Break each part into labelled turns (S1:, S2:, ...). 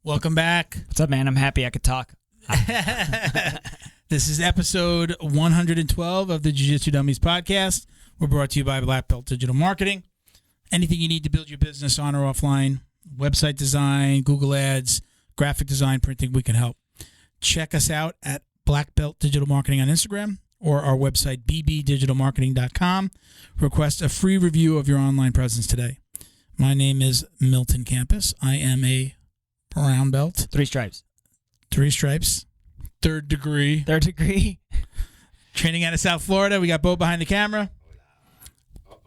S1: Welcome back.
S2: What's up, man? I'm happy I could talk.
S1: This is episode 112 of the Jiu-Jitsu Dummies podcast. We're brought to you by Black Belt Digital Marketing. Anything you need to build your business on or offline, website design, Google Ads, graphic design, printing, we can help. Check us out at Black Belt Digital Marketing on Instagram or our website, bbdigitalmarketing.com. Request a free review of your online presence today. My name is Milton Campus. I am a brown belt.
S2: 3 stripes.
S1: 3 stripes. Third degree. Training out of South Florida. We got Bo behind the camera.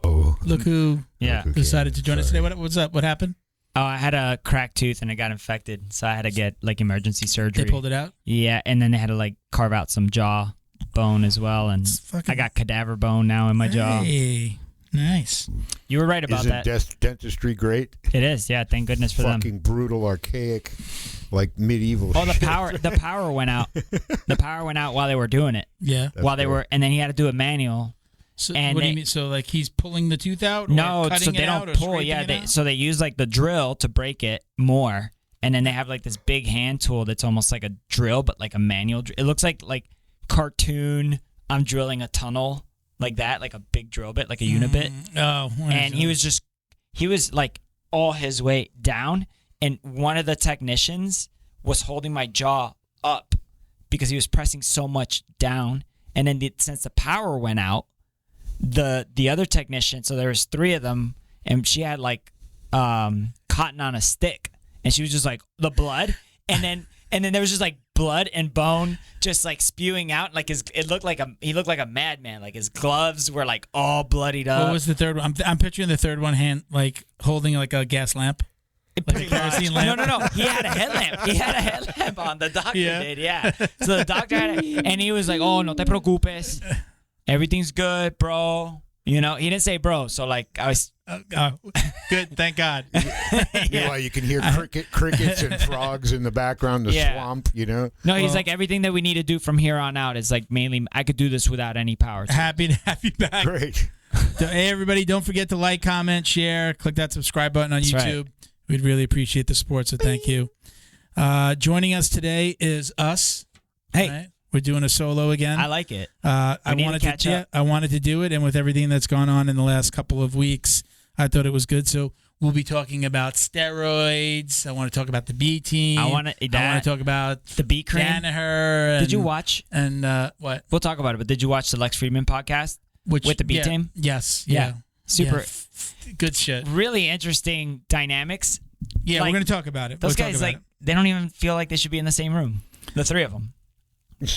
S3: Oh,
S1: Look who decided to join us today. What's up? What happened?
S2: Oh, I had a cracked tooth and it got infected, so I had to get emergency surgery.
S1: They pulled it out?
S2: Yeah, and then they had to carve out some jaw bone as well, and I got cadaver bone now in my jaw.
S1: Hey, nice.
S2: You were right about that.
S3: Isn't dentistry great?
S2: It is, yeah. Thank goodness for them.
S3: Fucking brutal, archaic, like medieval.
S2: Oh,
S3: shit.
S2: the power went out. The power went out while they were doing it.
S1: Yeah.
S2: And then he had to do a manual.
S1: So
S2: and
S1: what do you mean? So he's pulling the tooth out? Or
S2: no,
S1: cutting
S2: so they
S1: it out,
S2: don't pull.
S1: or
S2: Yeah, so they use the drill to break it more, and then they have this big hand tool that's almost like a drill, but like a manual. It looks like cartoon. I'm drilling a tunnel like that, like a big drill bit, like a unibit.
S1: Oh,
S2: and he was all his weight down, and one of the technicians was holding my jaw up because he was pressing so much down, and then since the power went out, the other technician, so there was 3 of them, and she had cotton on a stick, and she was just the blood, and then there was just blood and bone just spewing out. He looked like a madman. His gloves were all bloodied up.
S1: What was the third one? I'm picturing the third one hand holding a gas lamp. Like a kerosene lamp?
S2: No. He had a headlamp on. The doctor did, yeah. So the doctor had it, and he was like, "Oh, no te preocupes. Everything's good, bro." You know, he didn't say bro, so I was...
S1: good, thank God.
S3: Meanwhile, you can hear crickets and frogs in the background, the swamp, you know?
S2: No, he's everything that we need to do from here on out is mainly, I could do this without any power.
S1: Happy to have you back.
S3: Great.
S1: So, hey, everybody, don't forget to like, comment, share, click that subscribe button on YouTube. Right. We'd really appreciate the support, so thank you. Joining us today is us.
S2: Hey.
S1: Right? We're doing a solo again.
S2: I like it.
S1: I wanted to do it, and with everything that's gone on in the last couple of weeks, I thought it was good. So we'll be talking about steroids. I want to talk about the B team. I want to talk about
S2: the B cream.
S1: Danaher.
S2: Did you watch?
S1: And what?
S2: We'll talk about it. But did you watch the Lex Friedman podcast with the B team?
S1: Yes.
S2: Yeah. Super.
S1: Good shit.
S2: Really interesting dynamics.
S1: Yeah, we're going to talk about it.
S2: Those guys, they don't even feel like they should be in the same room. The 3 of them.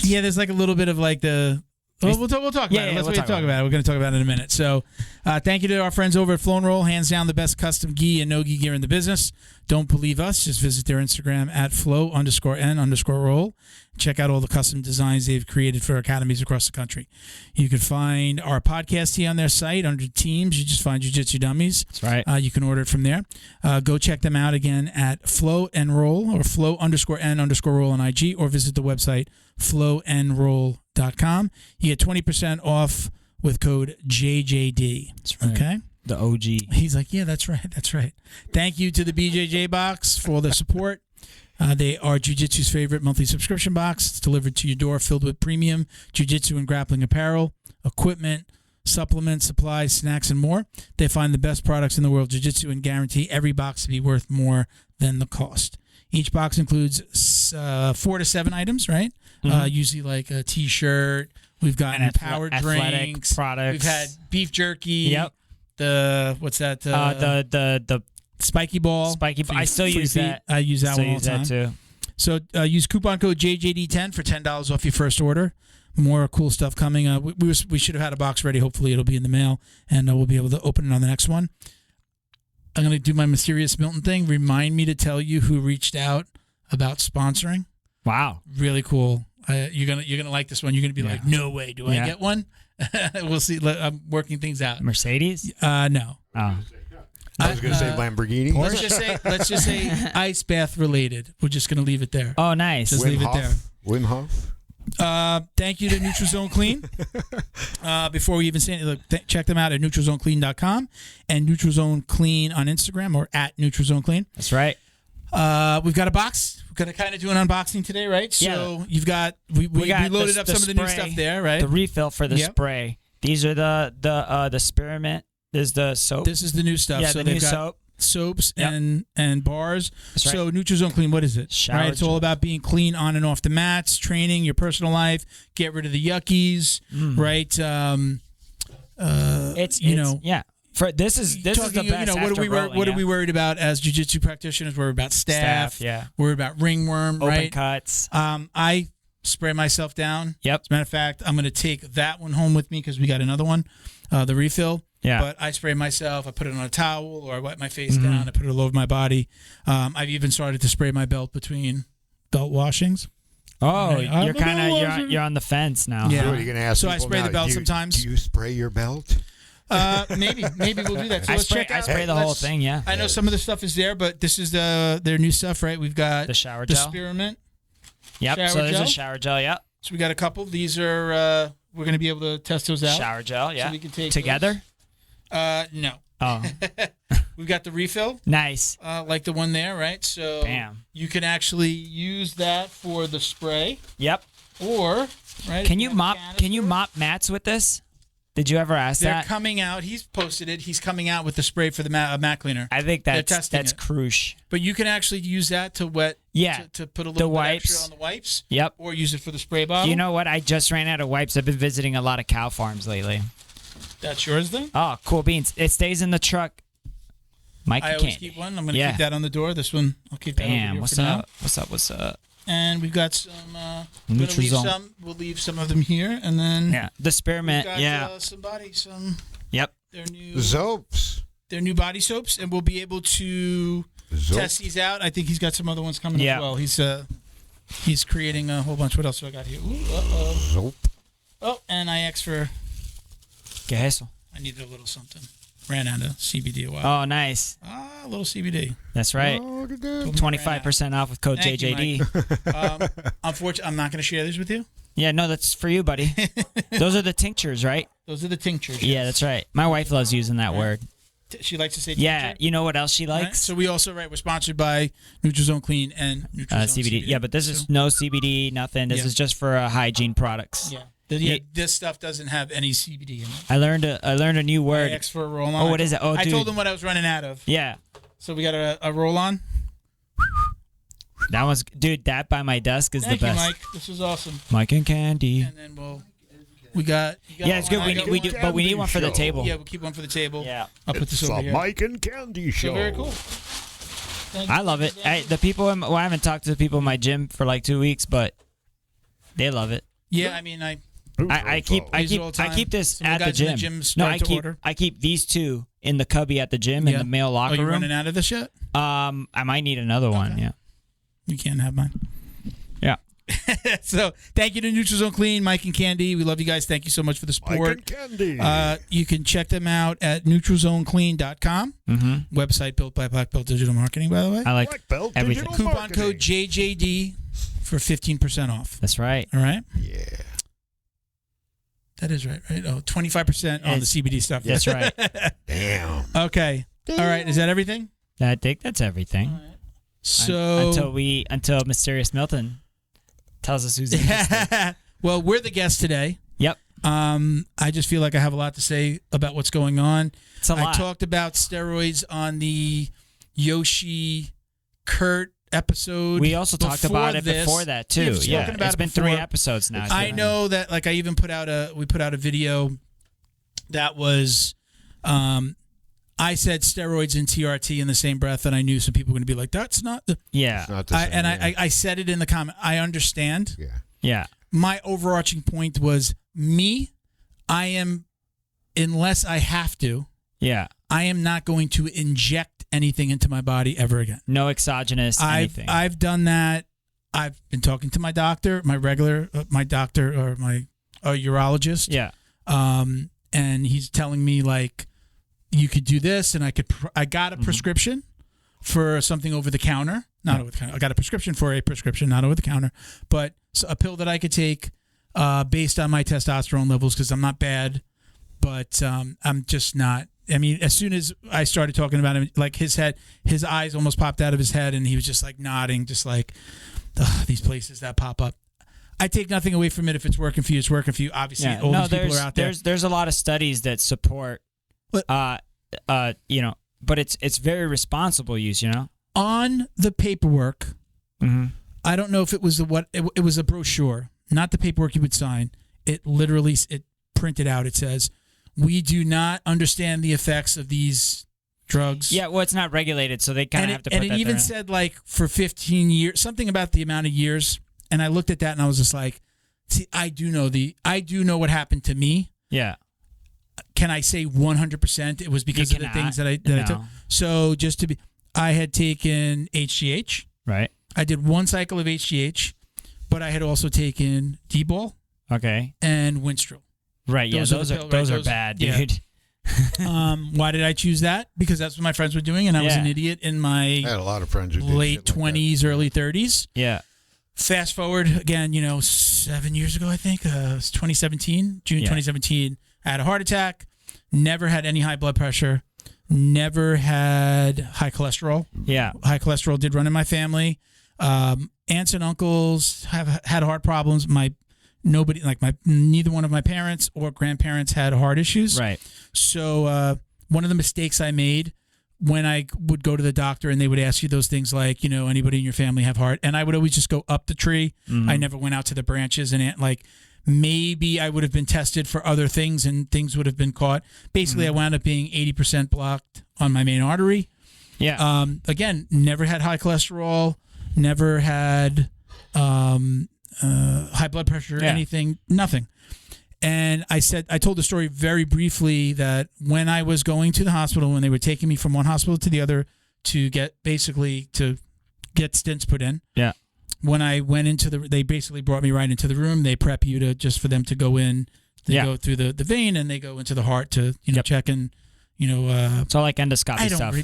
S1: Yeah, there's a little bit of the... We'll talk about it. Let's talk about it. We're going to talk about it in a minute. So thank you to our friends over at Flow and Roll. Hands down the best custom gi and no-gi gear in the business. Don't believe us. Just visit their Instagram at flow_n_roll. Check out all the custom designs they've created for academies across the country. You can find our podcast here on their site under teams. You just find Jiu-Jitsu Dummies.
S2: That's right. You
S1: can order it from there. Go check them out again at Flow and Roll or flow_n_roll on IG, or visit the website flowandroll.com. You get 20% off with code JJD.
S2: That's right.
S1: Okay?
S2: The OG.
S1: He's like, yeah, that's right. Thank you to the BJJ box for all their support. They are Jiu-Jitsu's favorite monthly subscription box. It's delivered to your door, filled with premium Jiu-Jitsu and grappling apparel, equipment, supplements, supplies, snacks, and more. They find the best products in the world, Jiu-Jitsu, and guarantee every box to be worth more than the cost. Each box includes 4 to 7 items, right?
S2: Mm-hmm.
S1: Usually a T-shirt. We've got power drinks.
S2: Products.
S1: We've had beef jerky.
S2: Yep.
S1: What's that?
S2: The
S1: spiky ball.
S2: I still use that.
S1: I use that one all the time.
S2: Too.
S1: So use coupon code JJD10 for $10 off your first order. More cool stuff coming. We should have had a box ready. Hopefully it'll be in the mail, and we'll be able to open it on the next one. I'm going to do my mysterious Milton thing. Remind me to tell you who reached out about sponsoring.
S2: Wow.
S1: Really cool. You're gonna like this one. You're gonna be like, no way, do I get one? We'll see. I'm working things out.
S2: Mercedes?
S1: No.
S2: Oh.
S3: I was going to say Lamborghini.
S1: Let's just say ice bath related. We're just going to leave it there.
S2: Oh, nice.
S1: Just leave it there.
S3: Wim Hof.
S1: Thank you to NeutralZone Clean. Before we even say anything, check them out at neutralzoneclean.com and NeutralZone Clean on Instagram or at NeutralZone Clean.
S2: That's right.
S1: We've got a box. We're gonna kind of do an unboxing today, right? So you've got we loaded up some of the new stuff there, right?
S2: The refill for the spray. These are the spearmint. There's the soap.
S1: This is the new stuff.
S2: Yeah,
S1: so
S2: the
S1: they've
S2: new
S1: got
S2: soap.
S1: Soaps and bars.
S2: That's right.
S1: So NutriZone Clean, what is it?
S2: Shower
S1: right, it's all
S2: gel.
S1: about being clean on and off the mats, training, your personal life, get rid of the yuckies, right?
S2: For this is the best.
S1: What are we worried about as jiu-jitsu practitioners? We're about staph. We're about ringworm,
S2: open
S1: right?
S2: cuts.
S1: I spray myself down.
S2: Yep.
S1: As a matter of fact, I'm going to take that one home with me because we got another one, the refill.
S2: Yeah.
S1: But I spray myself. I put it on a towel or I wipe my face down. I put it all over my body. I've even started to spray my belt between belt washings.
S2: Oh, you're on the fence now.
S1: Yeah.
S3: What are you going to ask?
S1: So I spray the belt sometimes.
S3: Do you spray your belt?
S1: Maybe we'll do that. So
S2: I spray the whole thing. Yeah.
S1: I know some of the stuff is there, but this is their new stuff, right? We've got
S2: the shower
S1: the
S2: gel.
S1: Spearmint.
S2: Yep.
S1: Shower
S2: So there's
S1: gel.
S2: a shower gel. Yep.
S1: So we got a couple. These are we're going to be able to test those out.
S2: Shower gel. Yeah.
S1: So we can take
S2: together.
S1: No.
S2: Oh.
S1: We've got the refill.
S2: Nice.
S1: Like the one there, right? So
S2: Bam.
S1: you can actually use that for the spray,
S2: Yep.
S1: or right.
S2: Can you mop mats with this? Did you ever ask
S1: They're
S2: that?
S1: coming out. He's posted it. He's coming out with the spray for the mat cleaner.
S2: I think that's
S1: testing it.
S2: crucial.
S1: But you can actually use that to wet.
S2: Yeah.
S1: To put a little
S2: The
S1: bit
S2: wipes.
S1: extra on the wipes.
S2: Yep.
S1: Or use it for the spray bottle.
S2: You know what? I just ran out of wipes. I've been visiting a lot of cow farms lately.
S1: That's yours then?
S2: Oh, cool beans. It stays in the truck. Mike
S1: I always keep one. I'm going to keep that on the door. This one, I'll keep that over
S2: Bam.
S1: here
S2: What's
S1: for now.
S2: up? What's up?
S1: And we've got some.
S2: NutriZone.
S1: We'll leave some of them here, and then
S2: The spearmint.
S1: we've got, some.
S2: Yep.
S1: Their new
S3: Soaps.
S1: Their new body soaps, and we'll be able to test these out. I think he's got some other ones coming as well. He's creating a whole bunch. What else do I got here? Ooh,
S3: Soap.
S1: Oh, and I asked for.
S2: ¿Qué es eso?
S1: I needed a little something. Ran out of CBD a while.
S2: Oh, nice.
S1: A little CBD.
S2: That's right.
S3: Oh, look at that.
S2: 25% off with code
S1: Thank you,
S2: JJD.
S1: Unfortunately, I'm not going to share these with you.
S2: Yeah, no, that's for you, buddy. Those are the tinctures, right?
S1: Those are the tinctures.
S2: Yeah, that's right. My wife loves using that word.
S1: She likes to say tincture.
S2: Yeah, you know what else she likes?
S1: Right? So we also, we're sponsored by NutriZone Clean and NutriZone
S2: CBD. Yeah, but this is no CBD, nothing. This is just for hygiene products.
S1: Yeah. This stuff doesn't have any CBD in it.
S2: I learned a new word.
S1: I asked for a roll-on.
S2: Oh, what is it? Oh,
S1: I
S2: dude.
S1: told them what I was running out of.
S2: Yeah.
S1: So we got a roll-on.
S2: That was, dude, that by my desk is
S1: Thank
S2: the
S1: you,
S2: best.
S1: Mike. This is awesome.
S2: Mike and Candy.
S1: And then we got
S2: yeah, it's good. We do, but we need one for the table.
S1: Yeah, we'll keep one for the table.
S2: Yeah.
S1: I'll put this
S3: It's
S1: over
S3: a
S1: here.
S3: Mike and Candy show.
S1: So very cool.
S2: I love it. I haven't talked to the people in my gym for like 2 weeks, but they love it.
S1: Yeah, I mean,
S2: I keep this
S1: Some of
S2: at
S1: the
S2: the
S1: guys in the
S2: gym.
S1: gym
S2: No,
S1: start to order.
S2: I keep these two in the cubby at the gym in the male locker
S1: you
S2: room.
S1: running out of this yet?
S2: I might need another one. Yeah.
S1: You can't have mine.
S2: Yeah.
S1: So thank you to NutriZone Clean, Mike and Candy. We love you guys. Thank you so much for the support.
S3: Mike and Candy.
S1: You can check them out at NutriZoneClean.com.
S2: Mm-hmm.
S1: Website built by Black Belt Digital Marketing, by the way.
S2: I like
S3: Black Belt
S2: everything.
S3: Digital
S1: Coupon
S3: Marketing.
S1: code JJD for 15% off.
S2: That's right.
S1: All right?
S3: Yeah.
S1: That is right? Oh, 25% on the CBD stuff.
S2: That's right.
S3: Damn.
S1: Okay. All right. Is that everything?
S2: I think that's everything.
S1: All right. So
S2: until Mysterious Milton tells us who's interested.
S1: Well, we're the guests today.
S2: Yep.
S1: I just feel like I have a lot to say about what's going on.
S2: It's a lot.
S1: I talked about steroids on the Yoshi Kurt episode.
S2: We also talked about it before that too.
S1: Yeah,
S2: it's been 3 episodes now.
S1: I know that. Like, I even put out a video that was, I said steroids and TRT in the same breath, and I knew some people were going to be like, "That's not the."
S2: Yeah.
S3: It's not the same,
S1: I said it in the comment. I understand.
S3: Yeah.
S2: Yeah.
S1: My overarching point was I am, unless I have to.
S2: Yeah.
S1: I am not going to inject anything into my body ever again.
S2: No exogenous anything.
S1: I've done that. I've been talking to my doctor, my doctor or my urologist.
S2: Yeah.
S1: And he's telling me, like, you could do this, and I got a prescription for something over the counter. Not over the counter. I got a prescription for a prescription, not over the counter, but a pill that I could take based on my testosterone levels, because I'm not bad, but I'm just not I mean, as soon as I started talking about him, like his eyes almost popped out of his head, and he was just like nodding, just like these places that pop up. I take nothing away from it. If it's working for you, it's working for you. Obviously, all these people are out there.
S2: There's a lot of studies that support, but it's very responsible use,
S1: On the paperwork, I don't know if it was it was a brochure, not the paperwork you would sign. It literally, it printed out. It says, "We do not understand the effects of these drugs."
S2: Yeah, well, it's not regulated, so they kind of have to put that there.
S1: And it even said, like, for 15 years, something about the amount of years. And I looked at that and I was just like, see, I do know what happened to me.
S2: Yeah.
S1: Can I say 100% it was because of the things that I took? So I had taken HGH.
S2: Right.
S1: I did one cycle of HGH, but I had also taken D-ball.
S2: Okay.
S1: And Winstrol.
S2: Right. Yeah. Those are bad, dude.
S1: Yeah. Why did I choose that? Because that's what my friends were doing, and I was an idiot in my
S3: I had a lot of friends who did
S1: late 20s, early 30s.
S2: Yeah.
S1: Fast forward again, 7 years ago, I think, it was 2017, June 2017. I had a heart attack, never had any high blood pressure, never had high cholesterol.
S2: Yeah.
S1: High cholesterol did run in my family. Aunts and uncles have had heart problems. Neither one of my parents or grandparents had heart issues.
S2: Right.
S1: So one of the mistakes I made when I would go to the doctor and they would ask you those things like, anybody in your family have heart? And I would always just go up the tree. I never went out to the branches and maybe I would have been tested for other things and things would have been caught. Basically, I wound up being 80% blocked on my main artery.
S2: Yeah.
S1: Again, never had high cholesterol, never had high blood pressure, anything, nothing. And I told the story very briefly that when I was going to the hospital, when they were taking me from one hospital to the other to get stents put in. Yeah. When I went they basically brought me right into the room. They prep you for them to go in. They go through the vein and they go into the heart to, check and,
S2: it's all like endoscopy stuff.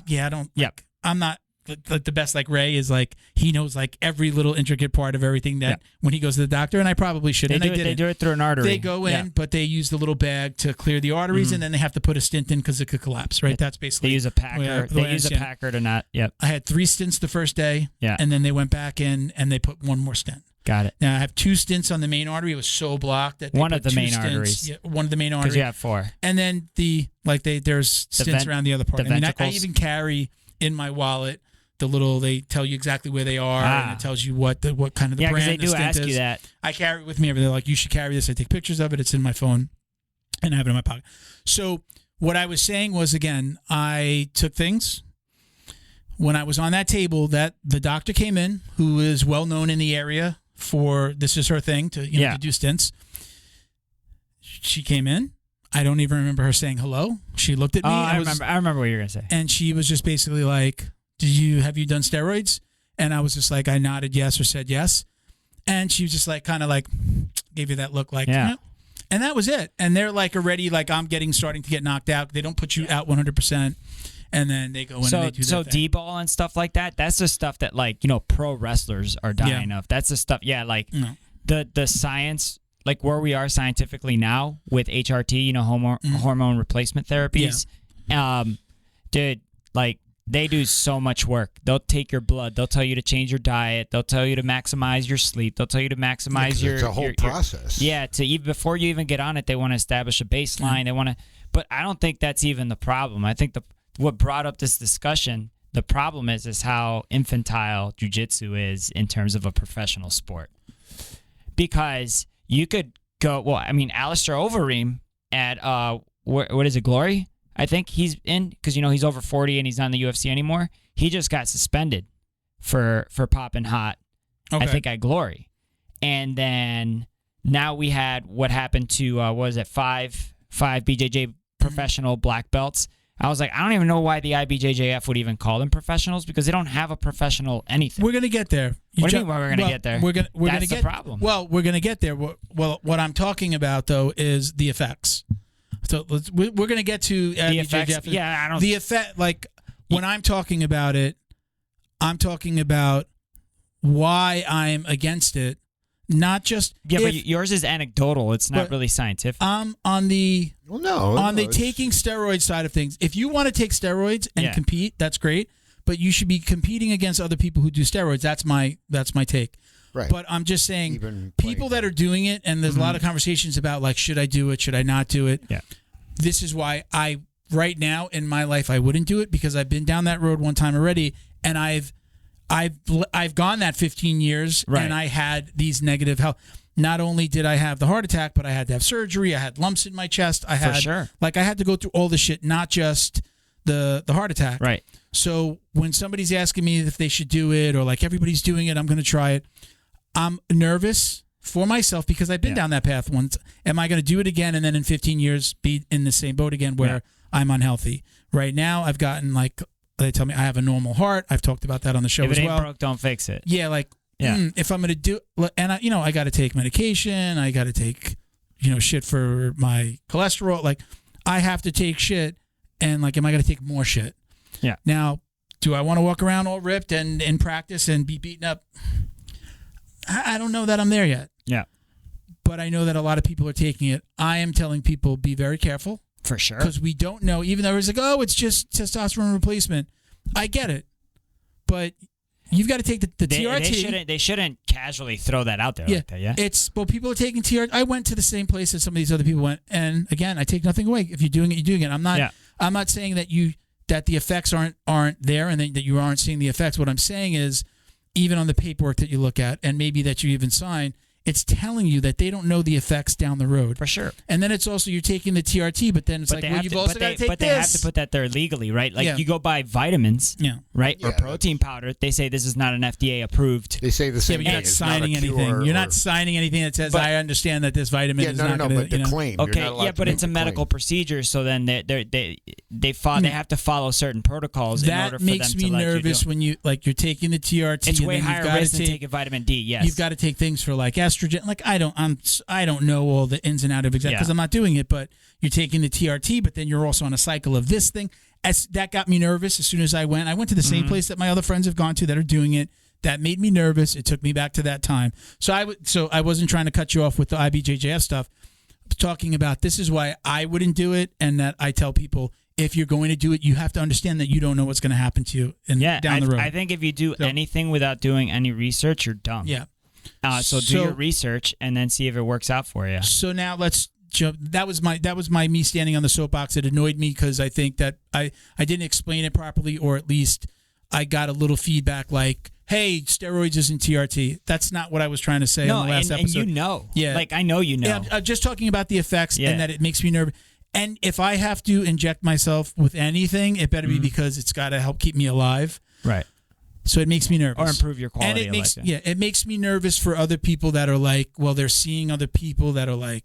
S1: I'm not the best. Like Ray is he knows every little intricate part of everything that when he goes to the doctor, and I probably should.
S2: They do it through an artery.
S1: They go in, but they use the little bag to clear the arteries, and then they have to put a stent in because it could collapse. Right? That's basically.
S2: They use a packer. They use a packer to not. Yep.
S1: I had 3 stents the first day. Yeah. And then they went back in and they put one more stent.
S2: Got it.
S1: Now I have 2 stents on the main artery. It was so blocked that
S2: one of the main arteries.
S1: Yeah, one of the main arteries.
S2: Because you have 4.
S1: And then there's stents around the other part. I even carry in my wallet. They tell you exactly where they are, and it tells you what kind of the brand
S2: they do
S1: the stent
S2: ask
S1: is.
S2: you that.
S1: I carry it with me. They're like, you should carry this. I take pictures of it. It's in my phone, and I have it in my pocket. So what I was saying was, again, I took things. When I was on that table, that the doctor came in, who is well known in the area for this is her thing to to do stents. She came in. I don't even remember her saying hello. She looked at me.
S2: I remember what you were gonna say.
S1: And she was just basically like, have you done steroids? And I was just like, I nodded yes or said yes. And she was just gave you that look yeah. And that was it. And they're already I'm starting to get knocked out. They don't put you out 100%. And then they go in and they do that.
S2: So D-ball and stuff like that, that's the stuff that pro wrestlers are dying of. That's the stuff, the science, where we are scientifically now with HRT, hormone replacement therapies. Yeah. Dude, they do so much work. They'll take your blood. They'll tell you to change your diet. They'll tell you to maximize your sleep. They'll tell you to maximize your.
S3: It's a whole process.
S2: Before you even get on it, they want to establish a baseline. They want to, but I don't think that's even the problem. I think what brought up this discussion, the problem is how infantile jiu-jitsu is in terms of a professional sport. Because you could go. Well, I mean, Alistair Overeem at what is it, Glory? I think he's in because he's over 40 and he's not in the UFC anymore. He just got suspended for popping hot. Okay. I think at Glory, and then now we had what happened to five BJJ professional black belts. I was like, I don't even know why the IBJJF would even call them professionals because they don't have a professional anything.
S1: We're gonna get there.
S2: What do you mean we're gonna get there? That's the problem.
S1: Well, we're gonna get there. Well, what I'm talking about though is the effects. So we're going to get to
S2: the effects. Yeah, I don't.
S1: The effect, when I'm talking about it, I'm talking about why I'm against it, not just
S2: but yours is anecdotal. It's not really scientific.
S1: On the
S3: the
S1: taking steroid side of things. If you want to take steroids and compete, that's great. But you should be competing against other people who do steroids. That's my take.
S3: Right.
S1: But I'm just saying, people that are doing it, and there's a lot of conversations about like, should I do it? Should I not do it?
S2: Yeah.
S1: This is why right now in my life I wouldn't do it, because I've been down that road one time already, and I've gone that 15 years, and I had these negative health. Not only did I have the heart attack, but I had to have surgery. I had lumps in my chest. I had I had to go through all the shit, not just the heart attack.
S2: Right.
S1: So when somebody's asking me if they should do it, or like everybody's doing it, I'm going to try it. I'm nervous for myself because I've been down that path once. Am I going to do it again and then in 15 years be in the same boat again where I'm unhealthy? Right now, I've gotten they tell me I have a normal heart. I've talked about that on the show as well.
S2: If it ain't broke, don't fix it.
S1: Yeah, if I'm going to do, and I got to take medication. I got to take, shit for my cholesterol. Like, I have to take shit, and am I going to take more shit?
S2: Yeah.
S1: Now, do I want to walk around all ripped and in practice and be beaten up? I don't know that I'm there yet.
S2: Yeah.
S1: But I know that a lot of people are taking it. I am telling people, be very careful.
S2: For sure.
S1: Because we don't know, even though it's it's just testosterone replacement. I get it. But you've got to take the TRT.
S2: They shouldn't casually throw that out there like that, yeah?
S1: People are taking TRT. I went to the same place that some of these other people went. And again, I take nothing away. If you're doing it, you're doing it. I'm not saying that the effects aren't there and that you aren't seeing the effects. What I'm saying is, even on the paperwork that you look at, and maybe that you even sign, it's telling you that they don't know the effects down the road.
S2: For sure.
S1: And then it's also, you're taking the TRT, but then it's you've also got to take this.
S2: But they have to put that there legally, right? You go buy vitamins, right? Or protein powder. They say this is not an FDA approved.
S3: They say the same thing.
S1: You're not signing anything. You're not signing anything that says, I understand that this vitamin is not going to...
S3: but the claim.
S2: Okay, but it's a medical procedure, so then they have to follow certain protocols in order for them to let you do it.
S1: That makes me nervous when you're taking the TRT.
S2: It's way higher risk than taking vitamin D, yes.
S1: You've got to take things for estrogen. I don't know all the ins and outs of exactly because I'm not doing it, but you're taking the TRT, but then you're also on a cycle of this thing. That got me nervous as soon as I went. I went to the same place that my other friends have gone to that are doing it. That made me nervous. It took me back to that time. So I wasn't trying to cut you off with the IBJJF stuff. Talking about this is why I wouldn't do it, and that I tell people, if you're going to do it, you have to understand that you don't know what's going to happen to you down the road. I think
S2: if you do anything without doing any research, you're dumb.
S1: Yeah.
S2: So do your research and then see if it works out for you.
S1: So now let's jump. That was my me standing on the soapbox. It annoyed me because I think that I didn't explain it properly, or at least I got a little feedback like, hey, steroids isn't TRT. That's not what I was trying to say on the last episode.
S2: And I know you know.
S1: Yeah, I'm just talking about the effects and that it makes me nervous. And if I have to inject myself with anything, it better be because it's got to help keep me alive.
S2: Right.
S1: So it makes me nervous.
S2: Or improve your quality
S1: of life.
S2: Yeah,
S1: it makes me nervous for other people that are they're seeing other people that are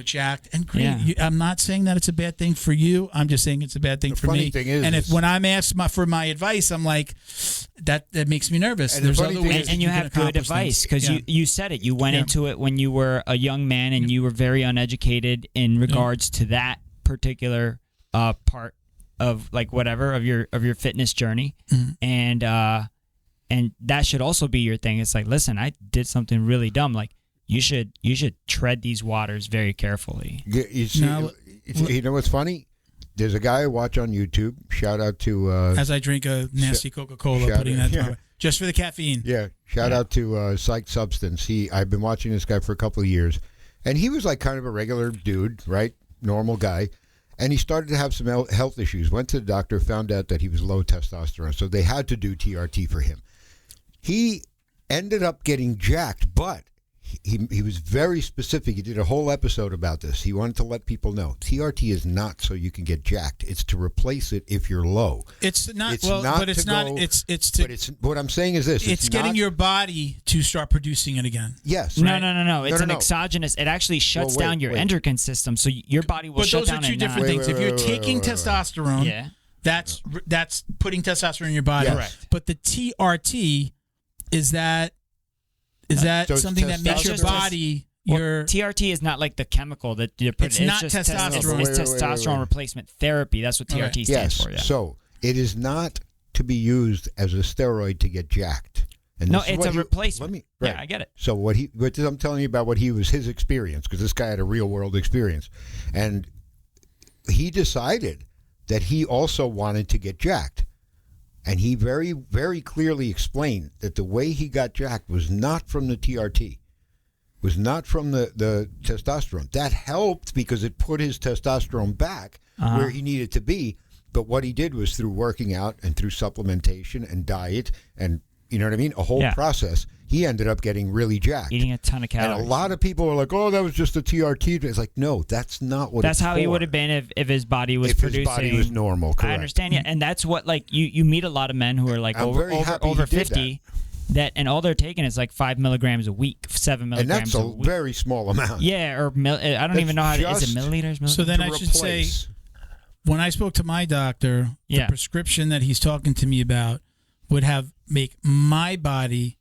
S1: jacked. And great. I'm not saying that it's a bad thing for you. I'm just saying it's a bad thing for me.
S3: Thing is,
S1: and when I'm asked for my advice, I'm like, that makes me nervous.
S3: And there's other ways.
S2: And you have good advice because you said it. You went into it when you were a young man and you were very uneducated in regards to that particular part of of your fitness journey, and that should also be your thing. It's listen, I did something really dumb. You should tread these waters very carefully.
S3: You see, you know what's funny? There's a guy I watch on YouTube. Shout out to
S1: as I drink a nasty Coca-Cola, putting that just for the caffeine.
S3: Yeah, shout out to Psych Substance. I've been watching this guy for a couple of years, and he was kind of a regular dude, right? Normal guy. And he started to have some health issues. Went to the doctor, found out that he was low testosterone. So they had to do TRT for him. He ended up getting jacked, but he was very specific. He did a whole episode about this. He wanted to let people know TRT is not so you can get jacked. It's to replace it if you're low.
S1: It's not.
S3: It's not. What I'm saying is this.
S1: It's getting your body to start producing it again.
S3: Yes.
S2: Right? No. It's an exogenous. It actually shuts down your endocrine system, so your body will shut down.
S1: But those are two different things. If you're taking testosterone, that's putting testosterone in your body.
S3: Correct.
S1: But the TRT is that something that makes your body...
S2: TRT is not like the chemical that you put.
S1: It's not testosterone.
S2: It's testosterone replacement therapy. That's what TRT stands for. Yeah.
S3: So it is not to be used as a steroid to get jacked. And
S2: No,
S3: this is
S2: it's
S3: what
S2: a replacement.
S3: Right.
S2: Yeah, I get it.
S3: So what I'm telling you about what his experience, because this guy had a real world experience, and he decided that he also wanted to get jacked. And he very, very clearly explained that the way he got jacked was not from the TRT, was not from the testosterone. That helped because it put his testosterone back where he needed to be. But what he did was through working out and through supplementation and diet and, you know what I mean, a whole process, he ended up getting really jacked.
S2: Eating a ton of calories.
S3: And a lot of people are like, oh, that was just a TRT. It's like, no, that's not what
S2: That's
S3: it's
S2: how
S3: for.
S2: he would have been if his body was
S3: if
S2: producing.
S3: his body was normal, correct.
S2: I understand, yeah. And that's what, like, you meet a lot of men who are, like,
S3: I'm very happy
S2: over
S3: he did
S2: 50, that, and all they're taking is, like, 5 milligrams a week, 7
S3: And
S2: milligrams
S3: that's
S2: a
S3: a
S2: week.
S3: very small amount.
S2: Yeah, or I don't even know how to, is it milliliters?
S1: So then
S3: To
S1: I should say,
S3: replace.
S1: when I spoke to my doctor, the prescription that he's talking to me about would make my body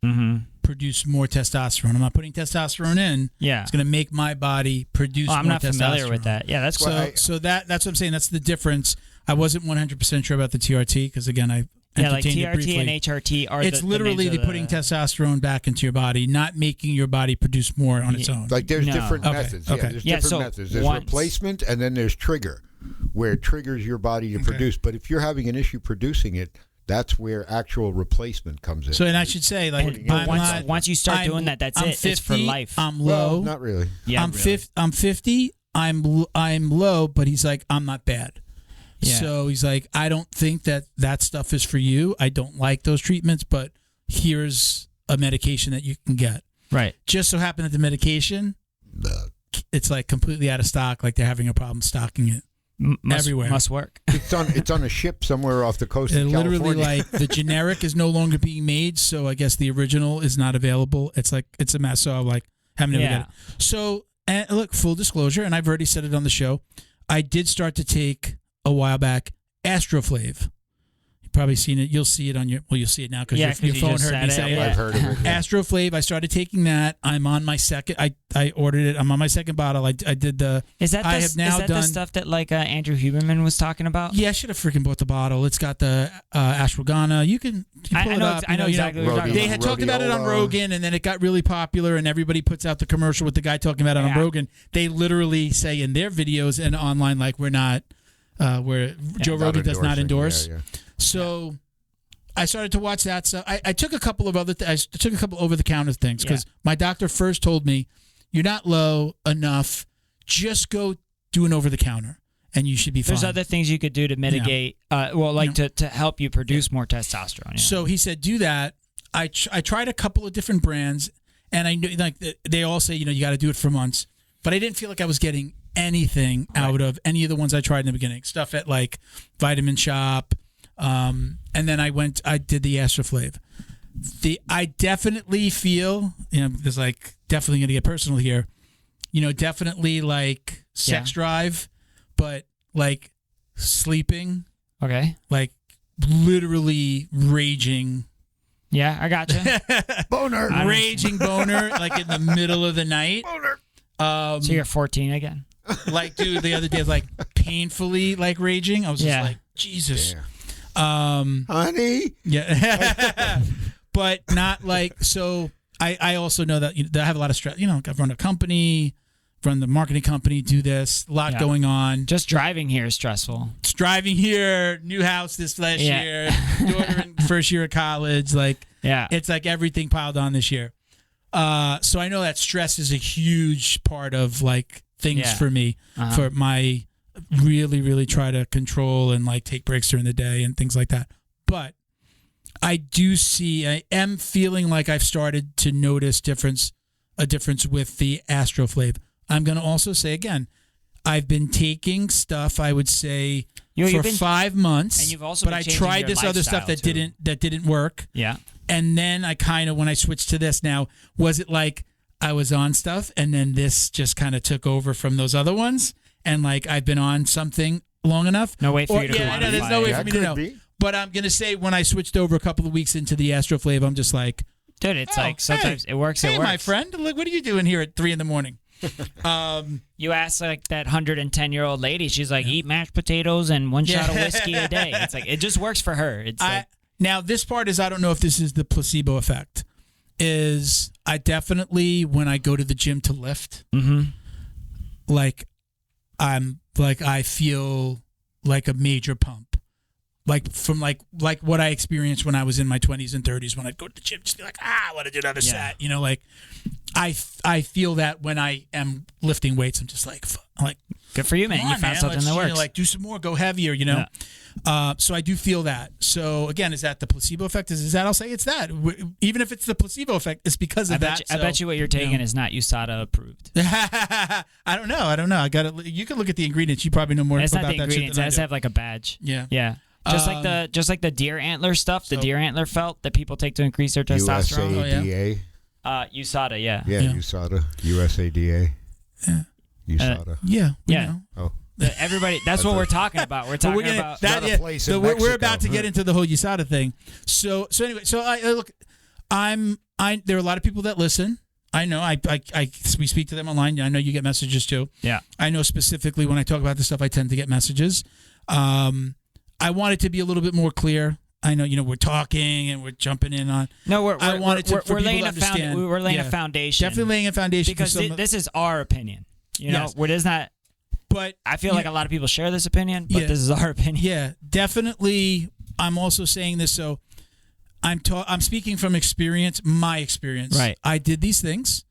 S1: produce more testosterone. I'm not putting testosterone in.
S2: Yeah.
S1: It's going to make my body produce more testosterone.
S2: I'm not familiar with that. Yeah, that's
S1: so that's what I'm saying. That's the difference. I wasn't 100% sure about the TRT because, again, I
S2: like
S1: entertained it
S2: TRT
S1: briefly.
S2: and HRT are
S1: It's
S2: the
S1: literally
S2: names of
S1: putting testosterone back into your body, not making your body produce more on its own.
S3: Like there's
S2: No.
S3: different
S1: Okay,
S3: methods.
S1: okay.
S3: Yeah, there's
S2: Yeah,
S3: different
S2: so
S3: methods. There's
S2: once-
S3: replacement and then there's trigger, where it triggers your body to produce. But if you're having an issue producing it, that's where actual replacement comes in.
S1: So, and I should say, like,
S2: But
S1: I'm
S2: once you start doing that, that's
S1: I'm
S2: it.
S1: 50,
S2: It's for life.
S1: I'm
S3: well,
S1: low.
S3: not really.
S2: Yeah,
S1: I'm
S2: really.
S1: 50. I'm low, but he's like, I'm not bad.
S2: Yeah.
S1: So he's like, I don't think that stuff is for you. I don't like those treatments, but here's a medication that you can get.
S2: Right.
S1: Just so happened that the medication, it's like completely out of stock. Like they're having a problem stocking it everywhere.
S2: Must work.
S3: It's on a ship somewhere off the coast
S1: And
S3: of
S1: literally,
S3: California.
S1: like the generic is no longer being made, so I guess the original is not available. It's like it's a mess. So I'm like, having to get it. So, and look, full disclosure, and I've already said it on the show. I did start to take a while back Astroflave. You've probably seen it. You'll see it on you'll see it now because your phone
S2: just
S1: heard me
S2: said
S1: say
S2: it.
S1: it.
S3: I've heard of it. Yeah.
S1: Astroflave. I started taking that. I'm on my second. I ordered it. I'm on my second bottle. I did the.
S2: Is that
S1: I have now
S2: is that
S1: done
S2: the stuff that like Andrew Huberman was talking about?
S1: Yeah, I should have freaking bought the bottle. It's got the ashwagandha. You can pull
S2: I
S1: it
S2: know,
S1: up.
S2: I know exactly what you're talking
S1: They
S2: about.
S1: had talked about it on
S3: Rhodiola.
S1: Rogan, and then it got really popular, and everybody puts out the commercial with the guy talking about it on
S2: Yeah.
S1: Rogan. They literally say in their videos and online, like, we're not, where Joe
S3: Not
S1: Rogan does not
S3: endorsing.
S1: endorse.
S3: Yeah, yeah.
S1: So I started to watch that. So I took a couple of I took a couple over the counter things because my doctor first told me, you're not low enough. Just go do an over the counter, and you should be fine.
S2: There's other things you could do to mitigate, to help you produce more testosterone. Yeah.
S1: So he said, do that. I tried a couple of different brands, and I knew, like, they all say, you got to do it for months, but I didn't feel like I was getting anything out of any of the ones I tried in the beginning. Stuff at like Vitamin Shop, and then I did the Astroflave. I definitely feel, there's like definitely going to get personal here. Definitely like sex drive, but like sleeping,
S2: Okay.
S1: like literally raging.
S2: Yeah, I gotcha.
S3: Boner.
S1: Raging boner, like in the middle of the night.
S3: Boner.
S2: So you're 14 again.
S1: Like, dude, the other day I was like painfully like raging. I was just like, Jesus.
S3: Honey.
S1: Yeah. But not like, so I also know that I have a lot of stress. I've run a company, run the marketing company, do this, a lot going on.
S2: Just driving here is stressful.
S1: It's driving here, new house this last year, daughter in first year of college. Like, it's like everything piled on this year. So I know that stress is a huge part of like things for me, for my really, really try to control and like take breaks during the day and things like that. But I am feeling like I've started to notice a difference with the Astroflave. I'm going to also say again, I've been taking stuff, I would say, for 5 months.
S2: And you've also
S1: but
S2: been
S1: I
S2: changing
S1: tried
S2: your
S1: this other stuff that
S2: lifestyle,
S1: didn't work.
S2: Yeah.
S1: And then I kind of, when I switched to this now, was it like I was on stuff and then this just kind of took over from those other ones? And like I've been on something long enough?
S2: No way for you to
S1: I know, there's
S2: quantify
S1: no way
S2: it.
S1: for me to know. But I'm going to say when I switched over a couple of weeks into the Astroflave, I'm just like,
S2: dude, it's like sometimes it works.
S1: Hey,
S2: it works.
S1: my friend, look, what are you doing here at 3 a.m?
S2: You ask like that 110-year-old lady, she's like, eat mashed potatoes and one shot of whiskey a day. It's like, it just works for her. It's like,
S1: Now, this part is, I don't know if this is the placebo effect, is I definitely, when I go to the gym to lift, like I feel like a major pump, like from like what I experienced when I was in my 20s and 30s when I'd go to the gym, just be like, I want to do another set, like I feel that when I am lifting weights. I'm just like
S2: good for you, man. You found something that works.
S1: Like do some more, go heavier, So I do feel that. So again, is that the placebo effect? Is that, I'll say it's that. Even if it's the placebo effect, it's because of that.
S2: I bet you what you're taking is not USADA approved.
S1: I don't know. I got it. You can look at the ingredients. You probably know more
S2: it's
S1: about
S2: not the
S1: that
S2: ingredients.
S1: shit than
S2: It has to have like a badge.
S1: Yeah.
S2: Just like the deer antler stuff, the deer antler felt that people take to increase their testosterone.
S3: USADA.
S2: USADA, yeah.
S3: Yeah, USADA. USADA.
S1: Yeah.
S3: USADA.
S1: Yeah.
S3: Oh.
S2: Everybody, that's what we're talking about. We're talking about
S3: that.
S1: So we're about to get into the whole USADA thing. So anyway, I look, there are a lot of people that listen. I know. We speak to them online. I know you get messages too.
S2: Yeah.
S1: I know specifically when I talk about this stuff, I tend to get messages. I want it to be a little bit more clear. I know, we're talking and we're jumping in on.
S2: No, we're laying
S1: a
S2: foundation.
S1: Definitely laying a foundation
S2: because this is our opinion. It is not.
S1: But
S2: I feel like a lot of people share this opinion, but this is our opinion.
S1: Yeah, definitely. I'm also saying this, so I'm speaking from experience, my experience.
S2: Right.
S1: I did these things.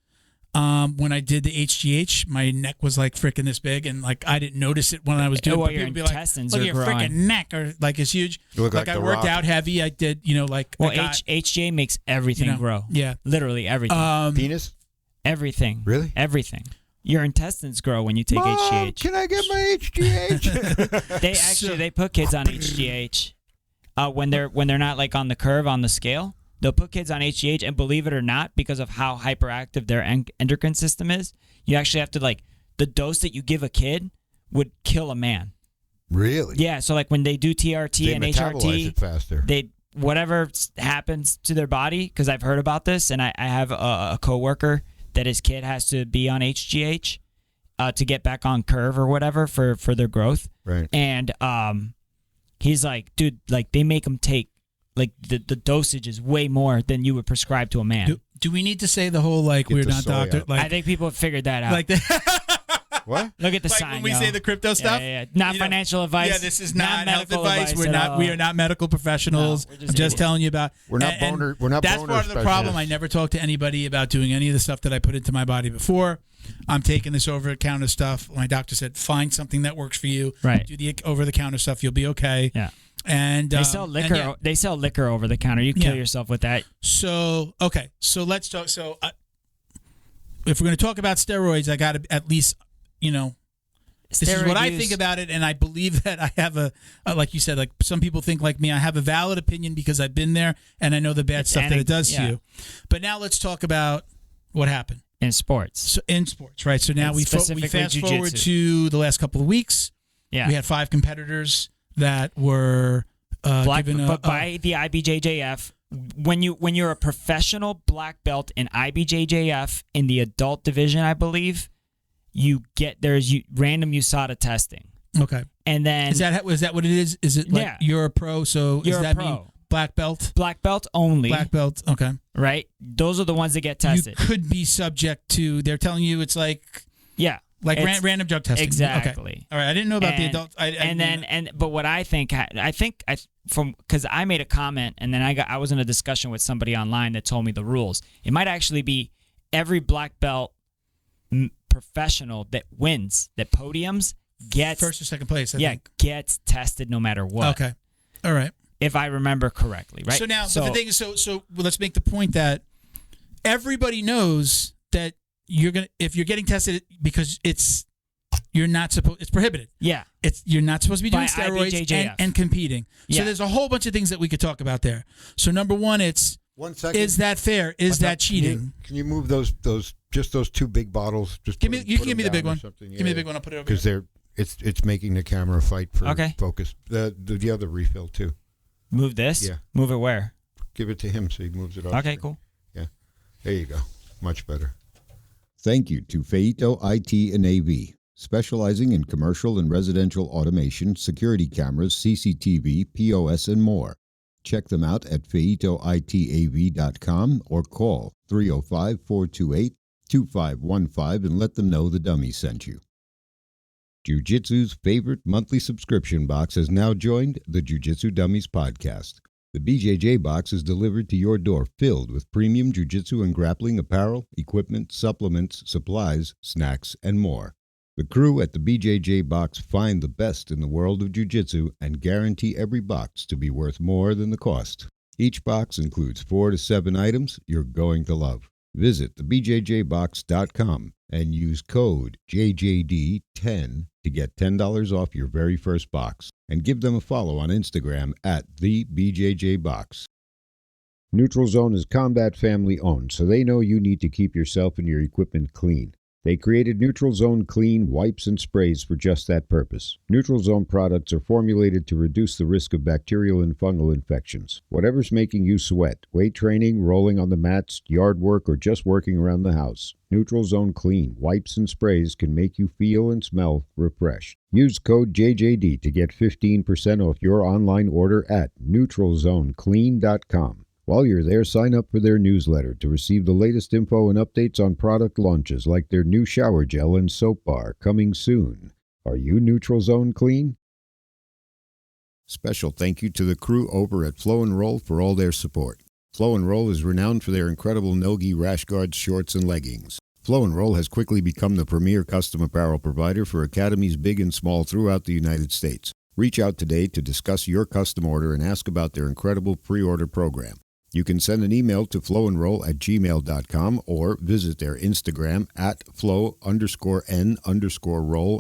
S1: When I did the HGH, my neck was like freaking this big, and like I didn't notice it when I was doing it.
S2: Well, your intestines
S1: like,
S2: are
S1: look at your freaking neck, or like it's huge.
S3: Like
S1: I worked out heavy. I did,
S2: HGA makes everything grow.
S1: Yeah,
S2: literally everything.
S3: Penis.
S2: Everything.
S3: Really?
S2: Everything. Your intestines grow when you take HGH.
S3: Can I get my HGH?
S2: They put kids on HGH when they're not like on the curve on the scale. They'll put kids on HGH, and believe it or not, because of how hyperactive their endocrine system is, you actually have to the dose that you give a kid would kill a man.
S3: Really?
S2: Yeah. So when they do TRT and HRT,
S3: it faster.
S2: Whatever happens to their body, because I've heard about this, and I have a coworker that his kid has to be on HGH to get back on curve or whatever for their growth.
S3: Right.
S2: And he's like, dude, they make them take the dosage is way more than you would prescribe to a man.
S1: Do we need to say the whole we're not doctor?
S2: I think people have figured that out.
S3: What?
S2: Look at the sign.
S1: When we say the crypto stuff,
S2: not financial advice.
S1: Yeah, this is not health advice.
S2: We're
S1: We are not medical professionals. I'm just telling you about.
S3: We're not boner. We're not.
S1: That's part of the problem. I never talked to anybody about doing any of the stuff that I put into my body before. I'm taking this over-the-counter stuff. My doctor said, find something that works for you.
S2: Right.
S1: Do the over-the-counter stuff. You'll be okay.
S2: Yeah.
S1: And
S2: they sell liquor. They sell liquor over the counter. You kill yourself with that.
S1: So okay. So let's talk. So if we're going to talk about steroids, I got to at least this is what I think about it, and I believe that I have like you said, some people think like me. I have a valid opinion because I've been there and I know the bad stuff that it does to you. But now let's talk about what happened
S2: in sports.
S1: So in sports, right? So now we fast forward to the last couple of weeks.
S2: Yeah,
S1: we had 5 competitors that were given
S2: by the IBJJF. When you're a professional black belt in IBJJF in the adult division, I believe, there's random USADA testing.
S1: Okay.
S2: And then
S1: is that what it is? Is it you're a pro? So does that mean black belt?
S2: Black belt only.
S1: Black belt. Okay.
S2: Right. Those are the ones that get tested.
S1: You could be subject to. They're telling you it's random drug testing.
S2: Exactly.
S1: Okay. All right. I didn't know about the adults.
S2: But what I think because I made a comment and then I was in a discussion with somebody online that told me the rules. It might actually be every black belt professional that wins, that podiums, gets
S1: first or second place. I think.
S2: Gets tested no matter what.
S1: Okay. All right.
S2: If I remember correctly, right?
S1: So now, but the thing is, so let's make the point that everybody knows that if you're getting tested because it's prohibited.
S2: Yeah.
S1: You're not supposed to be doing
S2: By
S1: steroids and competing. So there's a whole bunch of things that we could talk about there. So number one, it's
S3: 1 second.
S1: Is that fair? Is that cheating?
S3: Can you move those 2 big bottles? Just
S1: you can give me the big one. Give me the big one. I'll put it over here.
S3: Because it's making the camera fight for focus. The other refill too.
S2: Move this?
S3: Yeah.
S2: Move it where?
S3: Give it to him so he moves it off.
S2: Okay, cool.
S3: Yeah. There you go. Much better.
S4: Thank you to Feito IT and AV, specializing in commercial and residential automation, security cameras, CCTV, POS, and more. Check them out at feitoitav.com or call 305-428-2515 and let them know the dummy sent you. Jiu-Jitsu's favorite monthly subscription box has now joined the Jiu-Jitsu Dummies podcast. The BJJ box is delivered to your door filled with premium jiu-jitsu and grappling apparel, equipment, supplements, supplies, snacks, and more. The crew at the BJJ box find the best in the world of jiu-jitsu and guarantee every box to be worth more than the cost. Each box includes 4 to 7 items you're going to love. Visit thebjjbox.com and use code JJD10 to get $10 off your very first box. And give them a follow on Instagram at thebjjbox. Neutral Zone is Combat family owned, so they know you need to keep yourself and your equipment clean. They created Neutral Zone Clean wipes and sprays for just that purpose. Neutral Zone products are formulated to reduce the risk of bacterial and fungal infections. Whatever's making you sweat, weight training, rolling on the mats, yard work, or just working around the house, Neutral Zone Clean wipes and sprays can make you feel and smell refreshed. Use code JJD to get 15% off your online order at neutralzoneclean.com. While you're there, sign up for their newsletter to receive the latest info and updates on product launches like their new shower gel and soap bar coming soon. Are you Neutral Zone Clean? Special thank you to the crew over at Flow and Roll for all their support. Flow and Roll is renowned for their incredible no-gi rash guards, shorts, and leggings. Flow and Roll has quickly become the premier custom apparel provider for academies big and small throughout the United States. Reach out today to discuss your custom order and ask about their incredible pre-order program. You can send an email to flowandroll@gmail.com or visit their Instagram at flow_n_roll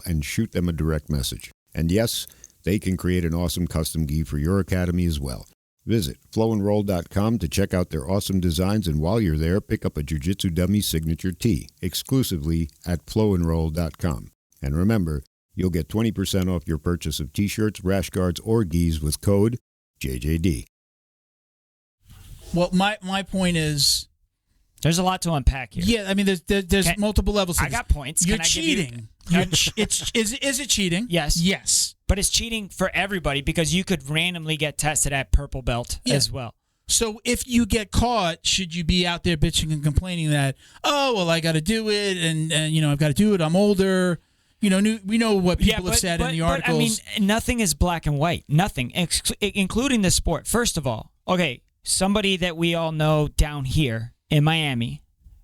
S4: and shoot them a direct message. And yes, they can create an awesome custom gi for your academy as well. Visit flowandroll.com to check out their awesome designs, and while you're there, pick up a Jiu-Jitsu Dummy signature tee exclusively at flowandroll.com. And remember, you'll get 20% off your purchase of t-shirts, rash guards, or gis with code JJD.
S1: Well, my point is,
S2: There's a lot to unpack here.
S1: yeah, I mean, there's multiple levels.
S2: I got points.
S1: You're
S2: Can I give
S1: cheating. Is it cheating?
S2: Yes.
S1: Yes.
S2: But it's cheating for everybody because you could randomly get tested at purple belt as well.
S1: So if you get caught, should you be out there bitching and complaining that, oh, well, I got to do it, and I've got to do it, I'm older. We know what people have said in the articles.
S2: But, I mean, nothing is black and white. Nothing, including the sport. First of all, okay, somebody that we all know down here in Miami,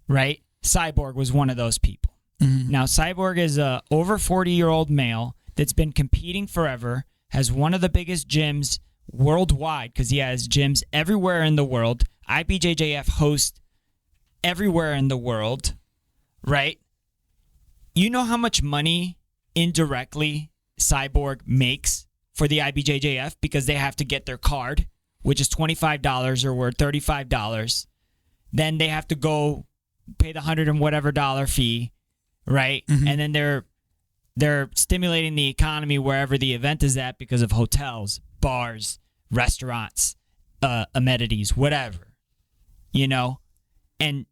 S2: right? Cyborg was one of those people. Mm-hmm. Now, Cyborg is a over 40-year-old male that's been competing forever, has one of the biggest gyms worldwide because he has gyms everywhere in the world. IBJJF hosts everywhere in the world, right? You know how much money indirectly Cyborg makes for the IBJJF because they have to get their card, which is $25 or $35. Then they have to go pay the $100 and whatever dollar fee, right? Mm-hmm. And then they're stimulating the economy wherever the event is at because of hotels, bars, restaurants, amenities, whatever, And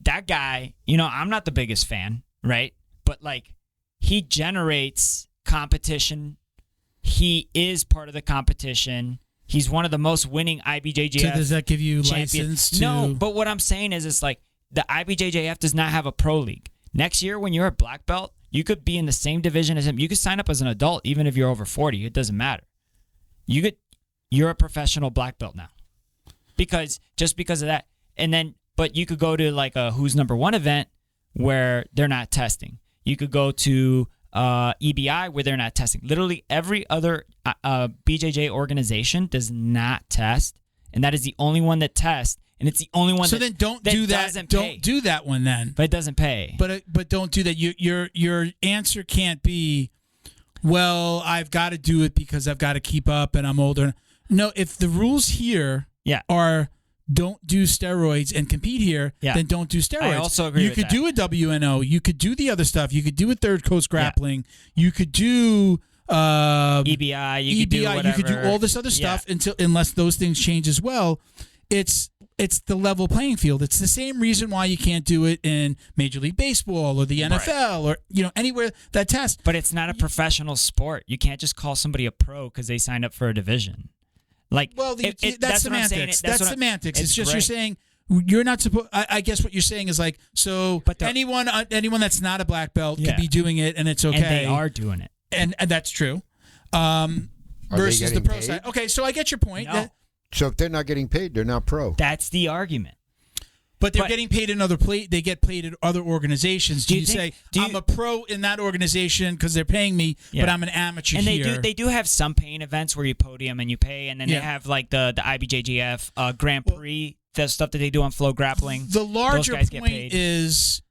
S2: that guy, I'm not the biggest fan, right? But, he generates competition. He is part of the competition. He's one of the most winning IBJJF
S1: So does that give you
S2: champions.
S1: license to...
S2: No, but what I'm saying is it's the IBJJF does not have a pro league. Next year, when you're a black belt, you could be in the same division as him. You could sign up as an adult, even if you're over 40. It doesn't matter. You're a professional black belt now. Because of that. But you could go to a Who's Number One event where they're not testing. You could go to EBI where they're not testing. Literally every other BJJ organization does not test, and that is the only one that tests, and it's the only one. So then don't do that.
S1: Don't do that one then.
S2: But it doesn't pay.
S1: But don't do that. Your answer can't be, well, I've got to do it because I've got to keep up and I'm older. No, if the rules here are don't do steroids and compete here, then don't do steroids.
S2: I also agree with that.
S1: You could do a WNO. You could do the other stuff. You could do a third coast grappling. You could do
S2: EBI. You could do whatever.
S1: You could do all this other stuff unless those things change as well. It's the level playing field. It's the same reason why you can't do it in Major League Baseball or the NFL or anywhere that tests.
S2: But it's not a professional sport. You can't just call somebody a pro because they signed up for a division. Like,
S1: Well,
S2: that's
S1: that's
S2: what I'm saying.
S1: semantics. That's semantics. It's just
S2: great.
S1: you're saying you're not supposed. I guess what you're saying is like, so
S2: But
S1: anyone that's not a black belt
S2: Yeah.
S1: could be doing it, and it's okay.
S2: And they are doing it.
S1: and that's true.
S3: Are
S1: Versus
S3: they
S1: the
S3: getting
S1: pro
S3: paid?
S1: side. Okay, so I get your point.
S2: No.
S3: So if they're not getting paid, they're not pro.
S2: That's the argument.
S1: But they're
S2: But-
S1: getting paid in they get paid at other organizations. Do you say I'm a pro in that organization because they're paying me, but I'm an amateur
S2: and
S1: here?
S2: they do have some paying events where you podium and you pay, and then they have like the IBJJF Grand Prix, the stuff that they do on flow grappling.
S1: The larger
S2: Those guys get
S1: point
S2: paid.
S1: is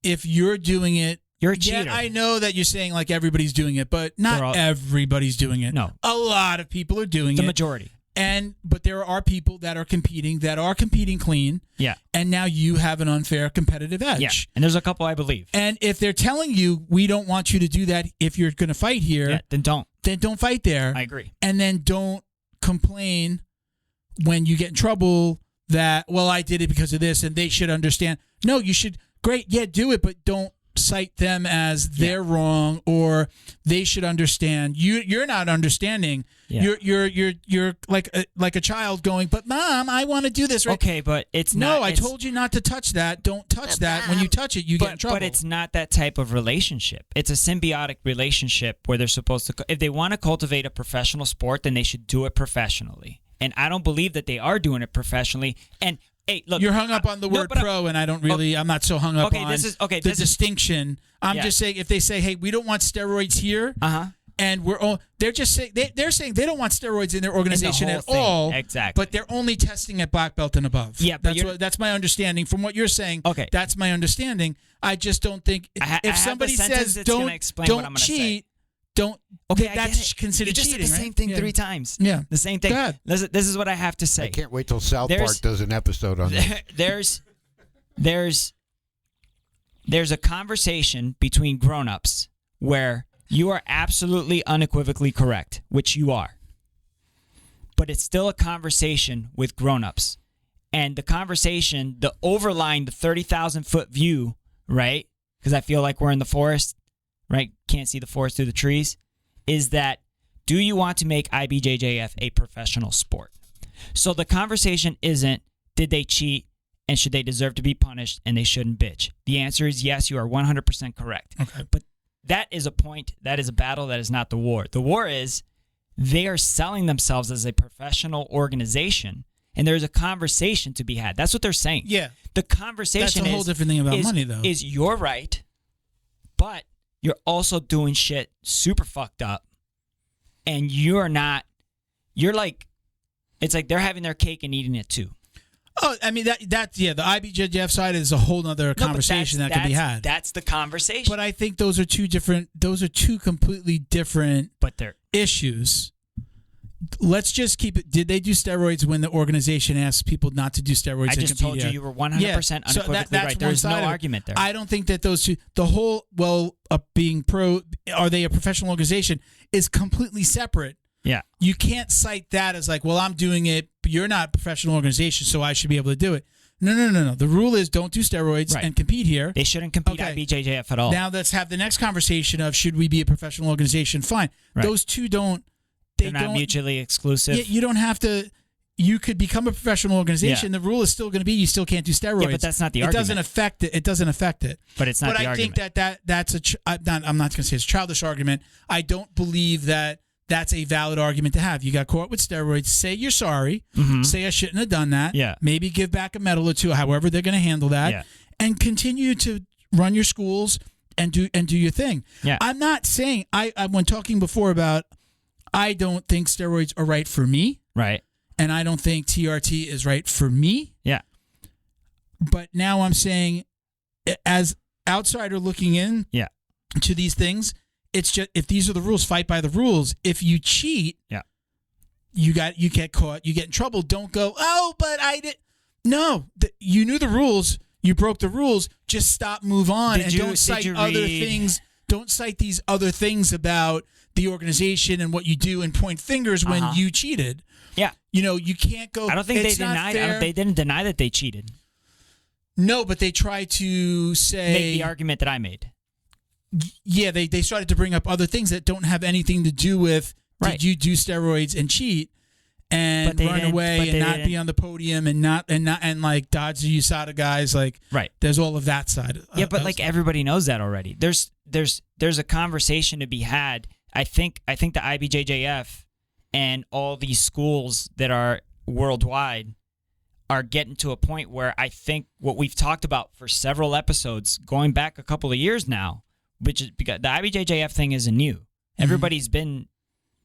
S1: if you're doing it.
S2: You're a cheater.
S1: Yeah, I know that you're saying like everybody's doing it, but not everybody's doing it.
S2: No.
S1: A lot of people are doing
S2: The
S1: it.
S2: majority.
S1: But there are people that are competing clean.
S2: Yeah.
S1: And now you have an unfair competitive edge.
S2: Yeah. And there's a couple, I believe.
S1: And if they're telling you we don't want you to do that if you're going to fight here,
S2: Then don't.
S1: then don't fight there.
S2: I agree.
S1: And then don't complain when you get in trouble that, well, I did it because of this and they should understand. No, you should. Great. Yeah, do it, but don't cite them as they're wrong or they should understand. You're not understanding.
S2: Yeah.
S1: You're like a child going, but Mom, I want to do this. Right?
S2: Okay, but it's
S1: No,
S2: not.
S1: I told you not to touch that. Don't touch that. When you touch it, you get in trouble.
S2: But it's not that type of relationship. It's a symbiotic relationship where they're supposed to. If they want to cultivate a professional sport, then they should do it professionally. And I don't believe that they are doing it professionally. And hey, look,
S1: you're hung up on the word pro, and I don't really. I'm not so hung up on the distinction. I'm just saying if they say, hey, we don't want steroids here. And they're just saying they're saying they don't want steroids in their organization at all.
S2: Exactly.
S1: But they're only testing at black belt and above.
S2: Yeah, but
S1: that's my understanding from what you're saying.
S2: Okay.
S1: That's my understanding. I just don't think if somebody says don't cheat, don't.
S2: Okay,
S1: that's considered
S2: you just
S1: cheating.
S2: said the same thing 3 times.
S1: Yeah,
S2: the same thing.
S1: Go ahead.
S2: This is what I have to say.
S3: I can't wait till South Park does an episode on this.
S2: There's a conversation between grown-ups where you are absolutely unequivocally correct, which you are. But it's still a conversation with grown-ups. And the conversation, the 30,000-foot view, right? Because I feel like we're in the forest, right? Can't see the forest through the trees. Is that, do you want to make IBJJF a professional sport? So the conversation isn't, did they cheat and should they deserve to be punished and they shouldn't bitch? The answer is yes, you are 100% correct.
S1: Okay.
S2: But that is a point, that is a battle, that is not the war. The war is they are selling themselves as a professional organization, and there's a conversation to be had. That's what they're saying.
S1: Yeah.
S2: The conversation
S1: That's a whole different thing about money, though.
S2: Is you're right, but you're also doing shit super fucked up, and you're not, you're like, it's like they're having their cake and eating it too.
S1: Oh, I mean, the IBJJF side is a whole other conversation that can be had.
S2: That's the conversation.
S1: But I think those are two completely different issues. Let's just keep it. Did they do steroids when the organization asked people not to do steroids?
S2: I just told you were 100% unequivocally right. There's no argument there.
S1: I don't think that those two, the whole, being pro, are they a professional organization, is completely separate.
S2: Yeah.
S1: You can't cite that as like, well, I'm doing it, but you're not a professional organization, so I should be able to do it. No. The rule is don't do steroids and compete here.
S2: They shouldn't compete IBJJF at all.
S1: Now let's have the next conversation of should we be a professional organization? Fine. Right. Those two don't.
S2: They're not mutually exclusive.
S1: You don't have to. You could become a professional organization. Yeah. The rule is still going to be you still can't do steroids.
S2: Yeah, but that's not the argument.
S1: It doesn't affect it. It doesn't affect it.
S2: But it's not the
S1: But
S2: argument.
S1: I think that's I'm not going to say it's a childish argument. I don't believe that that's a valid argument to have. You got caught with steroids. Say you're sorry. Mm-hmm. Say I shouldn't have done that.
S2: Yeah.
S1: Maybe give back a medal or two, however they're going to handle that.
S2: Yeah.
S1: And continue to run your schools and do your thing.
S2: Yeah.
S1: I'm not saying I when talking before about I don't think steroids are right for me.
S2: Right.
S1: And I don't think TRT is right for me.
S2: Yeah.
S1: But now I'm saying as outsider looking in to these things, it's just if these are the rules, fight by the rules. If you cheat, you get caught, you get in trouble. Don't go, oh, but I did. No, you knew the rules. You broke the rules. Just stop, move on, don't cite other things. Don't cite these other things about the organization and what you do and point fingers when you cheated.
S2: Yeah.
S1: You can't go.
S2: I don't think they denied it. They didn't deny that they cheated.
S1: No, but they tried to say
S2: make the argument that I made.
S1: Yeah, they started to bring up other things that don't have anything to do with did you do steroids and cheat? and run away and not be on the podium and like dodge the USADA guys. Like,
S2: right.
S1: There's all of that side.
S2: Yeah, but like everybody knows that already. There's a conversation to be had. I think the IBJJF and all these schools that are worldwide are getting to a point where I think what we've talked about for several episodes, going back a couple of years now, which is because the IBJJF thing isn't new. Everybody's been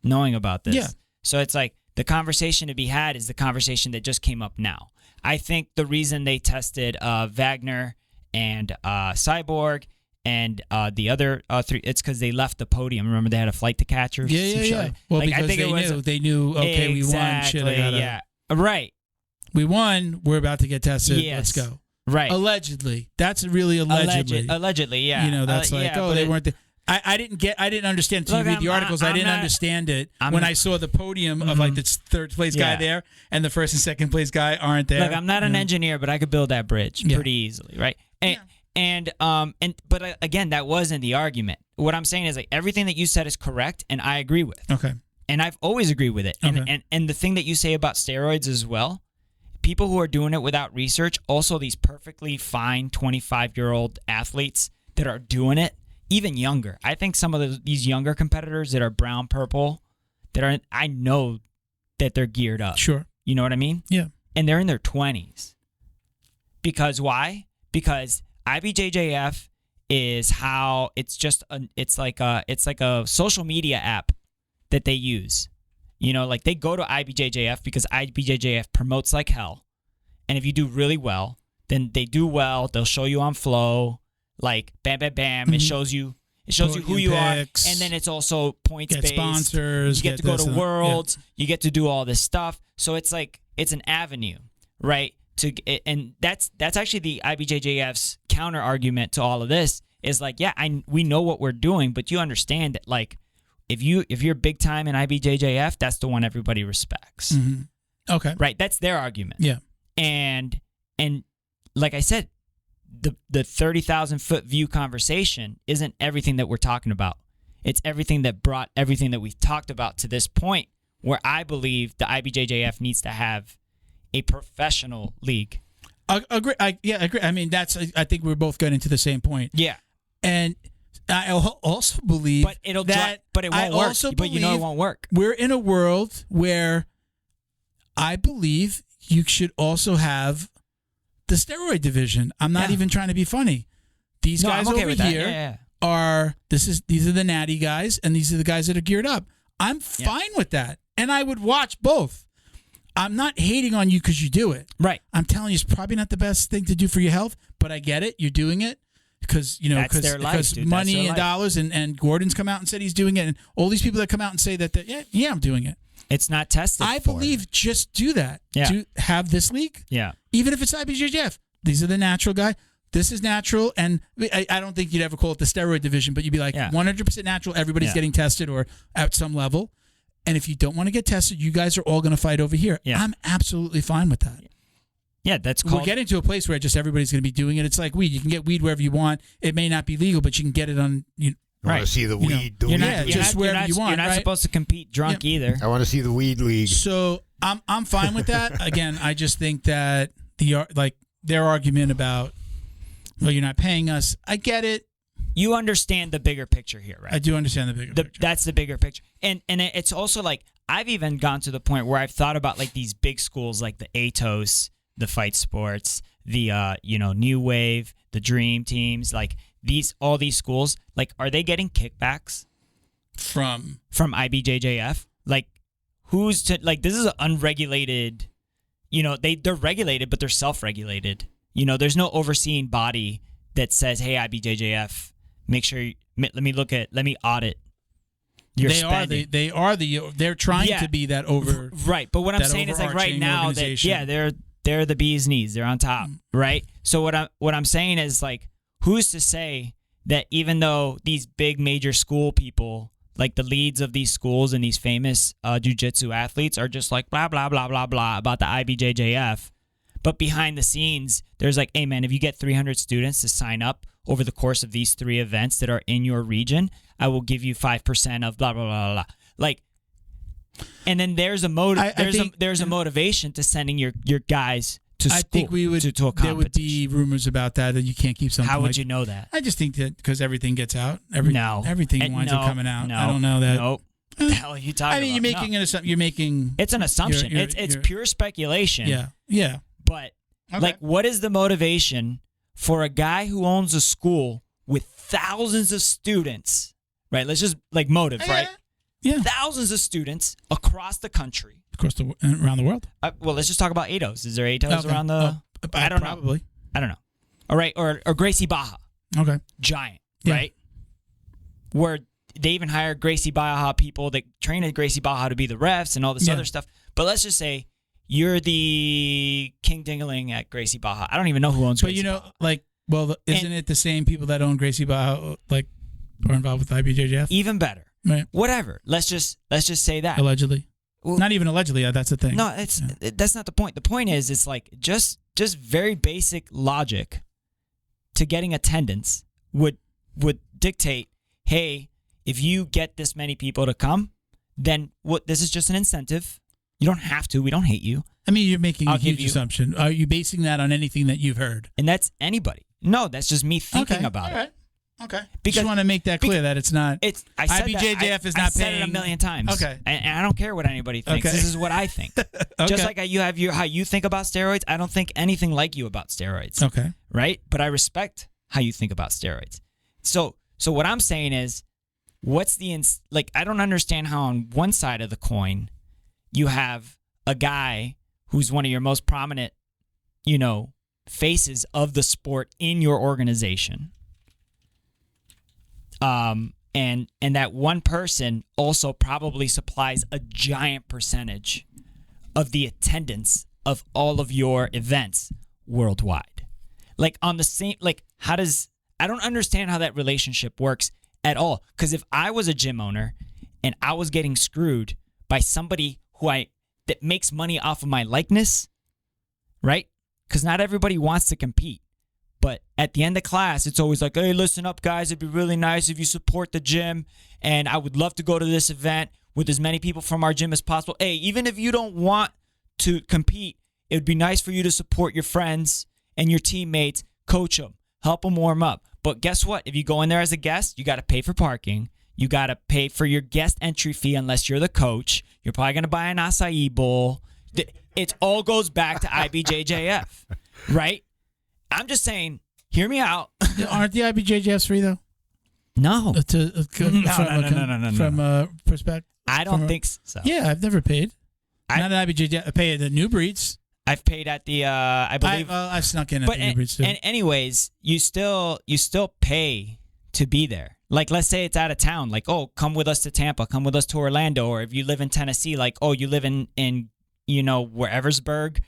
S2: knowing about this.
S1: Yeah.
S2: So it's like the conversation to be had is the conversation that just came up now. I think the reason they tested Wagner and Cyborg and the other three, it's because they left the podium. Remember, they had a flight to catch or
S1: yeah. Well, like, because they knew. Okay,
S2: exactly,
S1: we won. Shit,
S2: yeah, right.
S1: We won. We're about to get tested.
S2: Yes.
S1: Let's go.
S2: Right.
S1: Allegedly, that's really allegedly.
S2: Allegedly, yeah.
S1: You know, that's they weren't. I didn't understand until you read the articles. I didn't understand it when I saw the podium of like the third place guy there and the first and second place guy aren't there.
S2: Look, I'm not an engineer, but I could build that bridge pretty easily, right? But again, that wasn't the argument. What I'm saying is like everything that you said is correct, and I agree with.
S1: Okay.
S2: And I've always agreed with it. And the thing that you say about steroids as well, people who are doing it without research, also these perfectly fine 25-year-old athletes that are doing it, even younger. I think some of these younger competitors that are brown, purple, I know that they're geared up.
S1: Sure.
S2: You know what I mean?
S1: Yeah.
S2: And they're in their 20s. Because why? Because IBJJF is how it's like a social media app that they use. You know, like they go to IBJJF because IBJJF promotes like hell. And if you do really well, then they do well. They'll show you on Flow, like bam, bam, bam.
S1: Mm-hmm.
S2: It shows you who you are, and then it's also points based.
S1: Sponsors.
S2: You get to go to Worlds. You get to do all this stuff. So it's like it's an avenue, right? And that's actually the IBJJF's counter argument to all of this is like, yeah, we know what we're doing, but you understand that like if you're big time in IBJJF, that's the one everybody respects.
S1: Mm-hmm. Okay.
S2: Right. That's their argument.
S1: Yeah.
S2: And like I said, the 30,000 foot view conversation isn't everything that we're talking about. It's everything that brought everything that we've talked about to this point where I believe the IBJJF needs to have a professional league.
S1: Agree. I agree. I mean, I think we're both getting to the same point.
S2: Yeah.
S1: And I also believe
S2: but it won't work. But you know it won't work.
S1: We're in a world where I believe you should also have the steroid division. I'm not even trying to be funny. These guys over here these are the natty guys, and these are the guys that are geared up. I'm fine with that, and I would watch both. I'm not hating on you because you do it.
S2: Right.
S1: I'm telling you, it's probably not the best thing to do for your health, but I get it. You're doing it because because money and dollars, and Gordon's come out and said he's doing it, and all these people that come out and say that I'm doing it.
S2: It's not tested.
S1: I believe just do that.
S2: Yeah.
S1: To have this league.
S2: Yeah.
S1: Even if it's IBJJF, these are the natural guy. This is natural, and I don't think you'd ever call it the steroid division, but you'd be like 100% natural. Everybody's getting tested or at some level. And if you don't want to get tested, you guys are all going to fight over here. Yeah. I'm absolutely fine with that.
S2: Yeah, that's called...
S1: We're getting to a place where just everybody's going to be doing it. It's like weed. You can get weed wherever you want. It may not be legal, but you can get it on...
S3: I want to see the weed.
S1: You're not
S2: supposed to compete drunk either.
S3: I want to see the weed league.
S1: So I'm fine with that. Again, I just think that their argument about, well, you're not paying us. I get it.
S2: You understand the bigger picture here, right?
S1: I do understand the bigger picture.
S2: That's the bigger picture. And it's also like I've even gone to the point where I've thought about like these big schools like the ATOS, the Fight Sports, the New Wave, the Dream Teams, like all these schools, like are they getting kickbacks from IBJJF? Like who's to like this is an unregulated, they're regulated but they're self-regulated. There's no overseeing body that says, "Hey, IBJJF, make sure let me audit your spending."
S1: They're trying to be that over
S2: right. But what I'm saying is like right now that they're the bee's knees. They're on top, right? So what I'm saying is like who's to say that even though these big major school people, like the leads of these schools and these famous jiu-jitsu athletes are just like blah, blah, blah, blah, blah about the IBJJF. But behind the scenes, there's like, hey, man, if you get 300 students to sign up over the course of these 3 events that are in your region, I will give you 5% of blah, blah, blah, blah. Like, And then there's a motivation to sending your guys to school.
S1: I think we would.
S2: to a competition.
S1: There would be rumors about that you can't keep something.
S2: How would
S1: like,
S2: you know that?
S1: I just think that because everything gets out.
S2: No.
S1: Everything winds up coming out.
S2: No,
S1: I don't know that.
S2: Nope. The hell are you talking about?
S1: I mean, you're making an assumption. You're making.
S2: It's an assumption. It's pure speculation.
S1: Yeah. Yeah.
S2: But
S1: Okay.
S2: like, what is the motivation for a guy who owns a school with thousands of students? Right. Let's just like motive. Right.
S1: Yeah.
S2: Thousands of students across the country.
S1: Around the world.
S2: Well, let's just talk about ADOs. Is there ADOs around the? I don't know.
S1: Probably.
S2: I don't know. All right, or Gracie Baja.
S1: Okay.
S2: Giant,
S1: Yeah.
S2: right? Where they even hire Gracie Baja people that train at Gracie Baja to be the refs and all this other stuff. But let's just say you're the king dingling at Gracie Baja. I don't even know who owns Gracie Baja.
S1: Isn't it the same people that own Gracie Baja like are involved with IBJJF?
S2: Even better.
S1: Right.
S2: Whatever. Let's just say that.
S1: Allegedly.
S2: Well,
S1: not even allegedly. That's the thing.
S2: No, that's not the point. The point is, it's like just very basic logic to getting attendance would dictate, hey, if you get this many people to come, then this is just an incentive. You don't have to. We don't hate you.
S1: I mean, you're making a huge assumption. Are you basing that on anything that you've heard?
S2: And that's anybody. No, that's just me thinking about it.
S1: All right. Okay.
S2: Because,
S1: just want to make that clear that it's not.
S2: IBJJF
S1: is not
S2: I said
S1: paying.
S2: it a million times.
S1: Okay.
S2: And I don't care what anybody thinks.
S1: Okay.
S2: This is what I think.
S1: Okay.
S2: Just like how you think about steroids, I don't think anything like you about steroids.
S1: Okay.
S2: Right? But I respect how you think about steroids. So what I'm saying is, what's the I don't understand how on one side of the coin you have a guy who's one of your most prominent, faces of the sport in your organization. And that one person also probably supplies a giant percentage of the attendance of all of your events worldwide. Like on the same, I don't understand how that relationship works at all. Because if I was a gym owner and I was getting screwed by somebody that makes money off of my likeness, right? Because not everybody wants to compete. But at the end of class, it's always like, hey, listen up, guys. It'd be really nice if you support the gym. And I would love to go to this event with as many people from our gym as possible. Hey, even if you don't want to compete, it would be nice for you to support your friends and your teammates. Coach them. Help them warm up. But guess what? If you go in there as a guest, you got to pay for parking. You got to pay for your guest entry fee unless you're the coach. You're probably going to buy an acai bowl. It all goes back to IBJJF, right? I'm just saying, hear me out.
S1: Aren't the IBJJFs free though?
S2: No.
S1: From perspective,
S2: I don't think so.
S1: Yeah, I've never paid. Not an IBJJF. I paid at the New Breeds.
S2: I've paid at the I believe.
S1: I've snuck in at the New Breeds too.
S2: And anyways, you still pay to be there. Like, let's say it's out of town. Like, oh, come with us to Tampa. Come with us to Orlando. Or if you live in Tennessee, like, oh, you live in whereversburg,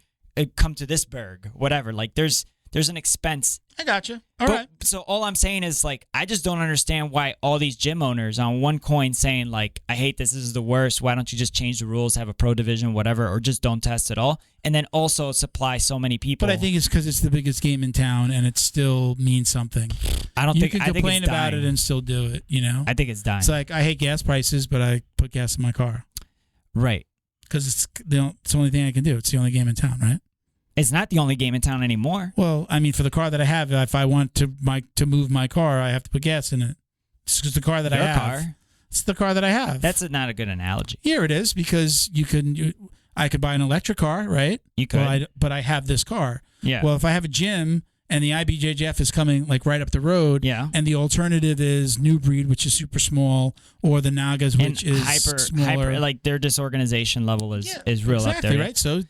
S2: come to this burg. Whatever. Like, there's an expense.
S1: I gotcha. All right.
S2: So all I'm saying is, like, I just don't understand why all these gym owners on one coin saying, like, I hate this is the worst. Why don't you just change the rules, have a pro division, whatever, or just don't test at all? And then also supply so many people.
S1: But I think it's because it's the biggest game in town and it still means something. You can complain about it and still do it, I
S2: think it's dying.
S1: It's like, I hate gas prices, but I put gas in my car.
S2: Right.
S1: Because it's the only thing I can do. It's the only game in town, right?
S2: It's not the only game in town anymore.
S1: Well, I mean, for the car that I have, if I want to move my car, I have to put gas in it. It's just the car that I have. It's the car that I have.
S2: That's not a good analogy.
S1: Here it is, because I could buy an electric car, right?
S2: You could.
S1: But I have this car.
S2: Yeah.
S1: Well, if I have a gym and the IBJJF is coming like right up the road, and the alternative is New Breed, which is super small, or the Nagas, which is smaller.
S2: Like their disorganization level is real
S1: exactly,
S2: up there.
S1: Right? So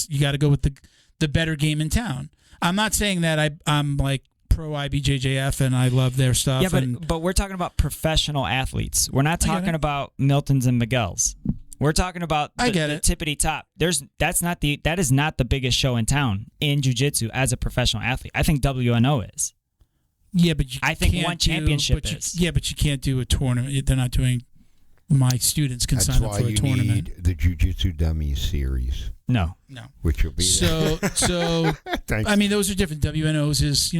S1: you got to go with the better game in town. I'm not saying that I'm like pro IBJJF and I love their stuff.
S2: Yeah, but we're talking about professional athletes. We're not talking about Miltons and Miguels. We're talking about the tippity top. That is not the biggest show in town in jiu-jitsu as a professional athlete. I think WNO is.
S1: Yeah, but
S2: I think one championship is.
S1: Yeah, but you can't do a tournament. They're not doing my students can
S3: That's
S1: sign up
S3: why
S1: for a
S3: you
S1: tournament.
S3: need the Jiu-Jitsu Dummies series,
S2: No.
S3: which will be
S1: So
S3: Thanks.
S1: I mean, those are different. WNOs is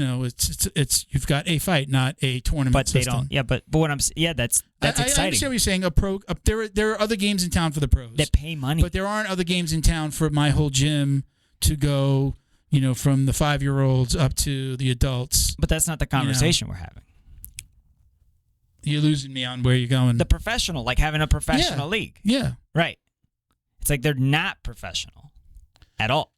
S1: it's you've got a fight, not a tournament.
S2: But they
S1: system.
S2: don't. Yeah, but what that's
S1: I
S2: exciting.
S1: understand what you're saying. There are other games in town for the pros.
S2: They pay money.
S1: But there aren't other games in town for my whole gym to go, from the 5-year-olds up to the adults.
S2: But that's not the conversation we're having.
S1: You're losing me on where you're going.
S2: The professional, like having a professional league.
S1: Yeah.
S2: Right. It's like they're not professional at all.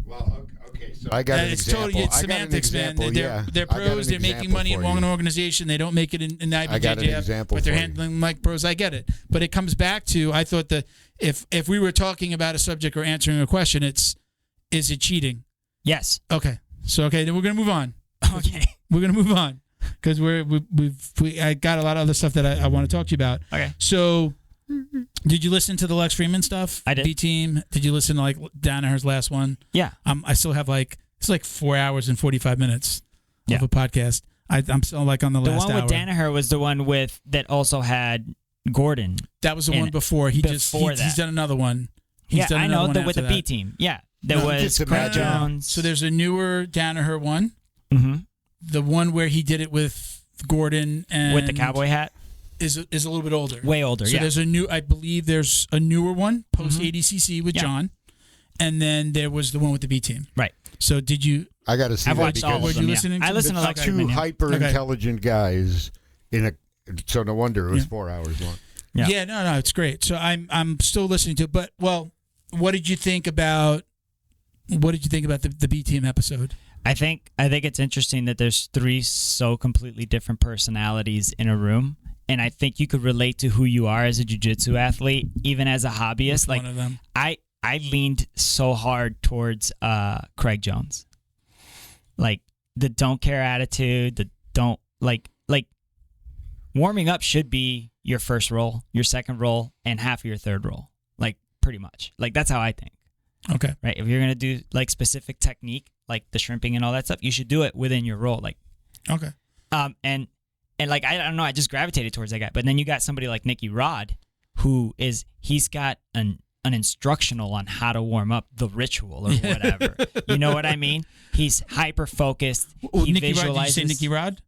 S3: Well, okay, so I got an
S1: It's
S3: example.
S1: totally it's
S3: I got an
S1: semantics, man.
S3: example,
S1: They're
S3: I got
S1: pros.
S3: an
S1: They're making
S3: example
S1: money in
S3: for
S1: one
S3: you.
S1: organization. They don't make it in the
S3: I got an
S1: IBJJF,
S3: example
S1: but they're
S3: for you.
S1: handling like pros. I get it. But it comes back to, I thought that if we were talking about a subject or answering a question, is it cheating?
S2: Yes.
S1: Okay. So, then we're going to move on.
S2: Okay.
S1: We're going to move on because I got a lot of other stuff that I want to talk to you about.
S2: Okay.
S1: So, did you listen to the Lex Freeman stuff?
S2: I did.
S1: B-Team. Did you listen to like Danaher's last one?
S2: Yeah.
S1: I still have it's like 4 hours and 45 minutes
S2: Yeah.
S1: of a podcast. I'm still like on the
S2: The
S1: last
S2: one
S1: hour.
S2: with Danaher was the one that also had Gordon.
S1: That was the
S2: in
S1: one
S2: it.
S1: before. He's
S2: that.
S1: done another one. He's done
S2: I
S1: another
S2: know
S1: one
S2: with
S1: after
S2: the
S1: that.
S2: B team. Yeah. There
S3: No,
S2: was
S3: just
S2: Craig
S3: imagine-
S2: Jones.
S1: So there's a newer Danaher one.
S2: Mm-hmm.
S1: The one where he did it with Gordon and
S2: With the cowboy hat.
S1: is a little bit older.
S2: Way older,
S1: So
S2: yeah.
S1: I believe there's a newer one post ADCC with
S2: Yeah.
S1: John, and then there was the one with the B team.
S2: Right.
S1: So did you?
S3: I got to see
S2: I've
S3: that
S2: watched all
S3: because
S2: of them.
S1: you
S2: Yeah.
S1: listening to
S2: I
S1: them?
S2: listened to
S3: it's
S2: Lex
S3: two
S2: Freeman. Yeah.
S3: hyper intelligent guys so no wonder it was 4 hours long.
S2: Yeah.
S1: No, it's great. So I'm still listening to it. But what did you think about the B team episode?
S2: I think it's interesting that there's 3 so completely different personalities in a room, and I think you could relate to who you are as a jiu-jitsu athlete, even as a hobbyist.
S1: One of them.
S2: I leaned so hard towards Craig Jones, like the don't care attitude, the don't like warming up should be your first roll, your second roll, and half of your third roll, like pretty much. Like that's how I think.
S1: Okay.
S2: Right. If you're gonna do like specific technique, like the shrimping and all that stuff, you should do it within your role. Like,
S1: Okay.
S2: and like I don't know, I just gravitated towards that guy. But then you got somebody like Nicky Rod, he's got an instructional on how to warm up the ritual or whatever. You know what I mean? He's hyper focused. He
S1: Nicky Rod,
S2: visualizes.
S1: did you say Nicky Rod?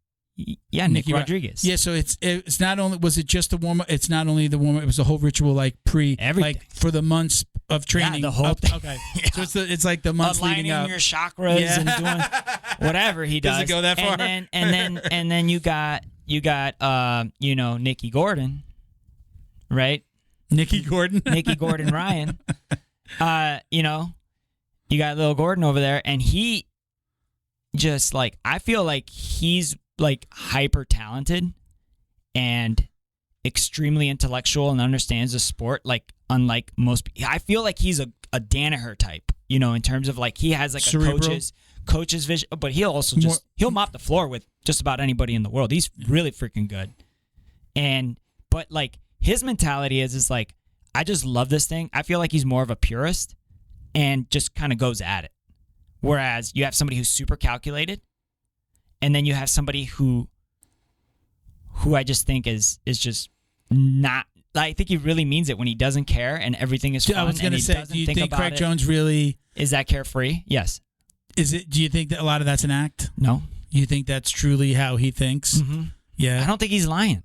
S2: Yeah, Nicky Rodriguez.
S1: Yeah, so it's not only was it just the warm up. It's not only the warm up. It was the whole ritual, like
S2: Everything.
S1: like for the months of training.
S2: the whole thing.
S1: Okay,
S2: Yeah.
S1: so it's like the months leading
S2: Aligning
S1: up.
S2: your chakras and doing whatever he does.
S1: Does it go that far?
S2: And then you got Nicky Gordon, right?
S1: Nicky Gordon.
S2: Nicky Gordon Ryan. You got little Gordon over there, and he just like I feel like he's like hyper talented and extremely intellectual and understands the sport like unlike most. I feel like he's a Danaher type, in terms of like he has like
S1: Cerebral.
S2: a coach's vision, but he'll also he'll mop the floor with just about anybody in the world. He's really freaking good. But like his mentality is like, I just love this thing. I feel like he's more of a purist and just kind of goes at it. Whereas you have somebody who's super calculated, and then you have somebody who I just think is just not. I think he really means it when he doesn't care and everything is fun.
S1: I was going to say, do you think Craig Jones really
S2: is that carefree? Yes.
S1: is it? Do you think that a lot of that's an act?
S2: No.
S1: You think that's truly how he thinks?
S2: Mm-hmm.
S1: Yeah.
S2: I don't think he's lying.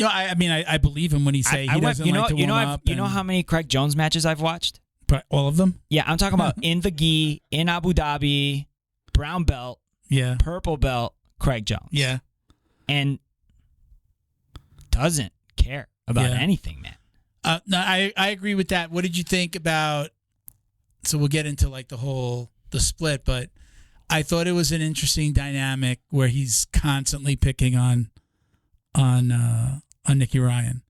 S1: I mean, I believe him when he say he doesn't like to warm up.
S2: You know how many Craig Jones matches I've watched?
S1: All of them?
S2: Yeah, I'm talking about in the gi, in Abu Dhabi, brown belt,
S1: Yeah.
S2: purple belt, Craig Jones.
S1: Yeah.
S2: And doesn't care about
S1: Yeah.
S2: anything, man.
S1: No, I agree with that. What did you think about? So we'll get into like the split, but I thought it was an interesting dynamic where he's constantly picking on Nicky Ryan.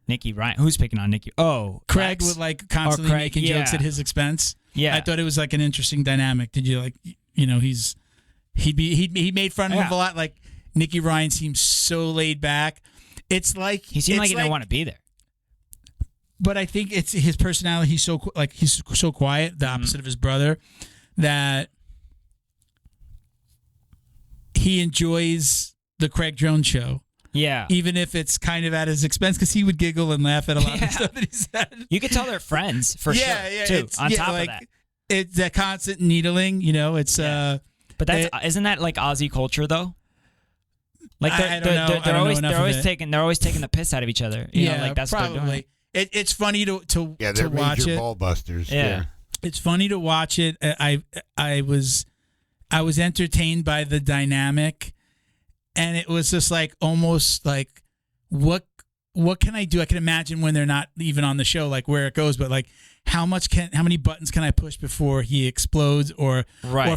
S2: Nicky Ryan. Who's picking on Nicky? Oh,
S1: Craig
S2: Lex?
S1: would like constantly
S2: Craig,
S1: making jokes
S2: yeah.
S1: at his expense.
S2: Yeah.
S1: I thought it was like an interesting dynamic. Did you like? He made fun of him a lot. Like Nicky Ryan seems so laid back. It's like
S2: he seemed like he didn't want to be there.
S1: But I think it's his personality. He's so quiet, the opposite of his brother, that he enjoys the Craig Jones show.
S2: Yeah.
S1: even if it's kind of at his expense, because he would giggle and laugh at a lot of the stuff that he said.
S2: You could tell they're friends for sure, too, on top of that.
S1: It's that constant needling, it's...
S2: But isn't that like Aussie culture, though? Like they're always taking the piss out of each other. You know, like that's
S1: probably.
S2: what they're doing.
S1: It's funny to
S3: they're
S1: watch
S3: major
S1: it.
S3: ball busters.
S2: Yeah.
S1: It's funny to watch it. I was entertained by the dynamic, and it was just like almost like what can I do? I can imagine when they're not even on the show, like where it goes, but like how many buttons can I push before he explodes or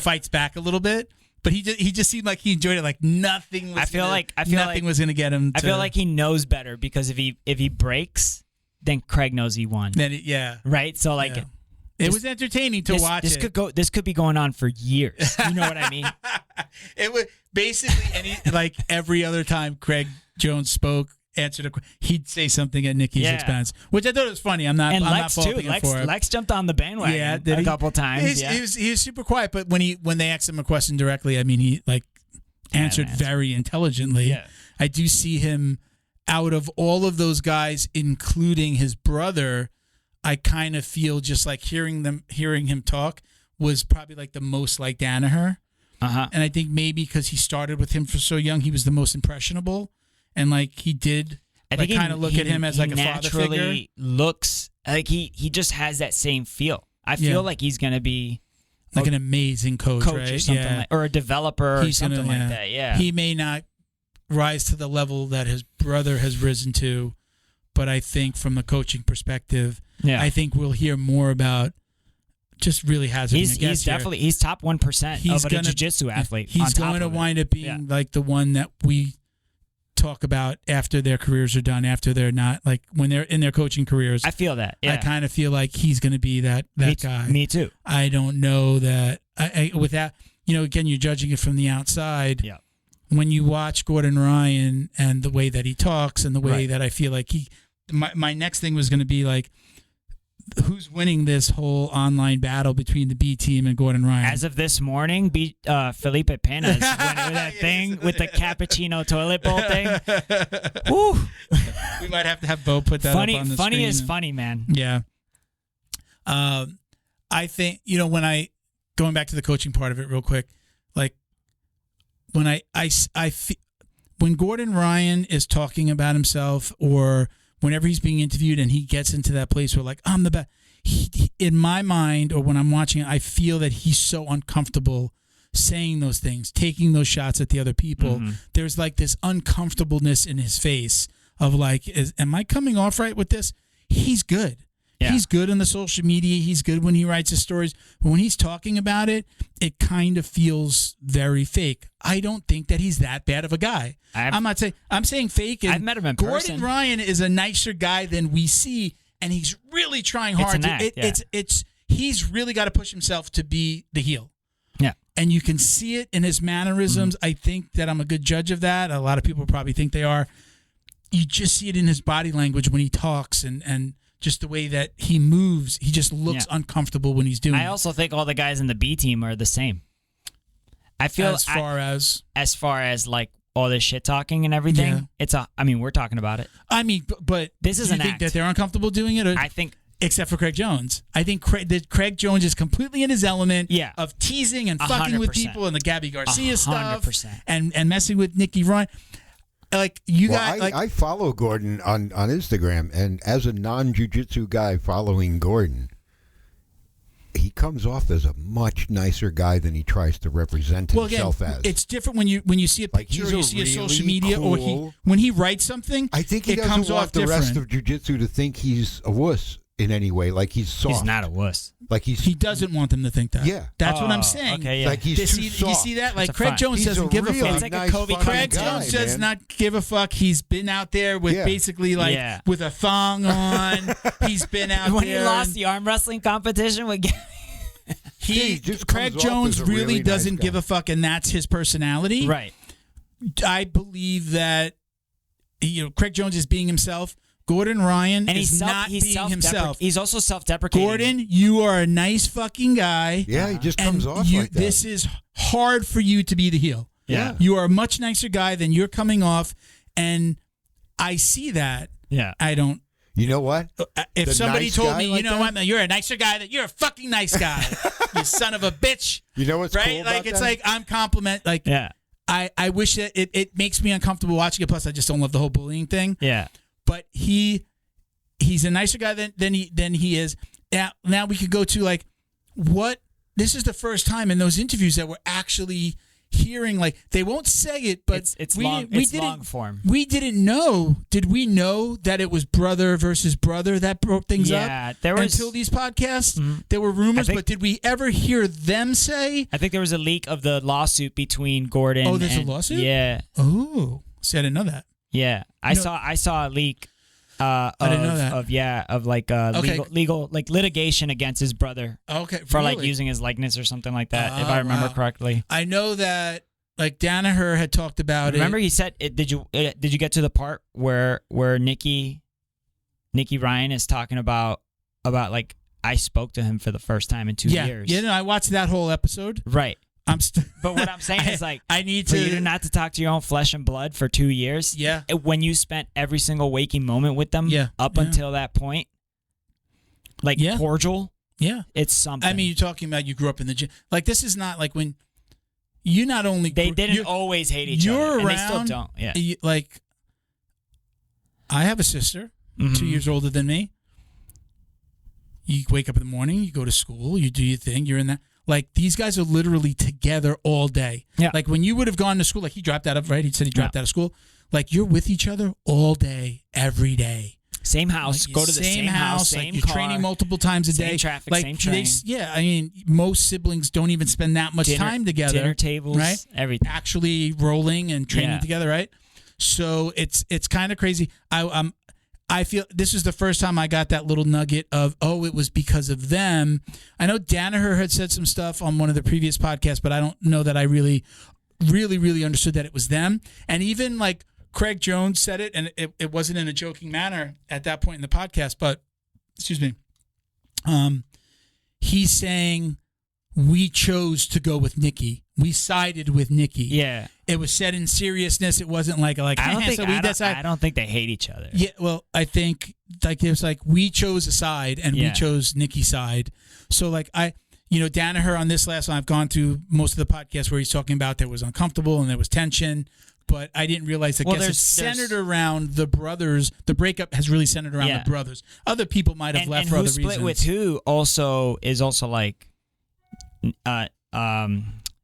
S1: fights back a little bit? But he just seemed like he enjoyed it. Like nothing was. Nothing was going to get him.
S2: I feel like he knows better because if he breaks, then Craig knows he won.
S1: Then
S2: right. So like,
S1: it was entertaining to watch.
S2: This could be going on for years. You know what I mean?
S1: It was basically like every other time Craig Jones spoke, answered he'd say something at Nikki's expense, which I thought was funny. I'm not faulting him for it.
S2: Lex jumped on the bandwagon a couple times.
S1: He was super quiet, but when they asked him a question directly, I mean, he like answered very intelligently. Yeah. I do see him out of all of those guys, including his brother. I kind of feel just like hearing him talk was probably like the most like Danaher. And I think maybe because he started with him for so young, he was the most impressionable. And like he did, I think kind of look at him as like a father figure.
S2: Naturally looks like he just has that same feel. I feel like he's gonna be
S1: like an amazing coach right?
S2: or something or a developer or something like that. Yeah,
S1: he may not rise to the level that his brother has risen to, but I think from the coaching perspective, I think we'll hear more about. Just really hazarding a guess
S2: definitely he's top 1% of a jiu-jitsu athlete.
S1: He's going to wind up being like the one that we talk about after their careers are done, after they're not like when they're in their coaching careers.
S2: I feel that. Yeah.
S1: I kind of feel like he's going to be that guy.
S2: Me too.
S1: I don't know that. With that, again, you're judging it from the outside.
S2: Yeah.
S1: When you watch Gordon Ryan and the way that he talks and the way that I feel like my next thing was going to be like, who's winning this whole online battle between the B team and Gordon Ryan?
S2: As of this morning, Felipe Pena is winning that thing with the cappuccino toilet bowl thing. Woo.
S1: We might have to have Bo put that up on the screen.
S2: Funny is funny, man.
S1: Yeah. I think, when going back to the coaching part of it real quick, like when when Gordon Ryan is talking about himself or whenever he's being interviewed and he gets into that place where like, I'm the best, in my mind or when I'm watching it, I feel that he's so uncomfortable saying those things, taking those shots at the other people. Mm-hmm. There's like this uncomfortableness in his face of like, am I coming off right with this? He's good. Yeah. He's good on the social media. He's good when he writes his stories. But when he's talking about it, it kind of feels very fake. I don't think that he's that bad of a guy. I'm saying fake. And
S2: I've met him in
S1: Gordon
S2: person.
S1: Ryan is a nicer guy than we see, and he's really trying hard. He's really got to push himself to be the heel.
S2: Yeah.
S1: And you can see it in his mannerisms. I think that I'm a good judge of that. A lot of people probably think they are. You just see it in his body language when he talks and just the way that he moves. He just looks uncomfortable when he's doing it.
S2: I also think all the guys in the B team are the same. I feel
S1: as far as like all this shit talking and everything, we're talking about it. I mean,
S2: but this is
S1: an act. That they're uncomfortable doing it?
S2: I think,
S1: except for Craig Jones. I think Craig Jones is completely in his element of teasing and fucking 100%. With people and the Gabby Garcia 100%. Stuff and messing with Nikki Ryan. Like
S3: I follow Gordon on Instagram, and as a non-jiu-jitsu guy following Gordon, he comes off as a much nicer guy than he tries to represent himself as.
S1: It's different when you see a picture or you see a social media or when he writes something.
S3: I think he
S1: comes off
S3: the
S1: different.
S3: Rest of jiu-jitsu to think he's a wuss in any way, like he's soft.
S2: He's not a wuss.
S3: Like
S1: he doesn't want them to think that.
S3: Yeah,
S1: that's what I'm saying.
S2: Okay, yeah.
S3: Like he's too soft.
S1: You see that? Like Craig Jones doesn't give a fuck.
S2: It's like a Kobe.
S1: Craig Jones does not give a fuck. He's been out there with basically like with a thong on. He's been out
S2: when
S1: there.
S2: He lost the arm wrestling competition with.
S1: Craig Jones really doesn't give a fuck, and that's his personality.
S2: Right.
S1: I believe that Craig Jones is being himself. Gordon Ryan is not being himself.
S2: He's also self-deprecating.
S1: Gordon, you are a nice fucking guy.
S3: Yeah, he just comes off like that.
S1: This is hard for you to be the heel.
S3: Yeah.
S1: You are a much nicer guy than you're coming off. And I see that.
S2: Yeah.
S1: I don't.
S3: You know what?
S1: If
S3: The
S1: somebody
S3: nice
S1: told
S3: guy
S1: me,
S3: like
S1: you know
S3: that?
S1: what, you're a nicer guy, that you're a fucking nice guy, you son of a bitch.
S3: You know what's
S1: right?
S3: cool about
S1: Like it's
S3: that?
S1: like I'm compliment. Like
S2: Yeah.
S1: I wish that it makes me uncomfortable watching it. Plus, I just don't love the whole bullying thing.
S2: Yeah.
S1: But he's a nicer guy than he is. Now we could go to like what. This is the first time in those interviews that we're actually hearing, like, they won't say it, but
S2: it's
S1: we
S2: long form.
S1: We didn't know. Did we know that it was brother versus brother that broke things up?
S2: Yeah, there was
S1: until these podcasts. There were rumors, but did we ever hear them say?
S2: I think there was a leak of the lawsuit between Gordon.
S1: Oh, there's a lawsuit?
S2: Yeah.
S1: Oh, see, I didn't know that.
S2: Yeah, I saw a leak.
S1: I didn't know that.
S2: Of like legal like litigation against his brother.
S1: Okay,
S2: for like
S1: really?
S2: using his likeness or something like that, if
S1: Oh,
S2: I remember
S1: wow.
S2: correctly.
S1: I know that like Danaher had talked about
S2: Remember
S1: it.
S2: he said, did you get to the part where Nikki Ryan is talking about like I spoke to him for the first time in 2 years.
S1: Yeah, no, I watched that whole episode.
S2: Right. But what I'm saying is like
S1: I need
S2: for
S1: to
S2: you not to talk to your own flesh and blood for 2 years.
S1: Yeah.
S2: When you spent every single waking moment with them.
S1: Yeah.
S2: Up
S1: Yeah.
S2: until that point. Like cordial.
S1: Yeah.
S2: It's something.
S1: I mean, you're talking about you grew up in the gym. Like this is not like when you not only
S2: they didn't always hate each other.
S1: You're
S2: And
S1: around.
S2: they still don't. Yeah.
S1: Like I have a sister, 2 years older than me. You wake up in the morning, you go to school, you do your thing, you're in that. Like these guys are literally together all day.
S2: Yeah.
S1: Like when you would have gone to school, like he dropped out of, right? He said he dropped out of school. Like you're with each other all day, every day.
S2: Same house.
S1: Like,
S2: Go to the same house. Same
S1: like you're
S2: car,
S1: training multiple times a
S2: same
S1: day.
S2: traffic,
S1: like
S2: same train.
S1: I mean, most siblings don't even spend that much time together.
S2: Dinner tables,
S1: right?
S2: Everything.
S1: Actually rolling and training together, right? So it's kind of crazy. I feel this is the first time I got that little nugget of, it was because of them. I know Danaher had said some stuff on one of the previous podcasts, but I don't know that I really understood that it was them. And even like Craig Jones said it, and it wasn't in a joking manner at that point in the podcast, but excuse me. He's saying we chose to go with Nikki. We sided with Nikki.
S2: Yeah.
S1: It was said in seriousness. It wasn't like I
S2: don't think they hate each other.
S1: Yeah, well, I think like it was like we chose a side and we chose Nikki's side. So like Danaher on this last one, I've gone through most of the podcasts where he's talking about there was uncomfortable and there was tension, but I didn't realize that it's centered around the brothers. The breakup has really centered around the brothers. Other people might have left for other reasons.
S2: And who split with who also is also like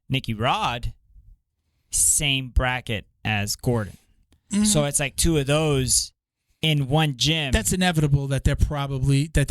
S2: Nicky Rod, same bracket as Gordon. Mm-hmm. So it's like two of those in one gym.
S1: That's inevitable that they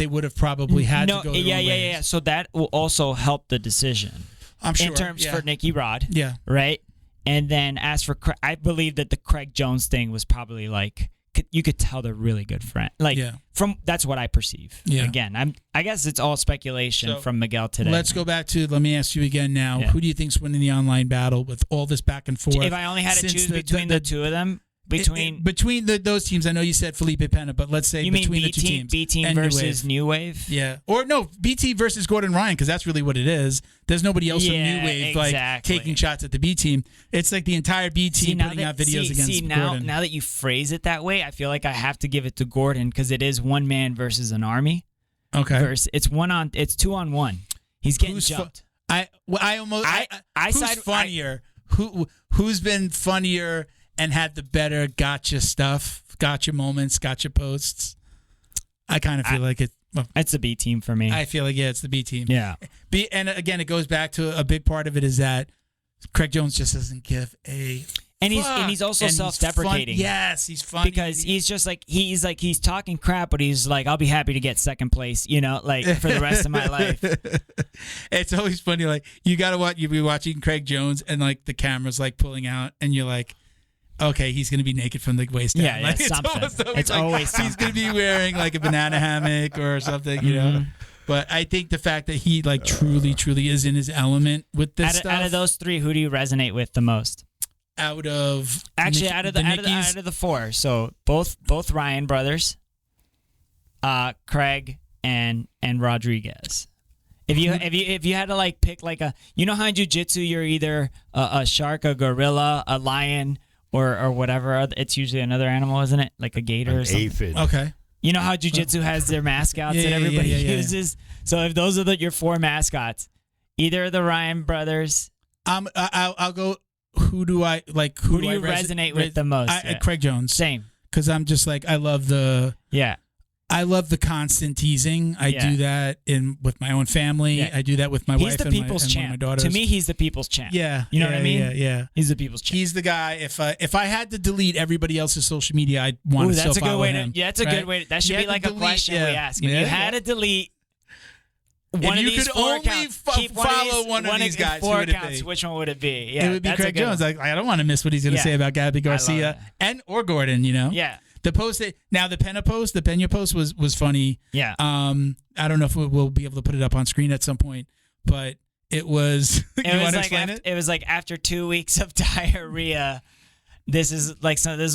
S1: would have probably had to go their own ways.
S2: Yeah. So that will also help the decision.
S1: I'm sure.
S2: In terms for Nicky Rod.
S1: Yeah.
S2: Right? And then as for I believe that the Craig Jones thing was probably like you could tell they're really good friends. Like from that's what I perceive. Yeah. Again, I guess it's all speculation from Miguel today.
S1: Let's go back to. Let me ask you again now. Yeah. Who do you think's winning the online battle with all this back and forth?
S2: If I only had to choose between the two of them, between
S1: those teams, I know you said Felipe Pena, but let's say between the two teams,
S2: B team versus New Wave.
S1: Yeah, or no, BT versus Gordon Ryan, because that's really what it is. There's nobody else from New Wave like taking shots at the B team. It's like the entire B team putting out videos against Gordon.
S2: Now that you phrase it that way, I feel like I have to give it to Gordon because it is one man versus an army.
S1: Okay,
S2: it's 2-on-1. He's getting jumped.
S1: Who's funnier? Who's been funnier? And had the better gotcha stuff, gotcha moments, gotcha posts. I kind of feel like it. Well,
S2: it's the B team for me.
S1: I feel like it's the B team.
S2: Yeah.
S1: And again, it goes back to a big part of it is that Craig Jones just doesn't give a.
S2: And he's also self-deprecating.
S1: Yes, he's funny
S2: because he's just like he's talking crap, but he's like, I'll be happy to get second place, like for the rest of my life.
S1: It's always funny, like you be watching Craig Jones and like the camera's like pulling out, and you're like. Okay, he's going to be naked from the waist down.
S2: Yeah, something.
S1: It's always something. He's going to be wearing like a banana hammock or something, you know. But I think the fact that he like truly is in his element with this stuff.
S2: Out of those three, who do you resonate with the most?
S1: Out of
S2: the four, so both Ryan brothers, Craig and Rodriguez. If you had to like pick like how in jiu-jitsu you're either a shark, a gorilla, a lion. or whatever. It's usually another animal, isn't it? Like a gator or
S3: An
S2: something.
S3: aphid.
S1: Okay.
S2: You know how jiu-jitsu has their mascots
S1: Yeah,
S2: that
S1: yeah,
S2: everybody
S1: yeah, yeah.
S2: uses? So if those are your 4 mascots, either the Ryan brothers.
S1: I'll go. Who do I like? Who
S2: do you resonate with the most? Yeah.
S1: Craig Jones.
S2: Same.
S1: Because I'm just like I love the constant teasing. I do that with my own family.
S2: Yeah.
S1: I do that with my
S2: He's
S1: wife
S2: the
S1: and
S2: people's
S1: my
S2: champ.
S1: daughters.
S2: To me, he's the people's champ.
S1: Yeah,
S2: you know what I mean.
S1: Yeah.
S2: He's the people's champ.
S1: He's the guy. If I had to delete everybody else's social media, I'd want to still follow him.
S2: That's a good way. That should be like a question we ask. If you had to delete one of these 4 accounts,
S1: follow one of these guys,
S2: 4 accounts, which one would it be? Yeah,
S1: it would be Craig Jones. I don't want to miss what he's going to say about Gabby Garcia or Gordon. You know.
S2: Yeah.
S1: The post the Pena post was funny.
S2: Yeah.
S1: I don't know if we'll be able to put it up on screen at some point, but it was.
S2: It was like after 2 weeks of diarrhea. This is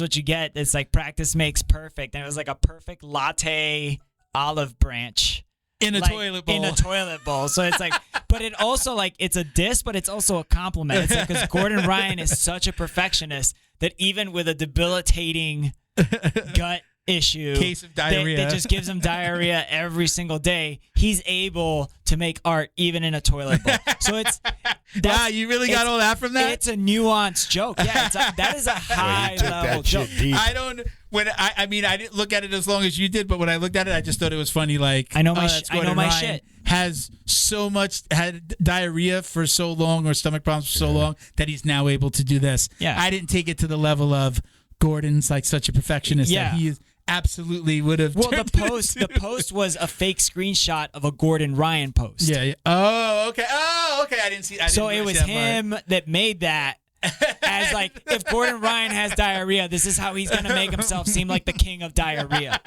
S2: what you get. It's like practice makes perfect, and it was like a perfect latte olive branch.
S1: In a toilet bowl. So it's like, but it also it's a diss, but it's also a compliment. It's like, because Gordon Ryan is such a perfectionist that even with a debilitating gut issue, case of diarrhea, that just gives him diarrhea every single day, he's able to make art even in a toilet bowl. So wow, you really got all that from that? It's a nuanced joke. Yeah, that is a high level joke. I don't. I didn't look at it as long as you did, but when I looked at it, I just thought it was funny. Like, I know my shit. Has had diarrhea for so long or stomach problems for so long that he's now able to do this. Yeah, I didn't take it to the level of Gordon's such a perfectionist that he absolutely would have. Well, the post was a fake screenshot of a Gordon Ryan post. Yeah. Oh, okay. I didn't see. So it was him that made that. As if Gordon Ryan has diarrhea, this is how he's going to make himself seem like the king of diarrhea.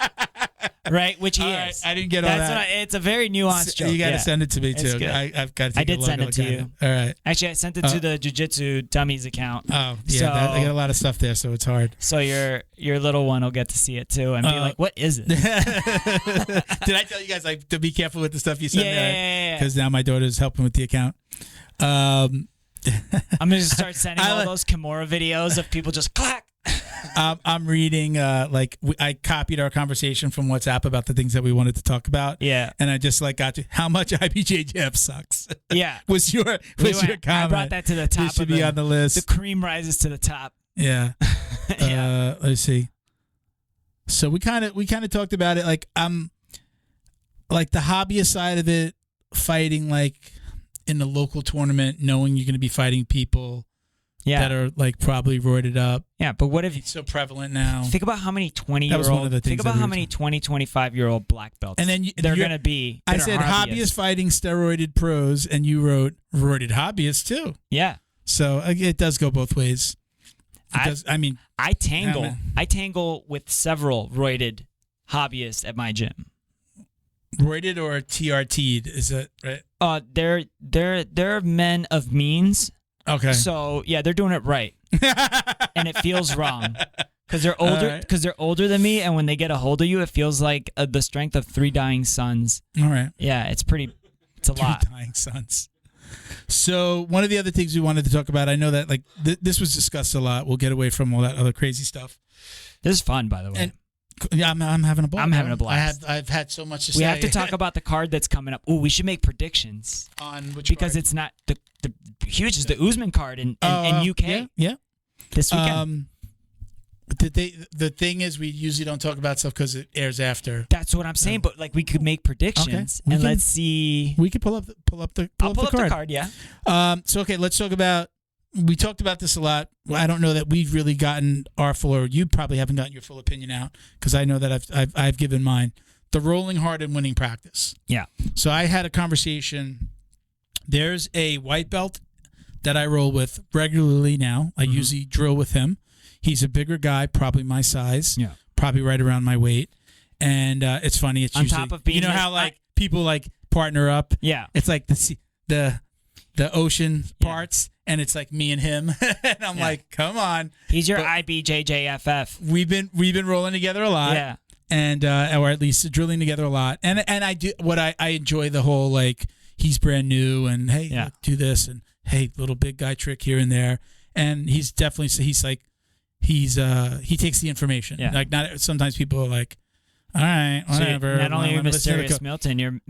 S1: Right? Which he is. Right, I didn't get all that. It's a very nuanced joke. You got to send it to me, too. I've got to take a look. I did send it to you. All right. Actually, I sent it to the Jiu-Jitsu Dummies account. Oh, yeah. So, I got a lot of stuff there, so it's hard. So your little one will get to see it, too, and be like, what is it? Did I tell you guys to be careful with the stuff you send there? Yeah. Because now my daughter's helping with the account. I'm gonna start sending all those Kimura videos of people just clack. I'm reading I copied our conversation from WhatsApp about the things that we wanted to talk about. Yeah, and I just got to how much IBJJF sucks. Yeah, was your comment? I brought that to the top. This should be on the list. The cream rises to the top. Yeah. Yeah. Let's see. So we kind of talked about it. The hobbyist side of it, fighting in the local tournament, knowing you're going to be fighting people that are probably roided up. Yeah, but what if it's so prevalent now? Think about how many 20-year-old. Think about how many 25-year-old black belts. And then they're going to be. I said hobbyists fighting steroided pros, and you wrote roided hobbyists too. Yeah. So it does go both ways. I tangle with several roided hobbyists at my gym. Roided or TRT'd, is it right? They're men of means. Okay. So yeah, they're doing it right, and it feels wrong because they're older. Because they're older than me, and when they get a hold of you, it feels like the strength of 3 dying suns. All right. Yeah, it's a lot. 3 dying suns. So one of the other things we wanted to talk about, I know that this was discussed a lot. We'll get away from all that other crazy stuff. This is fun, by the way. And, yeah, I'm having a ball. I'm having a blast. I've had so much to say. We have to talk about the card that's coming up. Ooh, we should make predictions on which because card? It's not the huge is the Usman card in UK. Yeah. This weekend. The thing is, we usually don't talk about stuff because it airs after. That's what I'm saying. But we could make predictions and let's see. We could pull up the card. Yeah. So let's talk about. We talked about this a lot. I don't know that we've really gotten our full, or you probably haven't gotten your full opinion out because I know that I've given mine. The rolling hard and winning practice. Yeah. So I had a conversation. There's a white belt that I roll with regularly now. I usually drill with him. He's a bigger guy, probably my size. Yeah. Probably right around my weight. And it's funny. It's on usually, top of being how people partner up. Yeah. It's like the ocean parts. And it's me and him, and I'm like, "Come on." He's your IBJJF. We've been rolling together a lot, yeah, and or at least drilling together a lot. And I do what I enjoy the whole he's brand new and hey, do this and hey, little big guy trick here and there. And he's definitely he takes the information.
S2: Yeah.
S1: Like not sometimes people are like, all right, whatever.
S2: So not only
S1: Well,
S2: you're Mysterious Milton, you're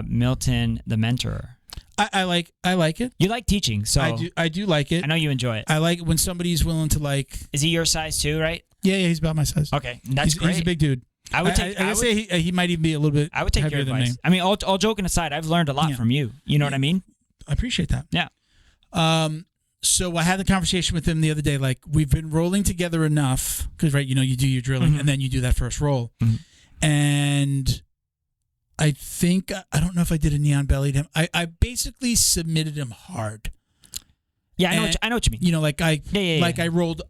S2: Milton the mentor.
S1: I like it.
S2: You like teaching, so
S1: I do like it.
S2: I know you enjoy it.
S1: I like it when somebody's willing to like.
S2: Is he your size too? Right?
S1: Yeah, he's about my size.
S2: Okay, that's great.
S1: He's a big dude.
S2: I would take.
S1: I would say he might even be a little bit.
S2: I would take your
S1: heavier than me.
S2: advice. I mean, all joking aside, I've learned a lot from you. You know what I mean?
S1: I appreciate that.
S2: Yeah.
S1: So I had the conversation with him the other day. Like, we've been rolling together enough because, right, you do your drilling and then you do that first roll. And I think, I don't know if I did a neon belly to him. I basically submitted him hard.
S2: Yeah, I know what you mean.
S1: Like I rolled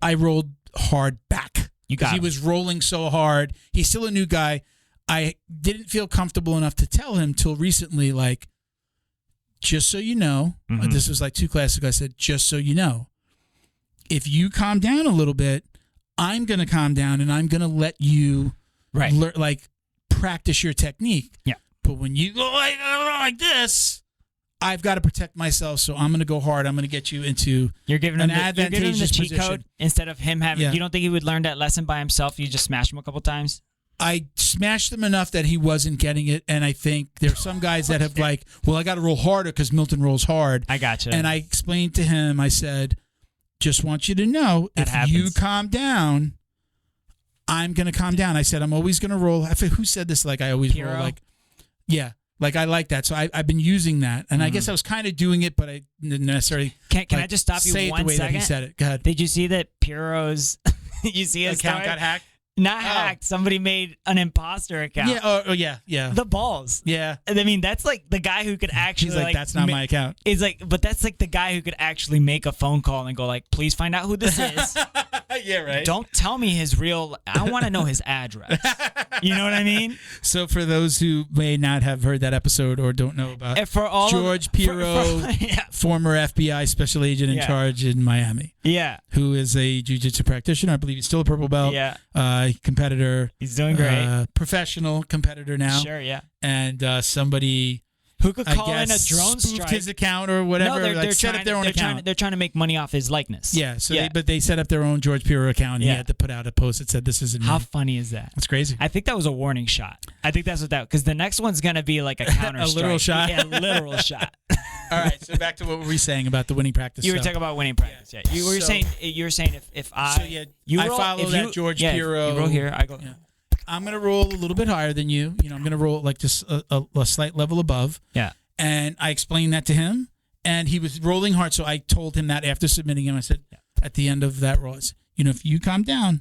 S1: hard back.
S2: You got
S1: he was rolling so hard. He's still a new guy. I didn't feel comfortable enough to tell him till recently, like, just so you know, this was like 2 classes ago, I said, just so you know, if you calm down a little bit, I'm going to calm down and I'm going to let you practice your technique.
S2: Yeah.
S1: But when you go like this, I've got to protect myself, so I'm going to go hard. I'm going to get you into
S2: you're giving him the cheat
S1: position.
S2: code instead of him having. Yeah. You don't think he would learn that lesson by himself? You just smash him a couple times?
S1: I smashed him enough that he wasn't getting it, and I think there's some guys that have like, well, I got to roll harder because Milton rolls hard.
S2: I gotcha.
S1: And I explained to him, I said, just want you to know, if you calm down, I'm going to calm down. I said, I'm always going to roll. I forget who said this, like I always roll. Like, yeah, like I like that. So I've been using that, and I guess I was kind of doing it, but I didn't necessarily.
S2: Can I just stop you
S1: say
S2: 1
S1: it the way
S2: second?
S1: That he said it. Go ahead.
S2: Did you see that Piro's? Did you see his
S1: account got hacked?
S2: Not hacked. Somebody made an imposter account.
S1: Yeah. Yeah.
S2: The balls.
S1: Yeah.
S2: I mean, that's like the guy who could actually.
S1: He's like, that's not my account.
S2: It's like, but that's like the guy who could actually make a phone call and go like, please find out who this is.
S1: Yeah, right.
S2: Don't tell me his real. I want to know his address. You know what I mean?
S1: So for those who may not have heard that episode or don't know about George Piro, former FBI special agent in charge in Miami.
S2: Yeah.
S1: Who is a jiu-jitsu practitioner. I believe he's still a purple belt.
S2: Yeah.
S1: Competitor.
S2: He's doing great.
S1: Professional competitor now.
S2: Sure, yeah.
S1: And somebody
S2: who could call in a drone
S1: spoofed
S2: strike.
S1: His account or whatever.
S2: No, they're
S1: set up their own account.
S2: They're trying to make money off his likeness.
S1: Yeah. So they set up their own George Piro account. And he had to put out a post that said, "This isn't."
S2: How funny is that?
S1: That's crazy.
S2: I think that was a warning shot. I think that's what that, because the next one's gonna be like a counter
S1: a literal shot.
S2: Yeah, a literal shot.
S1: All right. So back to what were we saying about the winning practice?
S2: You were talking about winning practice. Yeah. You were saying if I.
S1: So I follow that George Piro.
S2: You roll here. I go.
S1: Yeah. I'm gonna roll a little bit higher than you. I'm gonna roll like just a slight level above.
S2: Yeah.
S1: And I explained that to him, and he was rolling hard. So I told him that after submitting him, I said, at the end of that roll, I said, if you calm down,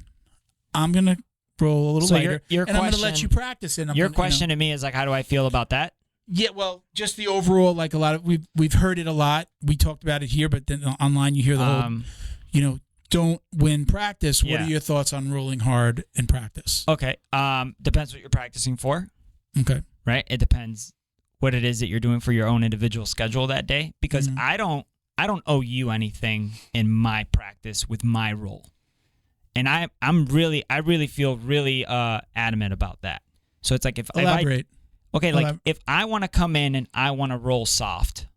S1: I'm going to roll a little lighter, and I'm going to let you practice it.
S2: Your question to me is like, how do I feel about that?
S1: Yeah, well, just the overall, like a lot of, we've heard it a lot. We talked about it here, but then online you hear the whole, don't win practice. What are your thoughts on rolling hard in practice?
S2: Okay. Depends what you're practicing for.
S1: Okay.
S2: Right? It depends what it is that you're doing for your own individual schedule that day, because I don't owe you anything in my practice with my role. And I really feel really adamant about that. So it's like if I want to come in and I want to roll soft,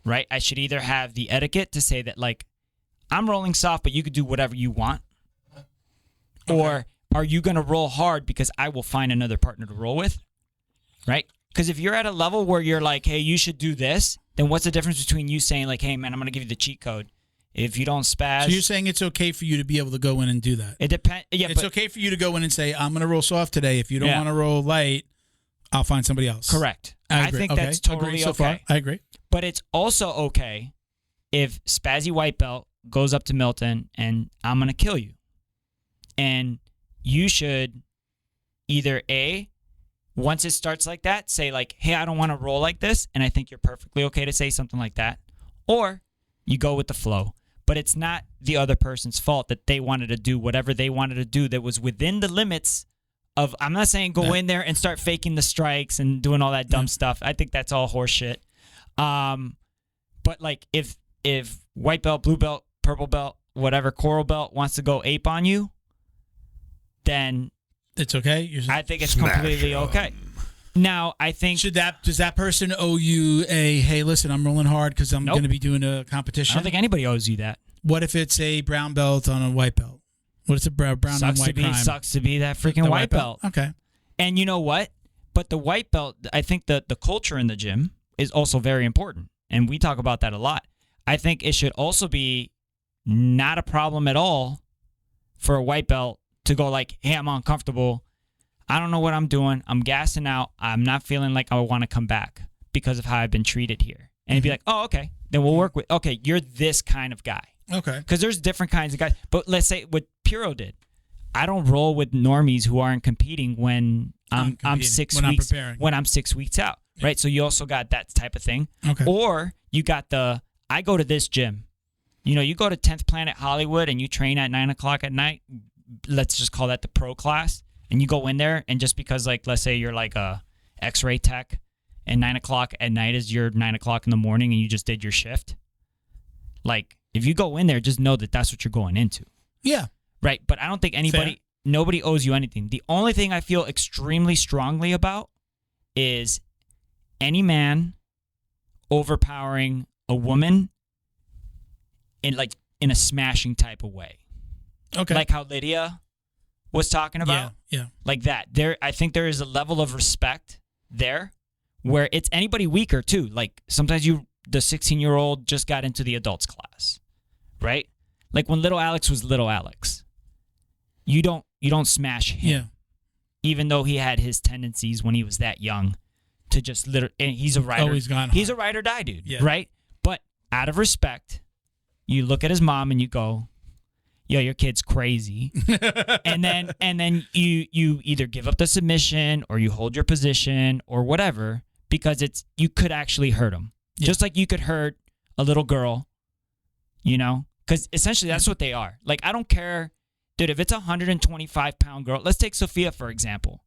S2: right? I should either have the etiquette to say that like I'm rolling soft, but you could do whatever you want. Okay. Or are you going to roll hard because I will find another partner to roll with? Right? Because if you're at a level where you're like, hey, you should do this, then what's the difference between you saying like, hey, man, I'm going to give you the cheat code. If you don't spaz.
S1: So you're saying it's okay for you to be able to go in and do that?
S2: It depends. Yeah,
S1: it's okay for you to go in and say, I'm going to roll soft today. If you don't want to roll light, I'll find somebody else.
S2: Correct. I think that's totally
S1: so
S2: okay.
S1: Far. I agree.
S2: But it's also okay if Spazzy White Belt goes up to Milton and I'm going to kill you. And you should either once it starts like that, say like, hey, I don't want to roll like this. And I think you're perfectly okay to say something like that. Or you go with the flow. But it's not the other person's fault that they wanted to do whatever they wanted to do that was within the limits of, I'm not saying go in there and start faking the strikes and doing all that dumb stuff. I think that's all horseshit. But like if white belt, blue belt, purple belt, whatever, coral belt wants to go ape on you, then
S1: it's okay.
S2: I think it's completely okay. Now, I think
S1: does that person owe you hey, listen, I'm rolling hard because I'm going to be doing a competition?
S2: I don't think anybody owes you that.
S1: What if it's a brown belt on a white belt? What if it's a brown on white crime?
S2: Sucks to be that freaking
S1: The
S2: white belt.
S1: Okay.
S2: And you know what? But the white belt, I think that the culture in the gym is also very important. And we talk about that a lot. I think it should also be not a problem at all for a white belt to go like, hey, I'm uncomfortable. I don't know what I'm doing. I'm gassing out. I'm not feeling like I want to come back because of how I've been treated here. And be like, oh, okay. Then we'll work with, okay, you're this kind of guy.
S1: Okay.
S2: Because there's different kinds of guys. But let's say what Puro did. I don't roll with normies who aren't competing when I'm 6 weeks when I'm 6 weeks out, right? So you also got that type of thing.
S1: Okay.
S2: Or you got I go to this gym. You go to 10th Planet Hollywood and you train at 9 o'clock at night. Let's just call that the pro class. And you go in there and just because like let's say you're like a X-ray tech and 9 o'clock at night is your 9 o'clock in the morning and you just did your shift. Like if you go in there, just know that that's what you're going into.
S1: Yeah.
S2: Right, but I don't think nobody owes you anything. The only thing I feel extremely strongly about is any man overpowering a woman in a smashing type of way.
S1: Okay.
S2: Like how Lydia was talking about.
S1: Yeah.
S2: Like that. I think there is a level of respect there where it's anybody weaker too. Like sometimes the 16-year-old just got into the adults class, right? Like when little Alex was little Alex. You don't smash him.
S1: Yeah.
S2: Even though he had his tendencies when he was that young to just and he's a rider.
S1: Always gone
S2: He's
S1: hard.
S2: a ride or die dude,
S1: Yeah.
S2: right? But out of respect, you look at his mom and you go, yo, your kid's crazy. and then you either give up the submission or you hold your position or whatever because you could actually hurt him.
S1: Yeah.
S2: Just like you could hurt a little girl, because essentially that's what they are. Like I don't care. Dude, if it's a 125-pound girl, let's take Sophia, for example.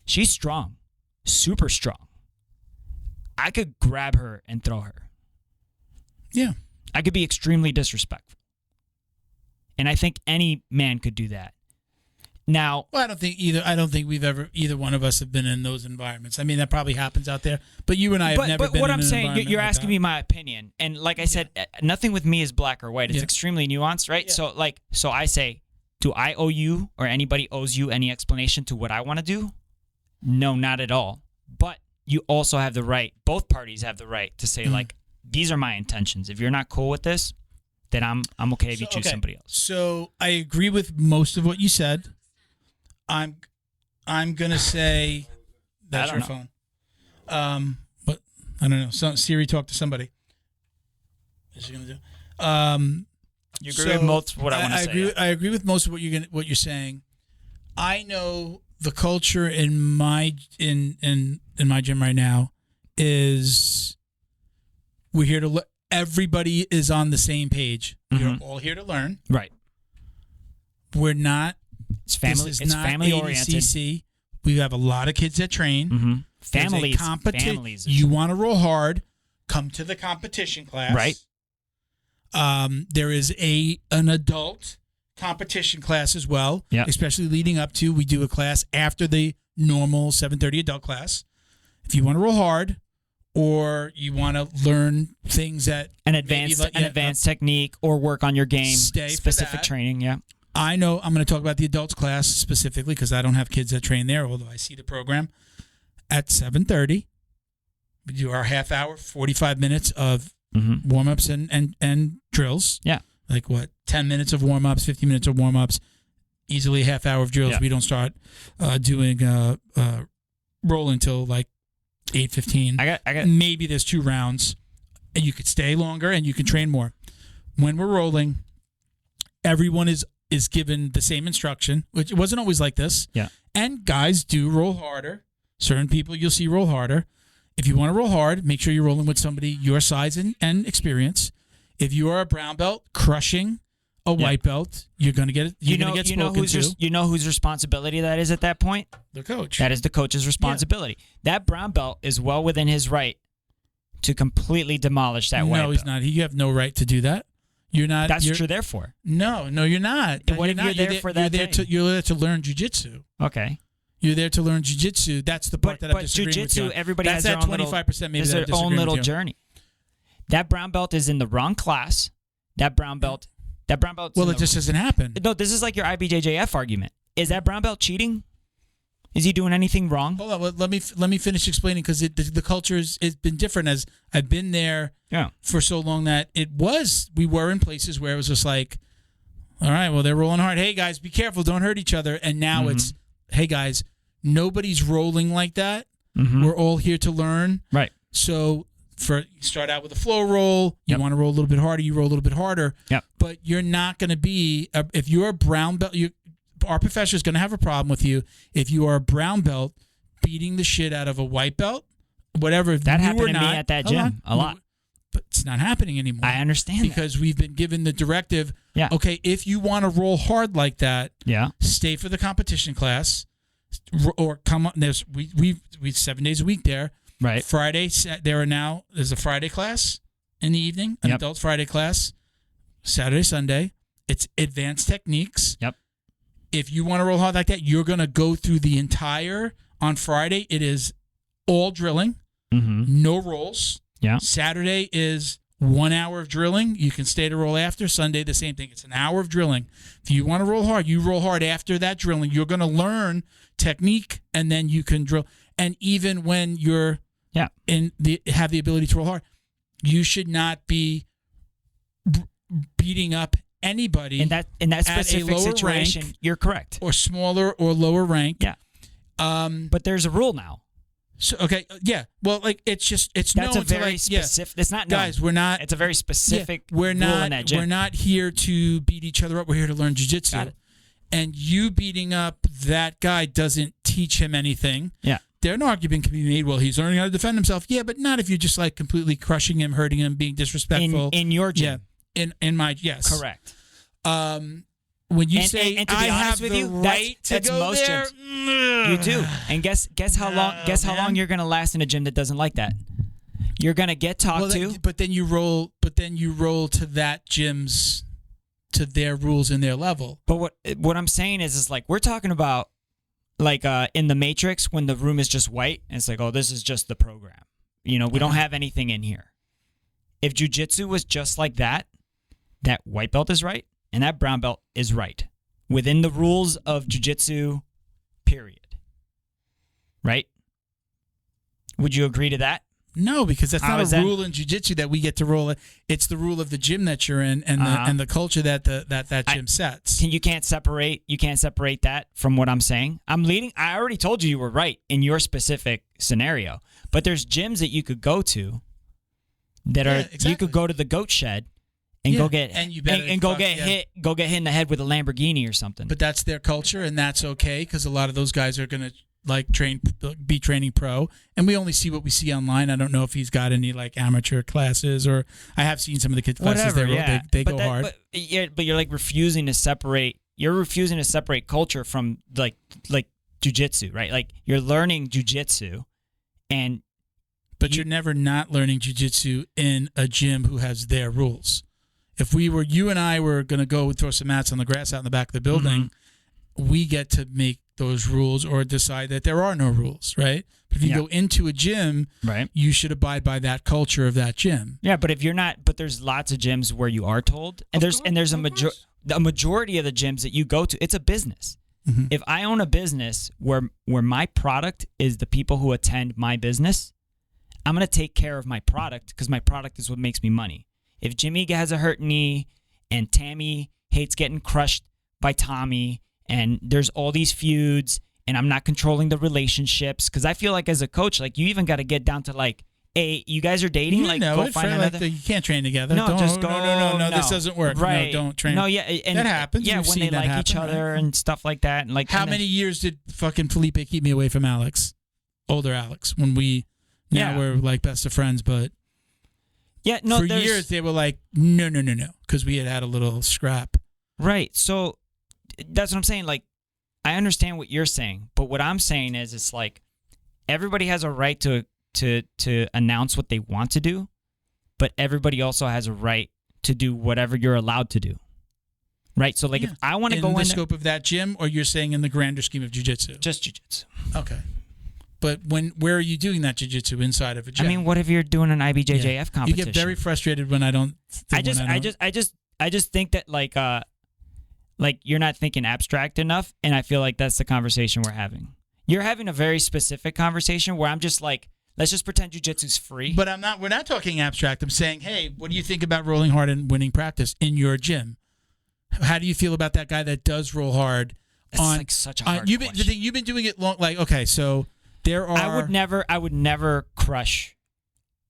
S2: She's strong, super strong. I could grab her and throw her.
S1: Yeah.
S2: I could be extremely disrespectful. And I think any man could do that. Now,
S1: well, I don't think either one of us have been in those environments. I mean, that probably happens out there, but you and I have never been in an environment. But
S2: what I'm saying, you're asking me my opinion. And like I said, nothing with me is black or white. It's extremely nuanced, right?
S1: Yeah.
S2: So I say, do I owe you or anybody owes you any explanation to what I want to do? No, not at all. But you also have the right, both parties have the right to say, like, these are my intentions. If you're not cool with this, then I'm okay if you choose somebody else.
S1: So I agree with most of what you said. I'm gonna say that's your phone. But I don't know. Siri talk to somebody. What's she gonna do?
S2: You agree with most of what I want to say.
S1: I agree with most of what you're saying. I know the culture in my in my gym right now is we're here to everybody is on the same page. We're all here to learn.
S2: Right.
S1: We're not.
S2: It's family. It's family oriented.
S1: ADCC. We have a lot of kids that train.
S2: Mm-hmm. Families.
S1: You want to roll hard? Come to the competition class.
S2: Right.
S1: There is an adult competition class as well.
S2: Yeah.
S1: Especially leading up to, we do a class after the normal 7:30 adult class. If you want to roll hard, or you want to learn things that
S2: an advanced technique, or work on your game, specific training. Yeah.
S1: I know I'm going to talk about the adults class specifically because I don't have kids that train there, although I see the program. At 7:30, we do our half hour, 45 minutes of warm-ups and drills.
S2: Yeah.
S1: Like 10 minutes of warm-ups, 15 minutes of warm-ups, easily a half hour of drills. Yeah. We don't start doing roll until like 8:15.
S2: I got
S1: maybe there's 2 rounds, and you could stay longer and you can train more. When we're rolling, everyone is given the same instruction, which it wasn't always like this.
S2: Yeah.
S1: And guys do roll harder. Certain people you'll see roll harder. If you want to roll hard, make sure you're rolling with somebody your size and experience. If you are a brown belt crushing a white belt, you're going to get spoken to.
S2: You know whose responsibility that is at that point?
S1: The coach.
S2: That is the coach's responsibility. Yeah. That brown belt is well within his right to completely demolish that white belt.
S1: No, he's not. You have no right to do that. You're not.
S2: That's what you're there for.
S1: No, you're not.
S2: What if you're there for that day?
S1: You're there to learn jiu-jitsu.
S2: Okay.
S1: You're there to learn jiu-jitsu. That's the part that I'm disagreeing with you on.
S2: Everybody has their own
S1: 25%. Maybe
S2: their own little journey. That brown belt is in the wrong class that brown belt.
S1: Well, it just doesn't happen.
S2: No, this is like your IBJJF argument. Is that brown belt cheating? Is he doing anything wrong?
S1: Hold on, let me finish explaining, because the culture has been different as I've been there for so long that we were in places where it was just like, all right, well, they're rolling hard. Hey, guys, be careful. Don't hurt each other. And now it's, hey, guys, nobody's rolling like that. We're all here to learn. Right. So you start out with a flow roll. You want to roll a little bit harder. You roll a little bit harder. Yep. But you're not going to be, if you're a brown belt, our professor is going to have a problem with you if you are a brown belt beating the shit out of a white belt, whatever.
S2: That happened to me at that gym a lot.
S1: But it's not happening anymore.
S2: I understand
S1: because we've been given the directive. Yeah. Okay, if you want to roll hard like that, stay for the competition class, or come on. We 7 days a week there. Right. Friday, there's a Friday class in the evening, an adult Friday class. Saturday, Sunday, it's advanced techniques. Yep. If you want to roll hard like that, you're going to go through the entire. On Friday, it is all drilling, no rolls. Yeah. Saturday is 1 hour of drilling. You can stay to roll after. Sunday, the same thing. It's an hour of drilling. If you want to roll hard, you roll hard after that drilling. You're going to learn technique, and then you can drill. And even when you're have the ability to roll hard, you should not be beating up anybody
S2: in that specific situation. Rank, you're correct.
S1: Or smaller or lower rank.
S2: Yeah. But there's a rule now.
S1: So well, like it's
S2: that's
S1: known
S2: a very
S1: to
S2: specific. It's not known.
S1: Guys. We're not.
S2: It's a very specific.
S1: We're not.
S2: Rule in that gym.
S1: We're not here to beat each other up. We're here to learn jiu-jitsu. Got it. And you beating up that guy doesn't teach him anything. Yeah. There an argument can be made. Well, he's learning how to defend himself. Yeah, but not if you're just like completely crushing him, hurting him, being disrespectful.
S2: In your gym.
S1: Yeah. In my
S2: Correct.
S1: When you say
S2: and to be
S1: I
S2: honest
S1: have
S2: with
S1: the
S2: you,
S1: right to
S2: that's
S1: go
S2: most
S1: there,
S2: gyms. You do. And guess how long you're going to last in a gym that doesn't like that. You're going to get talked to.
S1: But then you roll to that gym's, to their rules and their level.
S2: But what I'm saying is like we're talking about like in the Matrix when the room is just white and it's like, oh, this is just the program. We don't have anything in here. If jiu-jitsu was just like that white belt is right. And that brown belt is right within the rules of jiu-jitsu, period. Right? Would you agree to that?
S1: No, because that's not a rule in jiu-jitsu that we get to roll. It's the rule of the gym that you're in and the culture that that gym sets.
S2: You can't separate that from what I'm saying. I already told you were right in your specific scenario. But there's gyms that you could go to that are exactly. You could go to the goat shed. And go get hit in the head with a Lamborghini or something.
S1: But that's their culture, and that's okay because a lot of those guys are going to be training pro, and we only see what we see online. I don't know if he's got any like amateur classes, or I have seen some of the kids' classes. They go hard.
S2: But you're like refusing to separate. You're refusing to separate culture from like jiu-jitsu, right? Like you're learning jiu-jitsu,
S1: but you're never not learning jiu-jitsu in a gym who has their rules. If you and I were going to go throw some mats on the grass out in the back of the building, we get to make those rules or decide that there are no rules, right? But if you go into a gym, right, you should abide by that culture of that gym.
S2: Yeah, but if you're not, but there's lots of gyms where you are told, and there's a majority of the gyms that you go to, it's a business. Mm-hmm. If I own a business where my product is the people who attend my business, I'm going to take care of my product because my product is what makes me money. If Jimmy has a hurt knee and Tammy hates getting crushed by Tommy and there's all these feuds and I'm not controlling the relationships because I feel like as a coach, like you even got to get down to like, hey, you guys are dating?
S1: You go find another. You can't train together.
S2: No, just go.
S1: No, this doesn't work.
S2: Right.
S1: No, don't train.
S2: No, yeah. And
S1: that happens.
S2: Yeah,
S1: We've
S2: when they like
S1: happen,
S2: each other and stuff like that. And like,
S1: how many years did fucking Felipe keep me away from Alex? Older Alex. When now we're like best of friends, but...
S2: Yeah, no.
S1: For years they were like, no, because we had a little scrap.
S2: Right. So that's what I'm saying. Like, I understand what you're saying, but what I'm saying is, it's like everybody has a right to announce what they want to do, but everybody also has a right to do whatever you're allowed to do. Right. So, like, if I want to go in the
S1: scope of that gym, or you're saying in the grander scheme of jiu-jitsu?
S2: Just jiu-jitsu.
S1: Okay. But where are you doing that jiu-jitsu inside of a gym?
S2: I mean, what if you're doing an IBJJF competition?
S1: You get very frustrated when I don't.
S2: just think that like you're not thinking abstract enough, and I feel like that's the conversation we're having. You're having a very specific conversation where I'm just like, let's just pretend jiu-jitsu's free.
S1: But we're not talking abstract. I'm saying, hey, what do you think about rolling hard and winning practice in your gym? How do you feel about that guy that does roll hard?
S2: It's like such a hard
S1: you've
S2: question.
S1: You've been doing it long. Like, okay, so there are.
S2: I would never crush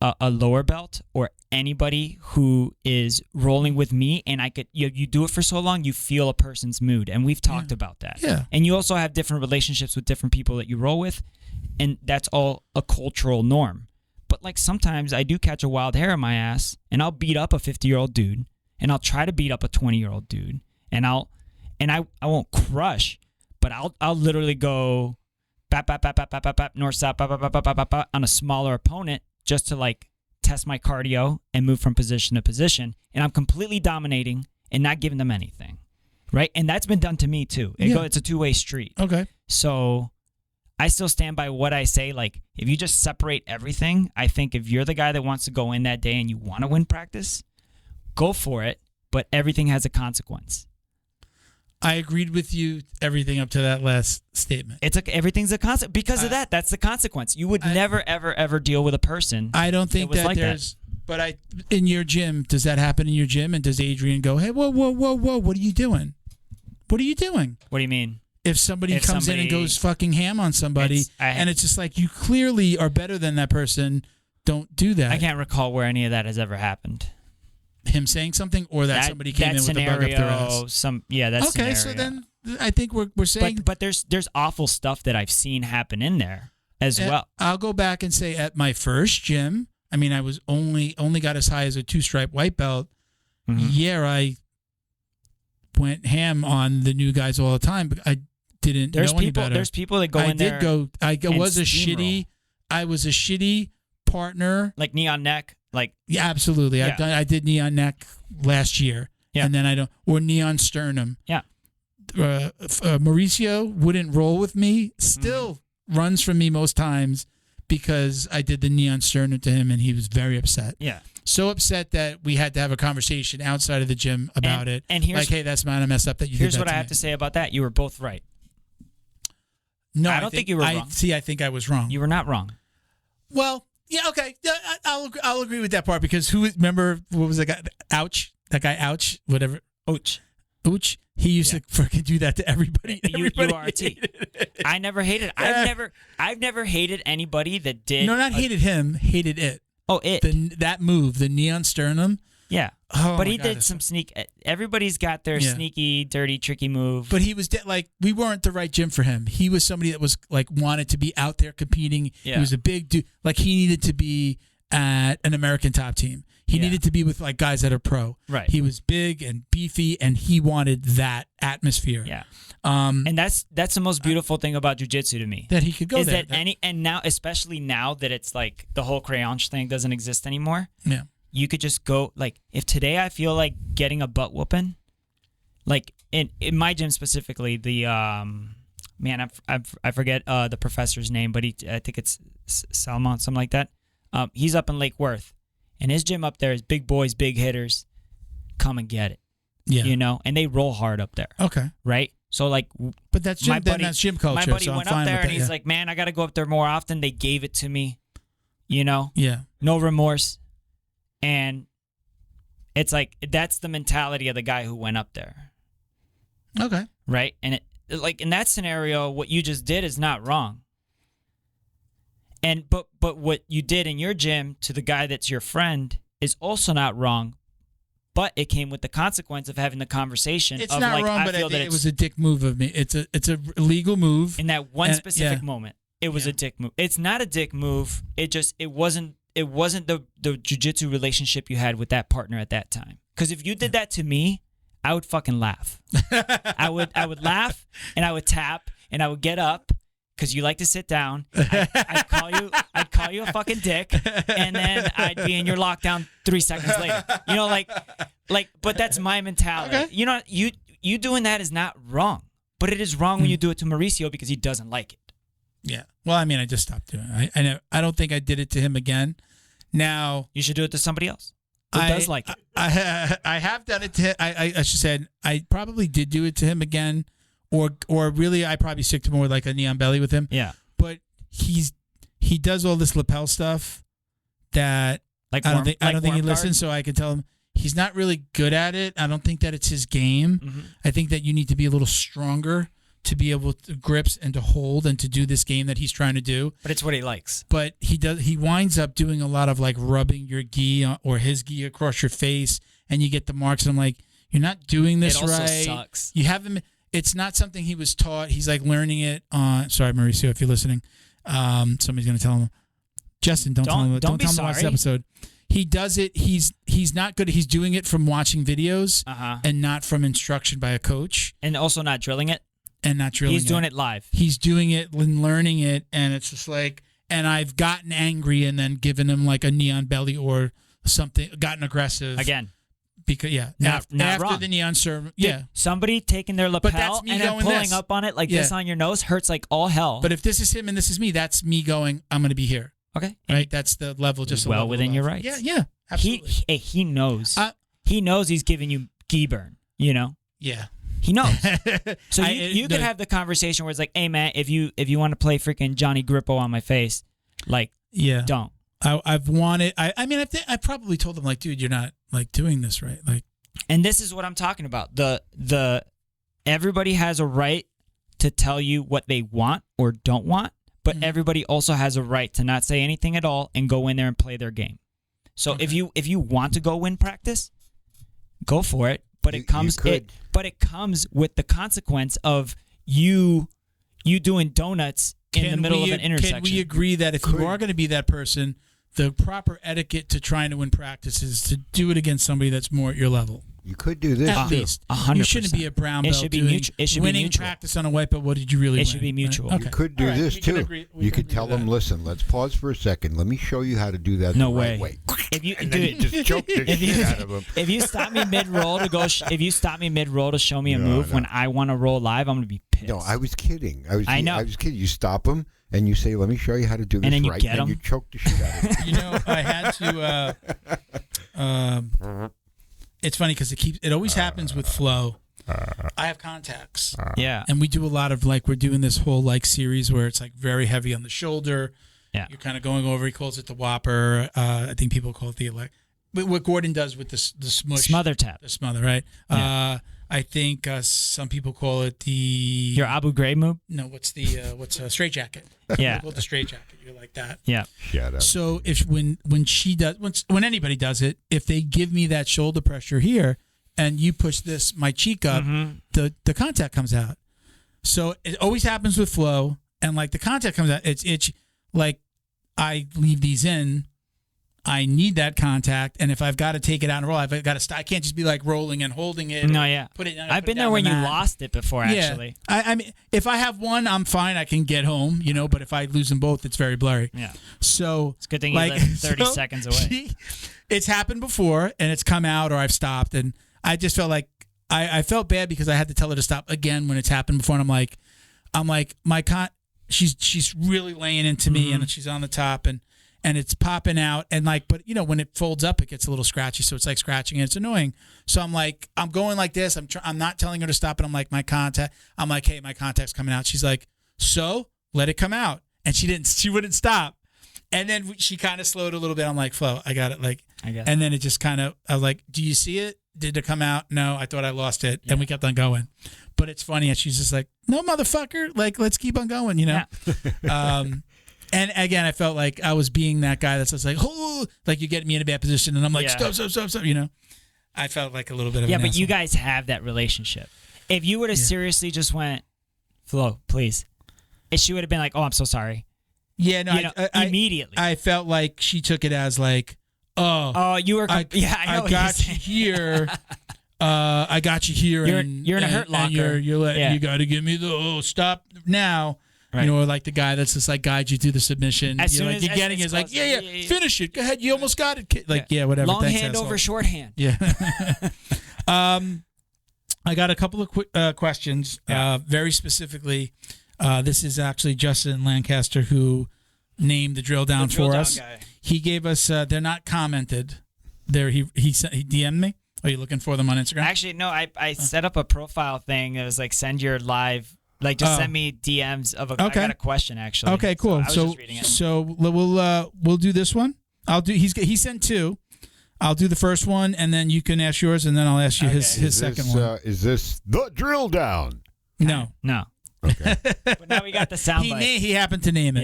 S2: a lower belt or anybody who is rolling with me, and I could. You do it for so long, you feel a person's mood, and we've talked about that.
S1: Yeah.
S2: And you also have different relationships with different people that you roll with, and that's all a cultural norm. But like sometimes I do catch a wild hair in my ass, and I'll beat up a 50-year-old dude, and I'll try to beat up a 20-year-old dude, and I won't crush, but I'll literally go bap bap bap bap bap bap bap north south bap bap bap bap bap bap on a smaller opponent just to like test my cardio and move from position to position, and I'm completely dominating and not giving them anything, right? And that's been done to me too. It's a two-way street.
S1: Okay.
S2: So I still stand by what I say. Like, if you just separate everything, I think if you're the guy that wants to go in that day and you want to win practice, go for it, but everything has a consequence.
S1: I agreed with you everything up to that last statement.
S2: Everything's a consequence. Because of that, that's the consequence. You would never, ever, ever deal with a person.
S1: I don't think that
S2: like
S1: there's... But in your gym, does that happen in your gym? And does Adrian go, hey, whoa, what are you doing? What are you doing?
S2: What do you mean?
S1: If somebody comes in and goes fucking ham on somebody, and it's just like, you clearly are better than that person, don't do that.
S2: I can't recall where any of that has ever happened.
S1: Him saying something, or that somebody came in with a bug up their ass?
S2: That's
S1: okay.
S2: Scenario.
S1: So then I think we're saying,
S2: but there's awful stuff that I've seen happen in there as well.
S1: I'll go back and say at my first gym, I mean, I was only got as high as a 2-stripe white belt. Mm-hmm. Yeah, I went ham on the new guys all the time, but I didn't know any better.
S2: There's people that go in there.
S1: I was a shitty partner,
S2: like knee on neck. Like,
S1: yeah, absolutely.
S2: Yeah.
S1: I did knee on neck last year, and then or knee on sternum.
S2: Yeah.
S1: Mauricio wouldn't roll with me. Still runs from me most times because I did the knee on sternum to him, and he was very upset.
S2: Yeah.
S1: So upset that we had to have a conversation outside of the gym about it.
S2: And here's,
S1: like, hey, that's mine. I messed up that you did that.
S2: Here's what I have to say about that. You were both right.
S1: No,
S2: I don't think you were wrong.
S1: I think I was wrong.
S2: You were not wrong.
S1: Well, yeah, okay. Yeah, I'll agree with that part because remember what was that guy? Ouch. That guy, ouch, whatever.
S2: Ouch.
S1: He used to freaking do that to everybody.
S2: You are a T. I never hated. I've never hated anybody that did.
S1: No, not hated him. Hated it.
S2: Oh, it.
S1: That move, the knee on sternum.
S2: Yeah.
S1: Oh,
S2: but he did some sneak. Everybody's got their sneaky, dirty, tricky move.
S1: But he was like, we weren't the right gym for him. He was somebody that was like wanted to be out there competing. Yeah. He was a big dude. Like, he needed to be at an American top team. He needed to be with like guys that are pro.
S2: Right.
S1: He was big and beefy, and he wanted that atmosphere.
S2: Yeah. And that's the most beautiful thing about jiu-jitsu to me.
S1: That he could go
S2: is
S1: there.
S2: And now, especially now that it's like the whole crayon thing doesn't exist anymore.
S1: Yeah.
S2: You could just go, like, if today I feel like getting a butt whooping, like in my gym specifically, the man, I forget the professor's name, but I think it's Salmon, something like that. He's up in Lake Worth, and his gym up there is big boys, big hitters. Come and get it. Yeah. You know, and they roll hard up there.
S1: Okay.
S2: Right? So, like,
S1: but that's gym, that's gym culture.
S2: My buddy
S1: so
S2: went
S1: I'm
S2: up there, and
S1: that,
S2: he's like, man, I got to go up there more often. They gave it to me, you know?
S1: Yeah.
S2: No remorse. And it's like, that's the mentality of the guy who went up there.
S1: Okay.
S2: Right? And like in that scenario, what you just did is not wrong. And but what you did in your gym to the guy that's your friend is also not wrong. But it came with the consequence of having the conversation.
S1: It's
S2: of
S1: not
S2: like,
S1: wrong, but I think it was a dick move of me. It's a legal move.
S2: In that one specific moment, it was a dick move. It's not a dick move. It wasn't the jiu-jitsu relationship you had with that partner at that time. Because if you did that to me, I would fucking laugh. I would laugh, and I would tap, and I would get up because you like to sit down. I'd call you a fucking dick, and then I'd be in your lockdown 3 seconds later. You know, like, but that's my mentality. Okay. You know, you doing that is not wrong, but it is wrong when you do it to Mauricio because he doesn't like it.
S1: Yeah. Well, I mean, I just stopped doing it. I don't think I did it to him again. Now
S2: you should do it to somebody else. Who does like it?
S1: I have done it to I should say I probably did do it to him again, or really I probably stick to more like a knee on belly with him.
S2: Yeah.
S1: But he does all this lapel stuff that
S2: Like
S1: I don't think he
S2: worm
S1: listens,
S2: guard?
S1: so I can tell him he's not really good at it. I don't think that it's his game.
S2: Mhm.
S1: I think that you need to be a little stronger to be able to grips and to hold and to do this game that he's trying to do.
S2: But it's what he likes.
S1: But he winds up doing a lot of like rubbing your gi or his gi across your face, and you get the marks. And I'm like, you're not doing this
S2: It also
S1: right.
S2: sucks.
S1: You haven't. It's not something he was taught. He's like learning it on. Sorry, Mauricio, if you're listening. Somebody's gonna tell him. Justin, don't tell him.
S2: Don't be
S1: tell him to watch the
S2: sorry.
S1: episode. He does it. He's not good. He's doing it from watching videos and not from instruction by a coach
S2: And also not drilling it.
S1: and not drilling.
S2: He's doing it live.
S1: He's doing it and learning it, and it's just like. And I've gotten angry and then given him like a neon belly or something. Gotten aggressive
S2: Again.
S1: because
S2: Not
S1: after
S2: wrong.
S1: the neon serve.
S2: Dude, somebody taking their lapel
S1: that's me
S2: and then
S1: going
S2: pulling
S1: this.
S2: up on it like this on your nose hurts like all hell.
S1: But if this is him and this is me, that's me going. I'm going to be here.
S2: okay.
S1: Right. That's the level. Just a
S2: well
S1: level
S2: within
S1: above.
S2: your rights.
S1: Yeah. Absolutely.
S2: He knows.
S1: Uh,
S2: he knows he's giving you gi burn. You know.
S1: Yeah.
S2: He knows. So you could have the conversation where it's like, hey man, if you want to play freaking Johnny Grippo on my face, like don't.
S1: I've wanted. I mean, I probably told him like, dude, you're not like doing this right. Like,
S2: And this is what I'm talking about. The everybody has a right to tell you what they want or don't want, but everybody also has a right to not say anything at all and go in there and play their game. So if you want to go win practice, go for it. But it comes with the consequence of you doing donuts in the middle of an intersection.
S1: Can we agree that if you are going to be that person, the proper etiquette to trying to win practice is to do it against somebody that's more at your level?
S3: You could do this
S1: At
S3: too.
S1: least.
S2: 100%.
S1: You shouldn't be a brown
S2: It
S1: belt
S2: should be
S1: doing
S2: mutual. It should be
S1: winning
S2: mutual.
S1: practice on a white belt. What did you really win?
S2: It should be mutual.
S1: Right?
S3: You could do
S1: All right,
S3: this
S1: we can
S3: too.
S1: agree- we
S3: You
S1: can
S3: could
S1: agree
S3: tell
S1: with
S3: them,
S1: that.
S3: listen, let's pause for a second. Let me show you how to do that
S2: No
S3: the right
S2: way.
S3: way.
S2: If you
S3: And then you
S2: dude,
S3: just choke the shit out of them.
S2: if you stop me mid roll to go, if you stop me mid roll to show me a move when I want to roll live, I'm gonna be pissed.
S3: No, I was kidding.
S2: I know.
S3: I was kidding. You stop them and you say, let me show you how to do this
S2: And then you
S3: right.
S2: get
S3: and
S2: 'em.
S3: you choke the shit out of them.
S1: You know, I had to. It's funny because it always happens with flow. I have contacts,
S2: Yeah.
S1: and we do a lot of like we're doing this whole like series where it's like very heavy on the shoulder.
S2: Yeah.
S1: You're kind of going over. He calls it the Whopper. I think people call it the what Gordon does with the smush,
S2: Smother tap.
S1: the smother, right?
S2: Yeah.
S1: I think some people call it the
S2: Your Abu Ghraib move.
S1: no. What's a straight jacket?
S2: Yeah.
S1: Call it the straight jacket. You're like that.
S2: Yeah.
S3: Shut up.
S1: So when anybody does it, if they give me that shoulder pressure here, and you push my cheek up, the contact comes out. So it always happens with flow, and like the contact comes out. It's like I leave these in. I need that contact, and if I've got to take it out and roll, I've got to. I can't just be like rolling and holding it.
S2: No, yeah.
S1: Put it.
S2: I've been there when you lost it before, actually.
S1: Yeah. I mean, if I have one, I'm fine. I can get home, But if I lose them both, it's very blurry.
S2: Yeah.
S1: So
S2: It's a good thing you live 30 seconds away.
S1: It's happened before, and it's come out, or I've stopped, and I just felt like I felt bad because I had to tell her to stop again when it's happened before, and I'm like she's really laying into me, and she's on the top, and it's popping out, and but when it folds up, it gets a little scratchy, so it's like scratching, and it's annoying. So I'm going like this. I'm not telling her to stop, and I'm like, hey, my contact's coming out. She's like, so let it come out, and she wouldn't stop, and then she kind of slowed a little bit. I'm like, Flo, I got it, and then it just kind of, I was like, do you see it? Did it come out? No, I thought I lost it, and we kept on going. But it's funny, and she's just like, no, motherfucker, let's keep on going,
S2: Yeah.
S1: And again, I felt like I was being that guy that's just like, oh, like you get me in a bad position, and I'm like,
S2: Yeah.
S1: stop. I felt like a little bit of
S2: Yeah,
S1: an
S2: but you
S1: asshole.
S2: guys have that relationship. If you would have seriously just went, Flo, please, and she would have been like, oh, I'm so sorry.
S1: Yeah, no,
S2: Immediately.
S1: I felt like she took it as like, oh,
S2: you were. I know.
S1: I
S2: what
S1: got
S2: you're
S1: you
S2: saying.
S1: here. I got you here.
S2: You're in a hurt locker.
S1: You got to give me the stop now.
S2: Right.
S1: Or like the guy that's just like guide you through the submission.
S2: As soon as
S1: you're getting
S2: it's
S1: is like,
S2: close,
S1: yeah, finish it. Go ahead. You almost got it. Kid. Like, whatever.
S2: Long
S1: Thanks,
S2: hand
S1: asshole.
S2: over short hand.
S1: Yeah. I got a couple of quick questions. Very specifically, this is actually Justin Lancaster who named the drill down
S2: The drill
S1: for
S2: down
S1: us.
S2: guy.
S1: He gave us. They're not commented. there he DM'd me. Are you looking for them on Instagram?
S2: Actually, no. I set up a profile thing that was like send your live. Like, just send me DMs of a. I got a question actually.
S1: Okay, cool.
S2: So I was just reading it.
S1: So we'll do this one. He sent two. I'll do the first one, and then you can ask yours, and then I'll ask you his second one.
S3: Is this the drill down?
S1: No.
S3: Okay.
S2: But now we got the sound bite.
S1: He happened to name it.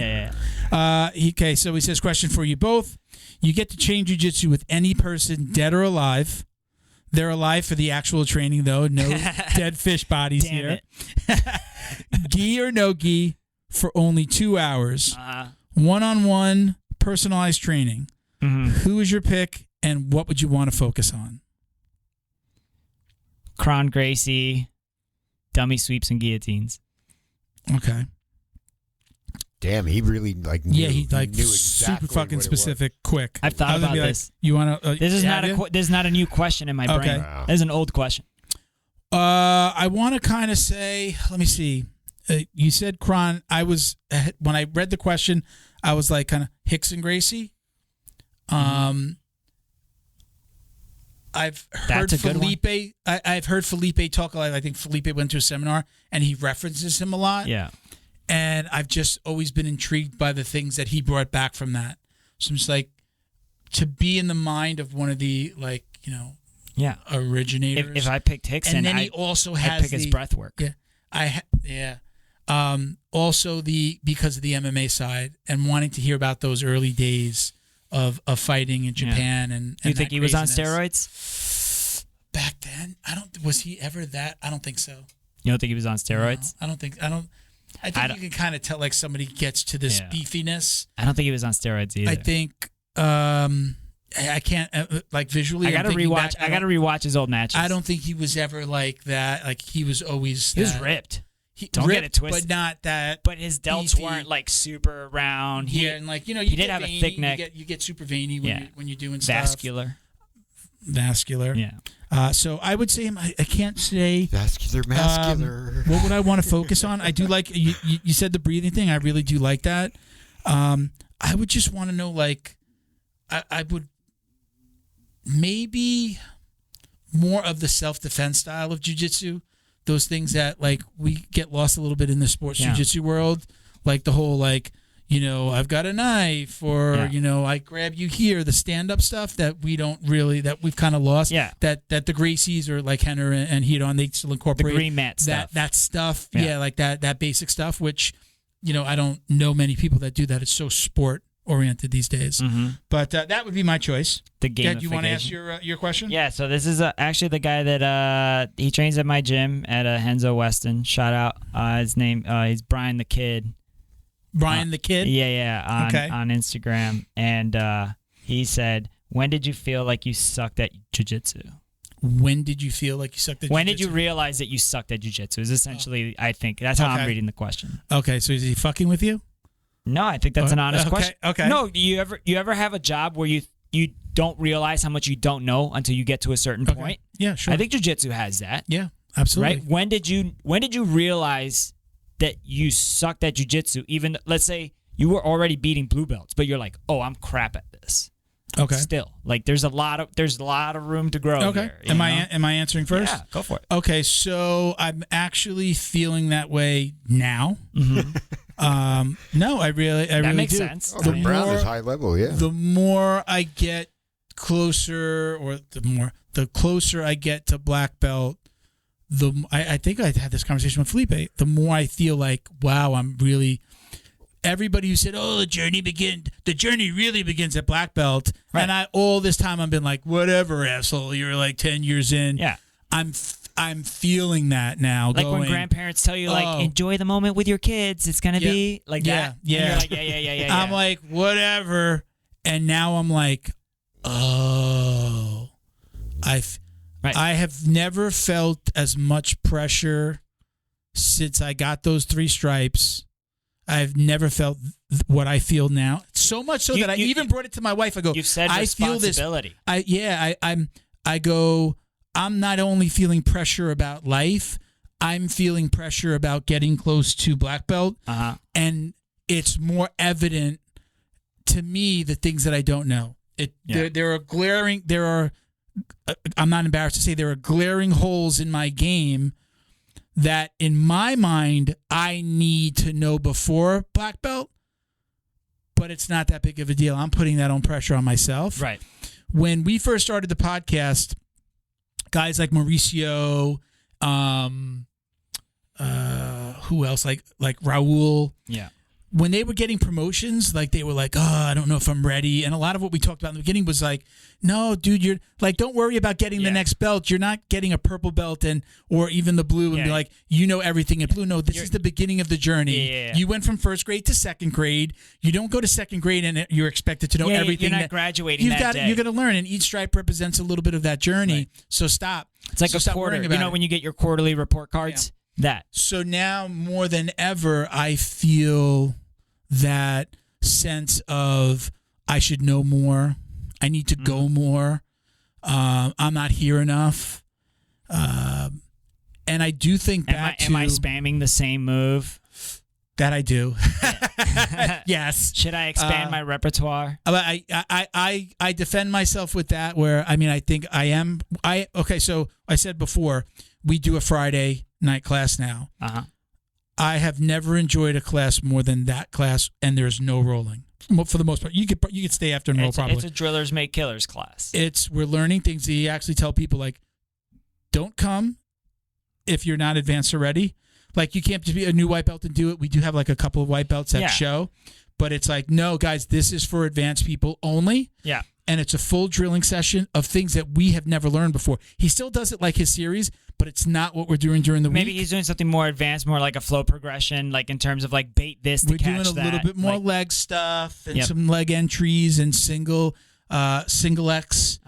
S2: Yeah.
S1: Okay, so he says, question for you both. You get to train jiu-jitsu with any person, dead or alive. They're alive for the actual training, though. No dead fish bodies
S2: Damn
S1: here.
S2: it.
S1: Gi or no gi for only 2 hours. One-on-one personalized training.
S2: Mm-hmm.
S1: Who is your pick, and what would you want to focus on?
S2: Kron Gracie, dummy sweeps and guillotines.
S1: Okay.
S3: Damn, he really knew.
S1: He
S3: knew exactly
S1: super fucking
S3: what it
S1: specific, quick.
S2: I've thought about this.
S1: You want to?
S2: This is not a new question in my brain.
S1: Okay.
S3: Wow.
S2: This is an old question.
S1: I want to kind of say, let me see. You said Kron. When I read the question, I was like kind of Hicks and Gracie. I've heard Felipe. I've heard Felipe talk a lot. I think Felipe went to a seminar and he references him a lot.
S2: Yeah.
S1: And I've just always been intrigued by the things that he brought back from that. So I'm just like, to be in the mind of one of the originators.
S2: If I picked Hicks,
S1: and then he also has
S2: I'd pick his breath work.
S1: Yeah, also because of the MMA side and wanting to hear about those early days of fighting in Japan and
S2: you think he was on
S1: craziness.
S2: steroids
S1: back then? Was he ever that? I don't think so.
S2: You don't think he was on steroids?
S1: No, I think you can kind of tell like somebody gets to this beefiness.
S2: I don't think he was on steroids either.
S1: I think I can't like visually.
S2: I gotta rewatch his old matches.
S1: I don't think he was ever like that. Like he was always.
S2: He was ripped. Don't get it twisted.
S1: But not that.
S2: But his delts
S1: beefy.
S2: Weren't like super round.
S1: And like you
S2: did have a thick neck.
S1: You get super veiny when you're doing
S2: vascular.
S1: Vascular.
S2: Yeah.
S1: So I would say I can't say
S3: vascular.
S1: What would I want to focus on? I do like you said the breathing thing. I really do like that. I would just want to know like I would maybe more of the self-defense style of jiu-jitsu. Those things that like we get lost a little bit in the sports jiu-jitsu world, like the whole like I've got a knife or I grab you here, the stand-up stuff that we don't really that we've kind of lost.
S2: Yeah,
S1: that the Gracies or like Henner and Hedon, they still incorporate
S2: the green mat stuff.
S1: That stuff. Yeah, like that basic stuff, which I don't know many people that do that. It's so sport oriented these days.
S2: Mm-hmm.
S1: But that would be my choice.
S2: The gamification.
S1: Do you want to ask your question?
S2: Yeah. So this is actually the guy that he trains at my gym at Henzo Weston. Shout out. His name he's Brian the Kid.
S1: Brian the Kid?
S2: Yeah. On Instagram. And he said, when did you feel like you sucked at jiu-jitsu?
S1: When did you feel like you sucked at jiu-jitsu?
S2: When did you realize that you sucked at jiu-jitsu is essentially, I think. That's how I'm reading the question.
S1: Okay, so is he fucking with you?
S2: No, I think that's an honest question.
S1: Okay.
S2: No, you ever have a job where you don't realize how much you don't know until you get to a certain point?
S1: Yeah, sure.
S2: I think jiu-jitsu has that.
S1: Yeah, absolutely.
S2: Right? When did you realize that you sucked at jiu-jitsu? Even let's say you were already beating blue belts, but you're like, "Oh, I'm crap at this."
S1: Okay.
S2: Still, like there's a lot of room to grow.
S1: Okay.
S2: Here,
S1: am I answering first?
S2: Yeah, go for it.
S1: Okay, so I'm actually feeling that way now.
S2: Mm-hmm.
S1: No, I really
S2: that makes
S1: do.
S2: sense.
S3: The Brown is high level, yeah.
S1: The more I get closer, or the closer I get to black belt, I think I had this conversation with Felipe. The more I feel like, wow, I'm really. Everybody who said, "Oh, the journey really begins at black belt,"
S2: right.
S1: and all this time I've been like, "Whatever, asshole, you're like 10 years in."
S2: Yeah,
S1: I'm feeling that now.
S2: Like when grandparents tell you, like, enjoy the moment with your kids. It's gonna be like that.
S1: Yeah.
S2: And you're like, yeah.
S1: I'm like, whatever, and now I'm like, oh, I have never felt as much pressure since I got those 3 stripes. I've never felt what I feel now. So much so that I even brought it to my wife. I go,
S2: you've said
S1: I feel this. I go, I'm not only feeling pressure about life, I'm feeling pressure about getting close to black belt. And it's more evident to me the things that I don't know. There are I'm not embarrassed to say there are glaring holes in my game that in my mind I need to know before black belt, but it's not that big of a deal. I'm putting that on pressure on myself.
S2: Right.
S1: When we first started the podcast, guys like Mauricio, who else? Like Raul.
S2: Yeah.
S1: When they were getting promotions, like they were like, "Oh, I don't know if I'm ready." And a lot of what we talked about in the beginning was like, "No, dude, you're like, don't worry about getting the next belt. You're not getting a purple belt or even the blue and be like, you know everything in blue. No, this is the beginning of the journey.
S2: Yeah.
S1: You went from first grade to second grade. You don't go to second grade and you're expected to know everything.
S2: You're not graduating that day.
S1: You're going to learn, and each stripe represents a little bit of that journey. Right. So stop.
S2: It's like a quarter. You know when you get your quarterly report cards? Yeah. That.
S1: So now more than ever, I feel that sense of I should know more. I need to go more. I'm not here enough. And I do think
S2: am I spamming the same move?
S1: That I do. Yes.
S2: Should I expand my repertoire?
S1: I defend myself with that where, I think I am. Okay, so I said before, we do a Friday night class now.
S2: Uh-huh.
S1: I have never enjoyed a class more than that class, and there's no rolling for the most part. You could stay after and roll probably.
S2: It's a drillers make killers class.
S1: We're learning things. You actually tell people like, don't come if you're not advanced already. Like you can't just be a new white belt and do it. We do have like a couple of white belts that show, but it's like, no, guys, this is for advanced people only.
S2: Yeah.
S1: And it's a full drilling session of things that we have never learned before. He still does it like his series, but it's not what we're doing during the week.
S2: Maybe he's doing something more advanced, more like a flow progression, like in terms of like bait this to catch that.
S1: We're doing a little bit more leg stuff and some leg entries and single X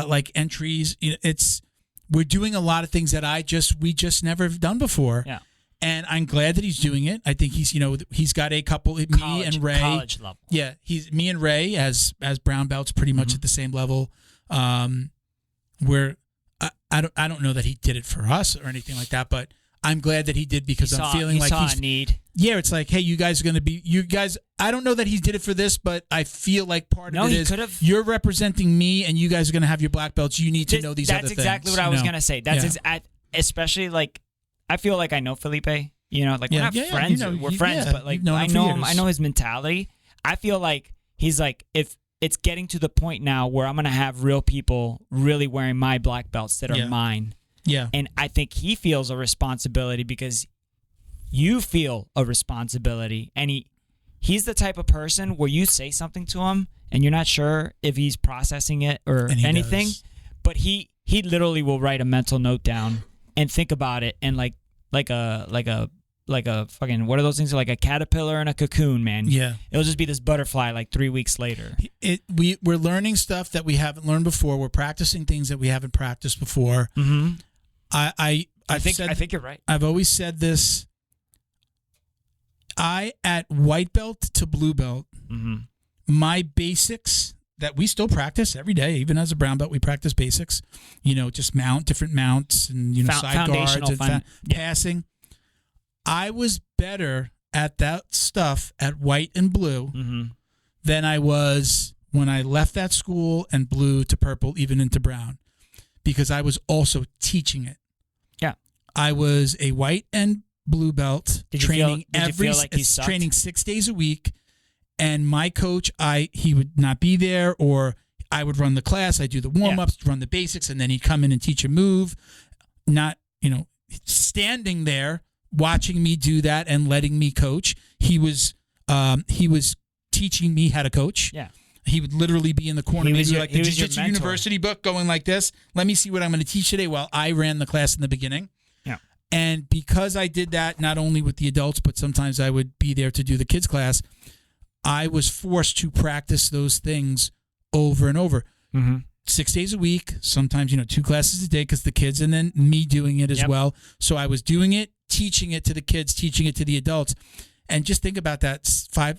S1: like entries. We're doing a lot of things that we just never have done before.
S2: Yeah.
S1: And I'm glad that he's doing it. I think he's got a couple. Me and Ray,
S2: college level.
S1: Yeah, me and Ray as brown belts, pretty much at the same level. Where I don't know that he did it for us or anything like that, but I'm glad that he did because I'm feeling like he's
S2: a need.
S1: Yeah, it's like, hey, you guys are going to be I don't know that he did it for this, but I feel like part of it is you're representing me, and you guys are going to have your black belts. You need to know these other things.
S2: That's exactly what I was going to say. That's especially like. I feel like I know Felipe. We're not friends. We're friends, but like I know him. I know his mentality. I feel like he's like, if it's getting to the point now where I'm going to have real people really wearing my black belts that are mine.
S1: Yeah.
S2: And I think he feels a responsibility because you feel a responsibility. And he's the type of person where you say something to him and you're not sure if he's processing it or anything, but he literally will write a mental note down and think about it, and like a fucking, what are those things? Like a caterpillar in a cocoon, man.
S1: Yeah. It'll
S2: just be this butterfly like 3 weeks later.
S1: We're learning stuff that we haven't learned before. We're practicing things that we haven't practiced before.
S2: Mm-hmm.
S1: I
S2: think you're right.
S1: I've always said this. At white belt to blue belt, my basics that we still practice every day, even as a brown belt, we practice basics. Just different mounts and side guards and passing. I was better at that stuff at white and blue than I was when I left that school and blue to purple, even into brown, because I was also teaching it.
S2: Yeah,
S1: I was a white and blue belt training
S2: training
S1: 6 days a week. And my coach, he would not be there, or I would run the class. I'd do the warm-ups, run the basics, and then he'd come in and teach a move. Not, standing there watching me do that and letting me coach. He was teaching me how to coach.
S2: Yeah.
S1: He would literally be in the corner, maybe like the Jiu-Jitsu
S2: mentor.
S1: University book, going like this. Let me see what I'm going to teach today, while I ran the class in the beginning.
S2: Yeah.
S1: And because I did that, not only with the adults, but sometimes I would be there to do the kids' class, I was forced to practice those things over and over. 6 days a week, sometimes, 2 classes a day because the kids, and then me doing it as well. So I was doing it, teaching it to the kids, teaching it to the adults. And just think about that,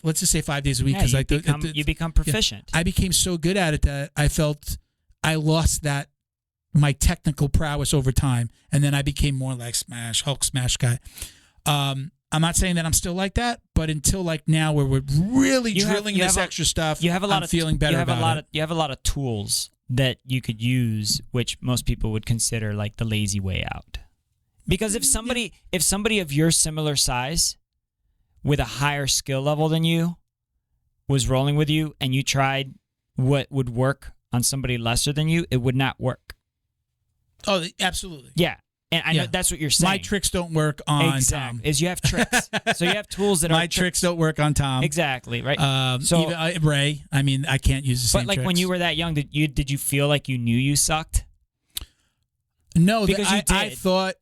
S1: let's just say 5 days a week.
S2: Yeah, you become proficient.
S1: I became so good at it that I felt I lost my technical prowess over time. And then I became more like Hulk smash guy. I'm not saying that I'm still like that, but until like now, where we're really drilling this extra stuff,
S2: you have a lot
S1: I'm feeling better about it.
S2: You have a lot of tools that you could use, which most people would consider like the lazy way out. Because if somebody of your similar size, with a higher skill level than you, was rolling with you, and you tried what would work on somebody lesser than you, it would not work.
S1: Oh, absolutely.
S2: Yeah. And I know that's what you're saying.
S1: My tricks don't work on
S2: exactly.
S1: Tom.
S2: Is you have tricks. So you have tools that
S1: my tricks don't work on Tom.
S2: Exactly, right?
S1: So even, Ray, I mean, I can't use the same
S2: But like
S1: tricks.
S2: when you were that young, did you feel like you knew you sucked?
S1: No,
S2: because you did.
S1: I thought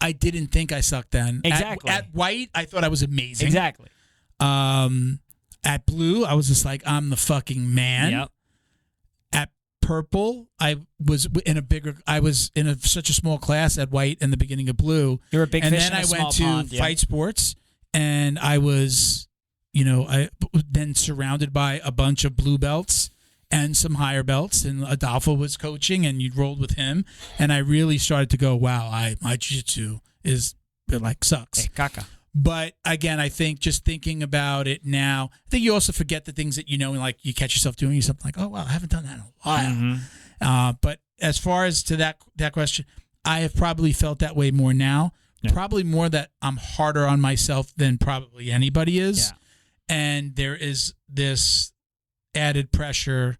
S1: I didn't think I sucked then.
S2: Exactly.
S1: At white, I thought I was amazing.
S2: Exactly.
S1: At blue, I was just like, I'm the fucking man.
S2: Yep.
S1: At purple, I was in such a small class at white in the beginning of blue.
S2: You were a big
S1: and
S2: fish
S1: then
S2: in a
S1: I
S2: small
S1: went to
S2: pond,
S1: fight sports, and I was, I then surrounded by a bunch of blue belts and some higher belts, and Adolfo was coaching, and you rolled with him, and I really started to go, wow, my jiu-jitsu sucks.
S2: Hey, caca.
S1: But again, I think just thinking about it now, I think you also forget the things that and like you catch yourself doing something like, oh wow, I haven't done that in a while.
S2: Mm-hmm.
S1: But as far as to that question, I have probably felt that way more now. Yeah. Probably more that I'm harder on myself than probably anybody is, and there is this added pressure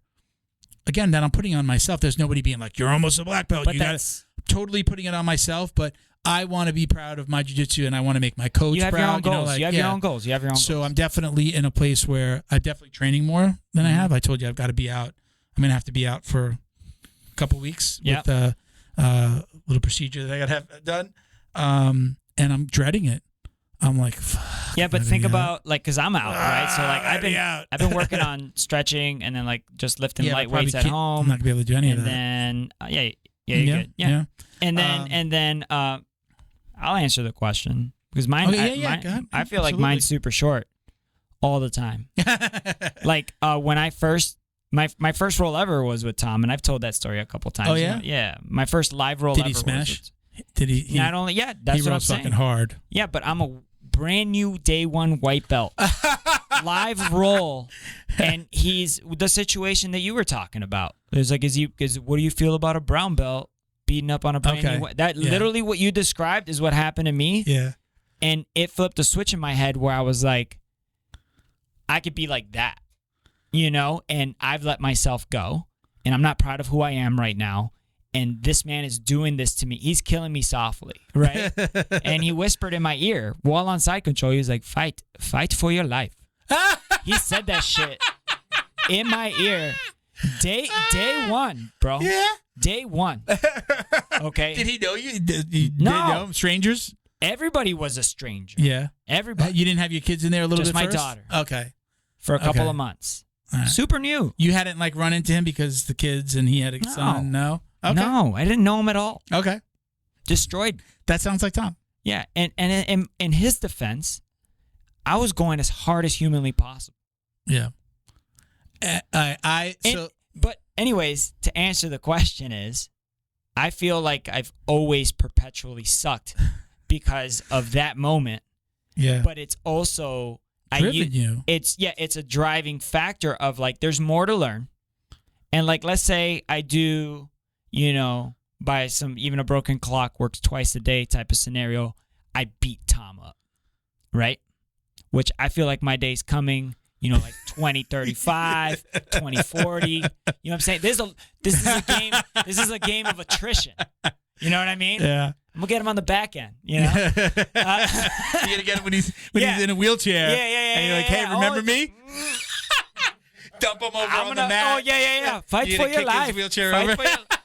S1: again that I'm putting on myself. There's nobody being like, you're almost a black belt.
S2: But
S1: you got totally putting it on myself, but I want to be proud of my jiu-jitsu, and I want to make my coach proud.
S2: Your own goals. You have your own goals. You have your own goals.
S1: So I'm definitely in a place where I'm definitely training more than I have. I told you I've got to be out. I'm going to have to be out for a couple weeks with a little procedure that I got to have done. And I'm dreading it. I'm like, fuck.
S2: Yeah, but think about because I'm out, right? So like I've been working on stretching and then like just lifting light weights at home.
S1: I'm not gonna be able to do any of that.
S2: And then you're good. Yeah. And then I'll answer the question because mine. I feel like mine's super short all the time. Like when I first my first roll ever was with Tom, and I've told that story a couple times.
S1: Oh yeah,
S2: yeah. My first live roll.
S1: Did
S2: ever
S1: he smash?
S2: Did he? Not only that's
S1: he
S2: what I'm
S1: rolls
S2: saying.
S1: Fucking hard.
S2: Yeah, but I'm a brand new day one white belt. Live roll, and he's the situation that you were talking about. It's like, what do you feel about a brown belt beating up on a brand new white? That literally what you described is what happened to me.
S1: Yeah,
S2: and it flipped a switch in my head where I was like, I could be like that, and I've let myself go, and I'm not proud of who I am right now. And this man is doing this to me. He's killing me softly, right? And he whispered in my ear while on side control. He was like, fight for your life. He said that shit in my ear. Day one, bro.
S1: Yeah.
S2: Day one. Okay.
S1: Did he know you? Did you
S2: No.
S1: know strangers?
S2: Everybody was a stranger.
S1: Yeah.
S2: Everybody.
S1: You didn't have your kids in there a little
S2: Just
S1: bit first?
S2: my daughter.
S1: Okay.
S2: For a couple of months.
S1: Right.
S2: Super new.
S1: You hadn't run into him because the kids and he had a son? No. Okay.
S2: No, I didn't know him at all.
S1: Okay.
S2: Destroyed.
S1: That sounds like Tom.
S2: Yeah, and in his defense, I was going as hard as humanly possible.
S1: Yeah.
S2: But anyways, to answer the question is, I feel like I've always perpetually sucked because of that moment.
S1: Yeah.
S2: But it's also it's a driving factor of there's more to learn. And let's say I do, by even a broken clock works twice a day type of scenario, I beat Tom up, right? Which I feel like my day's coming, 2035, 2040. You know what I'm saying? This is a game of attrition. You know what I mean?
S1: Yeah.
S2: I'm gonna get him on the back end.
S1: You're gonna get him when he's in a wheelchair.
S2: Yeah.
S1: And you're like, hey, remember me? Dump him over on the mat.
S2: Oh yeah. Fight for your life.
S1: His wheelchair over.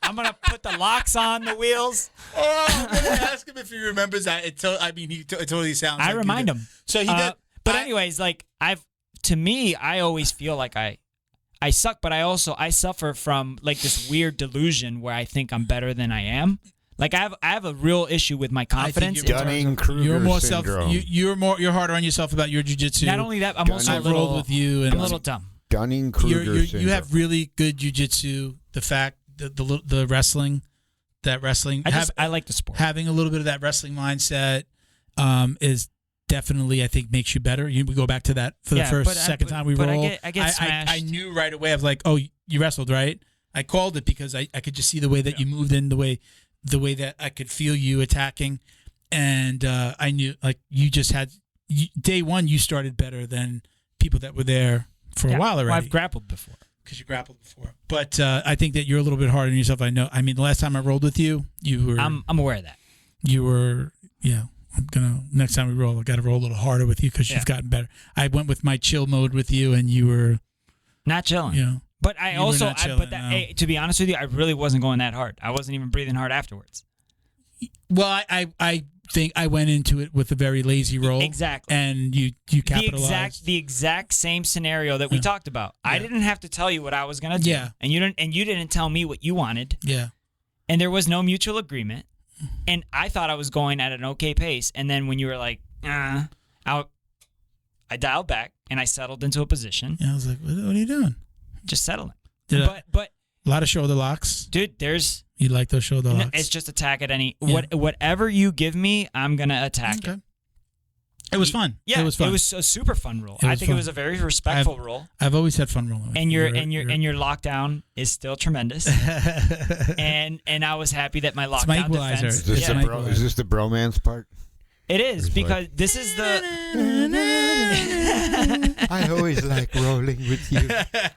S2: I'm gonna put the locks on the wheels.
S1: Oh, I'm gonna ask him if he remembers that. It totally sounds.
S2: I remind him.
S1: So he did.
S2: But anyways, I always feel like I suck, but I suffer from this weird delusion where I think I'm better than I am. I have a real issue with my confidence.
S3: Dunning-Kruger syndrome.
S1: You're harder on yourself about your jiu-jitsu.
S2: Not only that, I'm also
S1: rolled with you and
S2: I'm a little dumb.
S3: Dunning-Kruger syndrome.
S1: You have really good jiu-jitsu. The fact the wrestling,
S2: I like the sport.
S1: Having a little bit of that wrestling mindset is definitely, I think, makes you better. We go back to that for the second time we roll.
S2: I get smashed.
S1: I knew right away. I was like, oh, you wrestled, right? I called it because I could just see the way that you moved in, the way that I could feel you attacking. And I knew, like, you just had day one. You started better than people that were there for a while already.
S2: Well, I've grappled before.
S1: Because you grappled before, but I think that you're a little bit harder on yourself. I know. I mean, the last time I rolled with you, you were.
S2: I'm aware of that.
S1: You were. Yeah. I'm gonna next time we roll. I got to roll a little harder with you because you've gotten better. I went with my chill mode with you, and you were
S2: not chilling.
S1: You know.
S2: But I
S1: You
S2: also,
S1: were not chilling,
S2: but that, hey, to be honest with you, I really wasn't going that hard. I wasn't even breathing hard afterwards.
S1: Well, I think I went into it with a very lazy roll.
S2: Exactly.
S1: And you capitalized.
S2: The exact same scenario that we talked about.
S1: Yeah.
S2: I didn't have to tell you what I was gonna do.
S1: Yeah.
S2: And you didn't tell me what you wanted.
S1: Yeah.
S2: And there was no mutual agreement. And I thought I was going at an okay pace. And then when you were like, I dialed back and I settled into a position.
S1: Yeah. I was like, what are you doing?
S2: Just settling.
S1: But
S2: a
S1: lot of shoulder locks.
S2: Dude, there's.
S1: You like those shoulder locks?
S2: It's just attack at any whatever you give me, I'm gonna attack it.
S1: It was fun.
S2: Yeah,
S1: it was fun.
S2: It was a super fun roll.
S1: I
S2: think
S1: fun.
S2: it was a very respectful roll.
S1: I've always had fun rolling.
S2: And your lockdown is still tremendous. and I was happy that my lockdown
S1: my equalizer.
S2: defense.
S3: Is this the bromance part?
S2: It is because this is the.
S3: I always like rolling with you.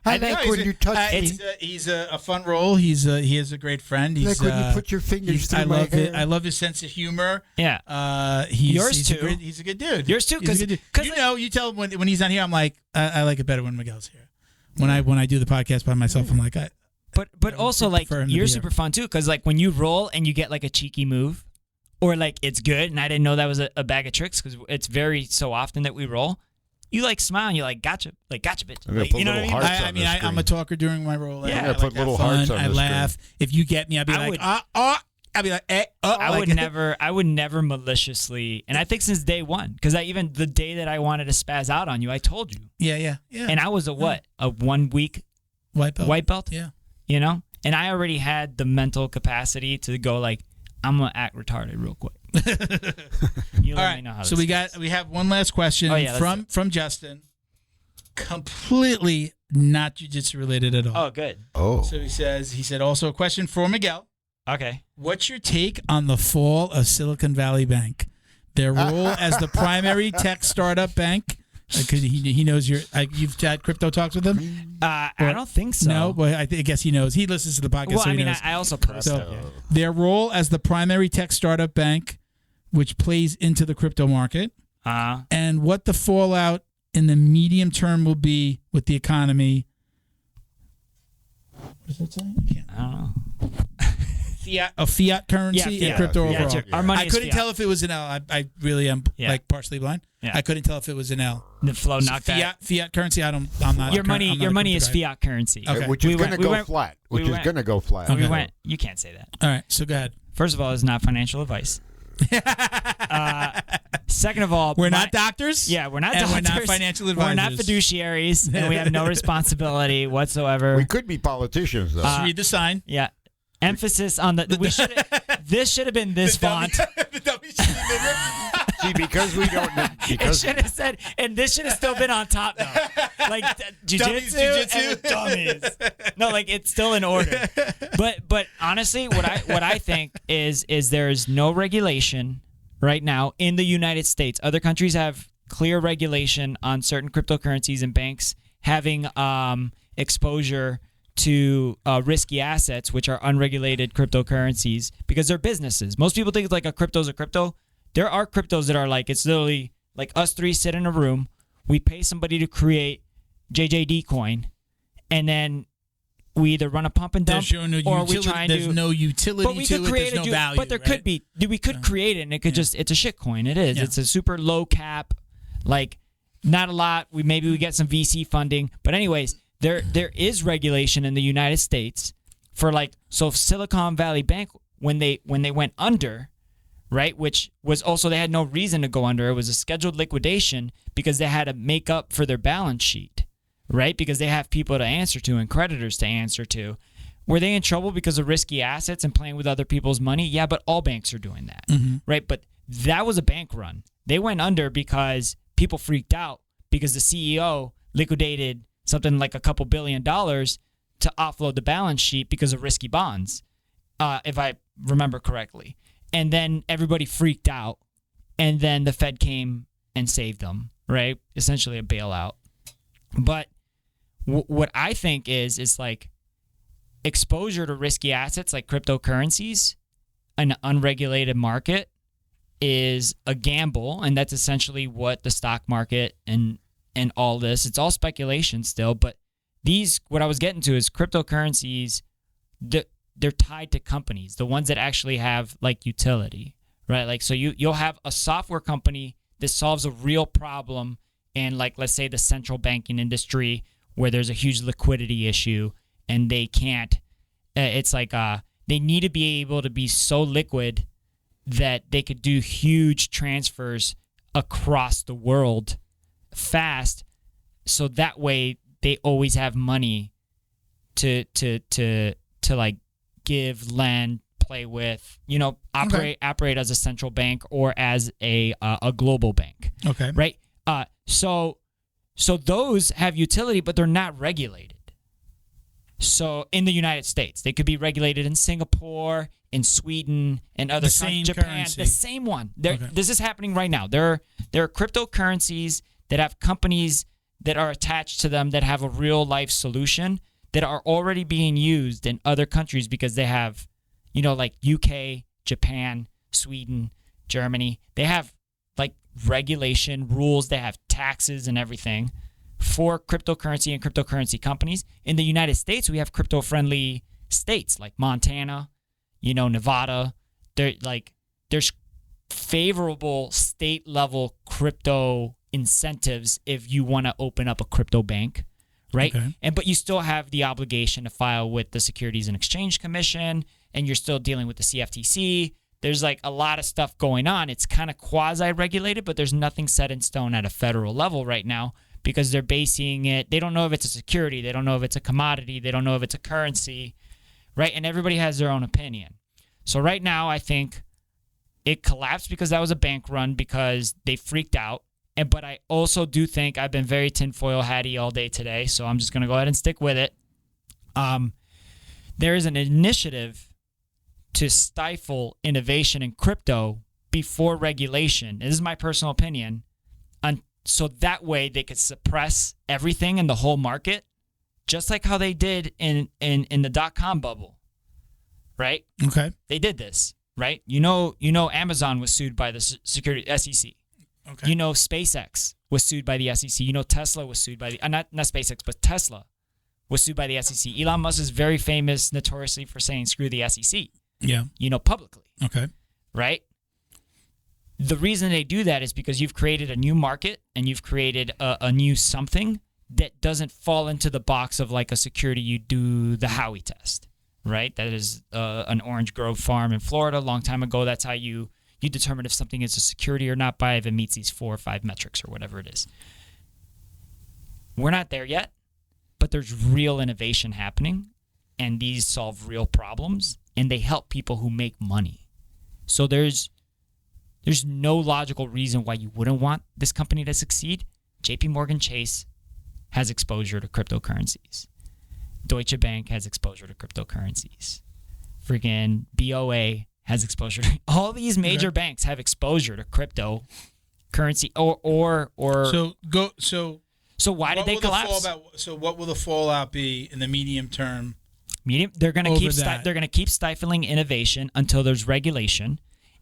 S3: I like when you touch me.
S1: He's a fun roll. He is a great friend. He's
S3: like when you put your fingers through my hair.
S1: I love his sense of humor.
S2: Yeah.
S1: Yours too. He's a good dude.
S2: Yours too.
S1: Because you tell him when he's not here, I'm like, I like it better when Miguel's here. When I do the podcast by myself, I'm like,
S2: But also like you're super fun too because like when you roll and you get like a cheeky move. Or like it's good, and I didn't know that was a bag of tricks because it's very so often that we roll. You like smile, and you're like, gotcha, bitch. Like, you know what I mean?
S1: I'm a talker during my roll.
S3: Yeah, I put little hearts on the screen.
S1: I laugh. If you get me, I'll be like, I'll be like,
S2: I would never maliciously, and I think since day one, because even the day that I wanted to spaz out on you, I told you.
S1: Yeah.
S2: And I was a 1 week white belt.
S1: Yeah.
S2: You know, and I already had the mental capacity to go like. I'm gonna act retarded real quick. You let me know how.
S1: So we have one last question from Justin. Completely not jiu-jitsu related at all.
S2: Oh, good.
S3: Oh.
S1: So he said also a question for Miguel.
S2: Okay.
S1: What's your take on the fall of Silicon Valley Bank? Their role as the primary tech startup bank. Because he knows you've had crypto talks with him?
S2: I don't think so.
S1: No, but I guess he knows. He listens to the podcast.
S2: Well,
S1: so
S2: I mean,
S1: knows.
S2: I also post
S1: so their role as the primary tech startup bank, which plays into the crypto market, and what the fallout in the medium term will be with the economy. What does that say?
S2: I don't know.
S1: Fiat currency and crypto overall.
S2: Our money
S1: I couldn't tell if it was an L. I really am like partially blind.
S2: Yeah.
S1: I couldn't tell if it was an L.
S2: The flow knocked that.
S1: Fiat currency. I'm not.
S2: Your money is fiat currency.
S1: Okay.
S3: Which is going to go flat. Which is going to go flat.
S1: Okay.
S2: You can't say that.
S1: All right. So go ahead.
S2: First of all, it's not financial advice. Second of all,
S1: we're not doctors.
S2: Yeah, we're not
S1: and
S2: doctors.
S1: We're not financial advisors.
S2: We're not fiduciaries, and we have no responsibility whatsoever.
S3: We could be politicians, though.
S1: Just read the sign.
S2: Yeah. Emphasis on this should have been this font.
S3: See, because we don't know.
S2: It should have said, and this should have still been on top, though. Like, jiu-jitsu and dummies. No, like, it's still in order. But honestly, what I think is there is no regulation right now in the United States. Other countries have clear regulation on certain cryptocurrencies and banks having exposure to risky assets, which are unregulated cryptocurrencies, because they're businesses. Most people think like a crypto's a crypto. There are cryptos that are like, it's literally like us three sit in a room, we pay somebody to create JJD coin, and then we either run a pump and dump, or we try and
S1: there's no utility to it, there's no value.
S2: But there could be, we could create it, and it could it's a shit coin. It is. Yeah. It's a super low cap, like not a lot. Maybe we get some VC funding, but anyways, there is regulation in the United States for like, so Silicon Valley Bank, when they went under, right, which was also, they had no reason to go under. It was a scheduled liquidation because they had to make up for their balance sheet, right? Because they have people to answer to and creditors to answer to. Were they in trouble because of risky assets and playing with other people's money? Yeah, but all banks are doing that, right? But that was a bank run. They went under because people freaked out because the CEO liquidated something like a couple $2 billion to offload the balance sheet because of risky bonds, if I remember correctly. And then everybody freaked out, and then the Fed came and saved them, right? Essentially a bailout. But what I think is like exposure to risky assets like cryptocurrencies, an unregulated market, is a gamble, and that's essentially what the stock market and all this, it's all speculation still, but what I was getting to is cryptocurrencies, they're tied to companies, the ones that actually have like utility, right? Like, so you'll have a software company that solves a real problem in, like, let's say the central banking industry where there's a huge liquidity issue and they can't, it's like they need to be able to be so liquid that they could do huge transfers across the world fast, so that way they always have money to like give, lend, play with, operate as a central bank or as a global bank.
S1: Okay.
S2: Right? So those have utility, but they're not regulated. So in the United States, they could be regulated in Singapore, in Sweden, and other countries, Japan,
S1: currency.
S2: the same one.
S1: Okay.
S2: This is happening right now. There are cryptocurrencies that have companies that are attached to them that have a real life solution that are already being used in other countries because they have, like UK, Japan, Sweden, Germany. They have like regulation rules. They have taxes and everything for cryptocurrency and cryptocurrency companies. In the United States, we have crypto-friendly states like Montana, Nevada. There's favorable state-level crypto incentives if you want to open up a crypto bank, right?
S1: Okay.
S2: But you still have the obligation to file with the Securities and Exchange Commission, and you're still dealing with the CFTC. There's like a lot of stuff going on. It's kind of quasi-regulated, but there's nothing set in stone at a federal level right now because they're basing it. They don't know if it's a security. They don't know if it's a commodity. They don't know if it's a currency, right? And everybody has their own opinion. So right now, I think it collapsed because that was a bank run because they freaked out. But I also do think I've been very tinfoil hatty all day today, so I'm just going to go ahead and stick with it. There is an initiative to stifle innovation in crypto before regulation. This is my personal opinion. So that way they could suppress everything in the whole market, just like how they did in the dot-com bubble, right?
S1: Okay.
S2: They did this, right? Amazon was sued by the SEC.
S1: Okay.
S2: SpaceX was sued by the SEC. Tesla was sued by the not SpaceX, but Tesla was sued by the SEC. Elon Musk is very famous notoriously for saying screw the SEC.
S1: Yeah.
S2: Publicly.
S1: Okay.
S2: Right? The reason they do that is because you've created a new market and you've created a new something that doesn't fall into the box of like a security. You do the Howey test, right? That is an orange grove farm in Florida a long time ago. That's how you determine if something is a security or not by if it meets these 4 or 5 metrics or whatever it is. We're not there yet, but there's real innovation happening, and these solve real problems, and they help people who make money. So there's no logical reason why you wouldn't want this company to succeed. JP Morgan Chase has exposure to cryptocurrencies. Deutsche Bank has exposure to cryptocurrencies. Freaking BOA has exposure to all these major banks have exposure to cryptocurrency or so why did they collapse?
S1: So what will the fallout be in the medium term?
S2: They're going to keep stifling innovation until there's regulation,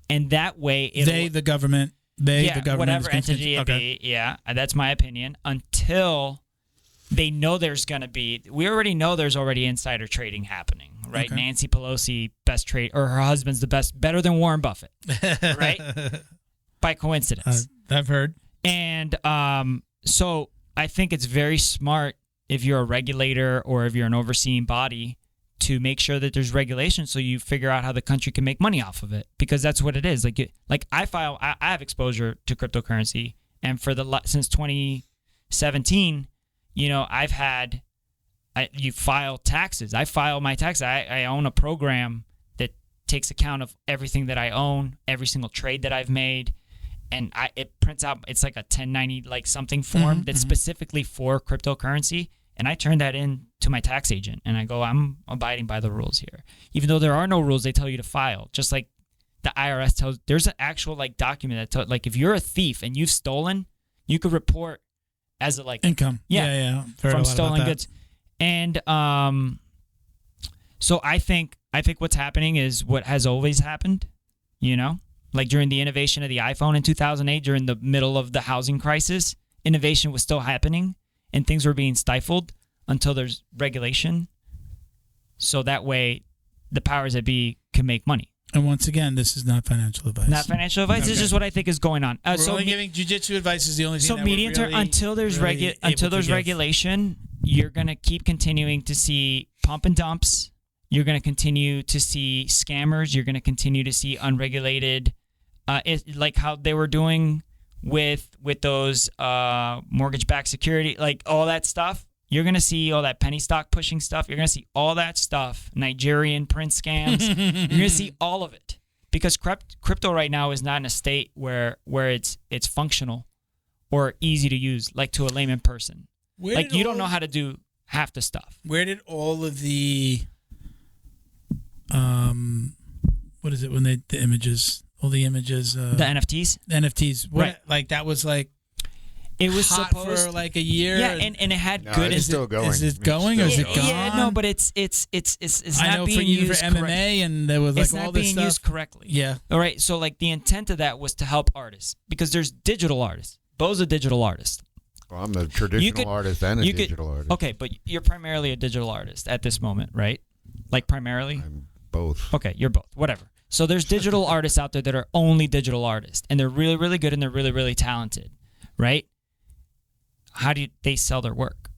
S2: and that way
S1: the government
S2: whatever entity it be, that's my opinion, until they know there's going to be, we already know there's already insider trading happening, right?
S1: Okay.
S2: Nancy Pelosi, best trade, or her husband's better than Warren Buffett, right? By coincidence.
S1: I've heard.
S2: And so I think it's very smart if you're a regulator or if you're an overseeing body to make sure that there's regulation so you figure out how the country can make money off of it, because that's what it is. I have exposure to cryptocurrency, and since 2017, you file taxes. I file my taxes. I own a program that takes account of everything that I own, every single trade that I've made, and it prints out. It's like a 1090 like something form that's specifically for cryptocurrency, and I turn that in to my tax agent, and I go, I'm abiding by the rules here, even though there are no rules. They tell you to file, just like the IRS tells. There's an actual like document that tells, like, if you're a thief and you've stolen, you could report as a like
S1: income. Yeah.
S2: From stolen goods. And so I think what's happening is what has always happened, you know, like during the innovation of the iPhone in 2008, during the middle of the housing crisis, innovation was still happening and things were being stifled until there's regulation. So that way the powers that be can make money.
S1: And once again, this is not financial advice.
S2: Not financial advice.
S1: Okay.
S2: It's just what I think is going on.
S1: We're only giving jiu-jitsu advice is the only thing.
S2: So
S1: that
S2: medium term, until there's regulation, you're gonna keep continuing to see pump and dumps. You're gonna continue to see scammers. You're gonna continue to see unregulated, like how they were doing with those mortgage-backed security, like all that stuff. You're going to see all that penny stock pushing stuff. You're going to see all that stuff, Nigerian prince scams. You're going to see all of it because crypto right now is not in a state where it's functional or easy to use, like to a layman person. Like you don't know how to do half the stuff.
S1: Where did all of the what is it when the images, all the images,
S2: the NFTs,
S1: what,
S2: right?
S1: Like that was like.
S2: It was
S1: hot
S2: supposed
S1: for like a year.
S2: Yeah, and it had good.
S3: It's still going.
S1: Is it going or is it gone?
S2: Yeah, no, but it's
S1: I
S2: not
S1: know
S2: being used
S1: for MMA and there was like
S2: it's
S1: all
S2: not
S1: this
S2: being
S1: stuff.
S2: used correctly.
S1: Yeah.
S2: All right. So like the intent of that was to help artists because there's digital artists. Bo's a digital artist.
S3: Well, I'm a traditional artist and a digital artist.
S2: Okay, but you're primarily a digital artist at this moment, right? Like primarily.
S3: I'm both.
S2: Okay, you're both. Whatever. So there's digital artists out there that are only digital artists, and they're really, really good and they're really, really talented, right? How do they sell their work?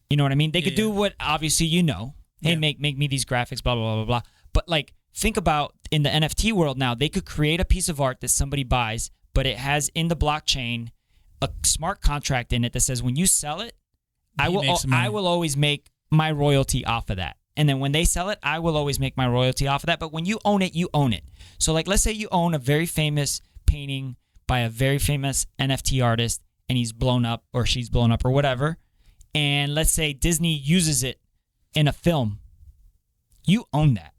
S2: You know what I mean? They could do what obviously you know. Hey, make me these graphics, blah, blah, blah, blah, blah. But like think about in the NFT world now, they could create a piece of art that somebody buys, but it has in the blockchain a smart contract in it that says when you sell it, I will always make my royalty off of that. And then when they sell it, I will always make my royalty off of that. But when you own it, you own it. So like let's say you own a very famous painting by a very famous NFT artist, and he's blown up or she's blown up or whatever, and let's say Disney uses it in a film, you own that.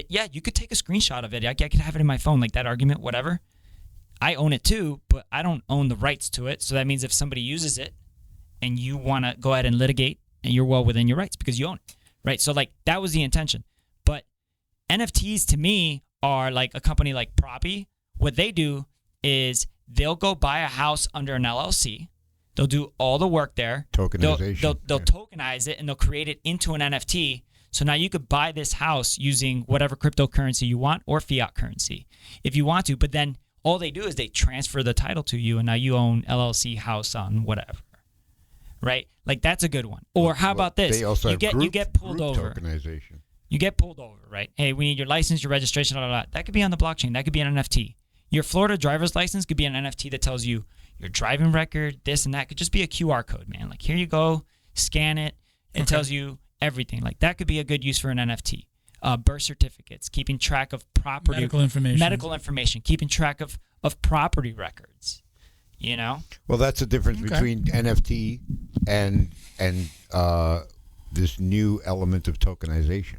S2: Yeah, you could take a screenshot of it. I could have it in my phone, like that argument, whatever. I own it too, but I don't own the rights to it. So that means if somebody uses it and you want to go ahead and litigate, and you're well within your rights because you own it, right? So like that was the intention. But NFTs to me are like a company like Proppy. What they do is they'll go buy a house under an LLC. They'll do all the work there.
S3: Tokenization.
S2: They'll tokenize it and they'll create it into an NFT. So now you could buy this house using whatever cryptocurrency you want or fiat currency if you want to. But then all they do is they transfer the title to you and now you own LLC house on whatever. Right? Like that's a good one. Or how about this?
S3: They also
S2: you get pulled over.
S3: Tokenization.
S2: You get pulled over, right? Hey, we need your license, your registration, blah, blah, blah. That could be on the blockchain. That could be an NFT. Your Florida driver's license could be an NFT that tells you your driving record, this and that. Could just be a QR code, man. Like, here you go, scan it. It tells you everything. Like, that could be a good use for an NFT. Birth certificates, keeping track of property. Medical information, keeping track of property records, you know?
S3: Well, that's the difference between NFT and this new element of tokenization.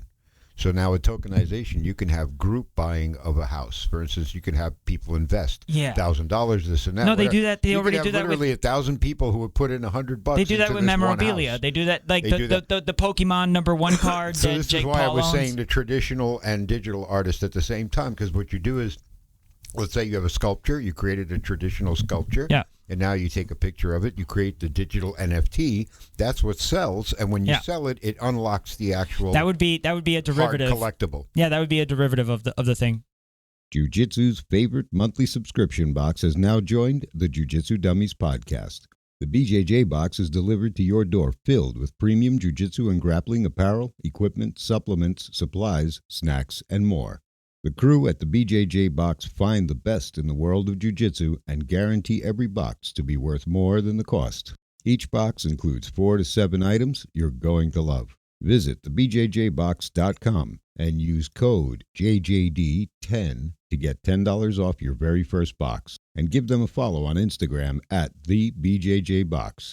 S3: So now with tokenization, you can have group buying of a house. For instance, you can have people invest $1,000, this and that.
S2: No, they do that. They already do that.
S3: Literally 1,000 people who would put in $100.
S2: They do that with memorabilia. They do that like the Pokemon #1 card.
S3: So
S2: that
S3: this
S2: Jake
S3: is why
S2: Paul
S3: I was
S2: owns.
S3: saying the traditional and digital artists at the same time, because what you do is, let's say you have a sculpture, you created a traditional sculpture.
S2: Yeah.
S3: And now you take a picture of it, you create the digital NFT. That's what sells, and when you sell it, it unlocks the actual.
S2: That would be a derivative.
S3: Hard collectible.
S2: Yeah, that would be a derivative of the thing.
S4: Jiu-Jitsu's favorite monthly subscription box has now joined the Jiu-Jitsu Dummies podcast. The BJJ box is delivered to your door filled with premium jiu-jitsu and grappling apparel, equipment, supplements, supplies, snacks, and more. The crew at the BJJ box find the best in the world of jiu-jitsu and guarantee every box to be worth more than the cost. Each box includes 4 to 7 items you're going to love. Visit thebjjbox.com and use code JJD10 to get $10 off your very first box. And give them a follow on Instagram at thebjjbox.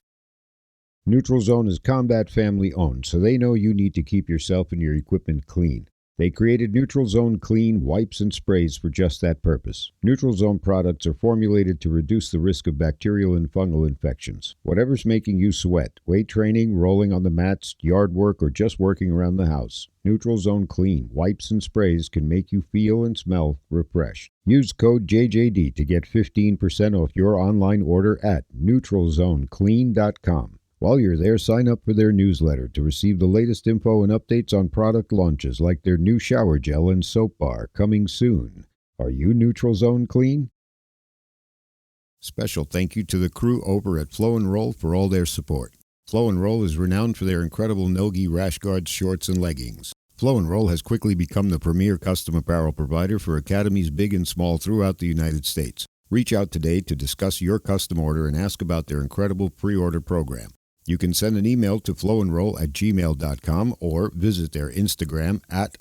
S4: Neutral Zone is Combat family owned, so they know you need to keep yourself and your equipment clean. They created Neutral Zone Clean wipes and sprays for just that purpose. Neutral Zone products are formulated to reduce the risk of bacterial and fungal infections. Whatever's making you sweat, weight training, rolling on the mats, yard work, or just working around the house, Neutral Zone Clean wipes and sprays can make you feel and smell refreshed. Use code JJD to get 15% off your online order at neutralzoneclean.com. While you're there, sign up for their newsletter to receive the latest info and updates on product launches like their new shower gel and soap bar coming soon. Are you Neutral Zone Clean? Special thank you to the crew over at Flow and Roll for all their support. Flow and Roll is renowned for their incredible no-gi rash guards, shorts, and leggings. Flow and Roll has quickly become the premier custom apparel provider for academies big and small throughout the United States. Reach out today to discuss your custom order and ask about their incredible pre-order program. You can send an email to flowandroll@gmail.com or visit their Instagram at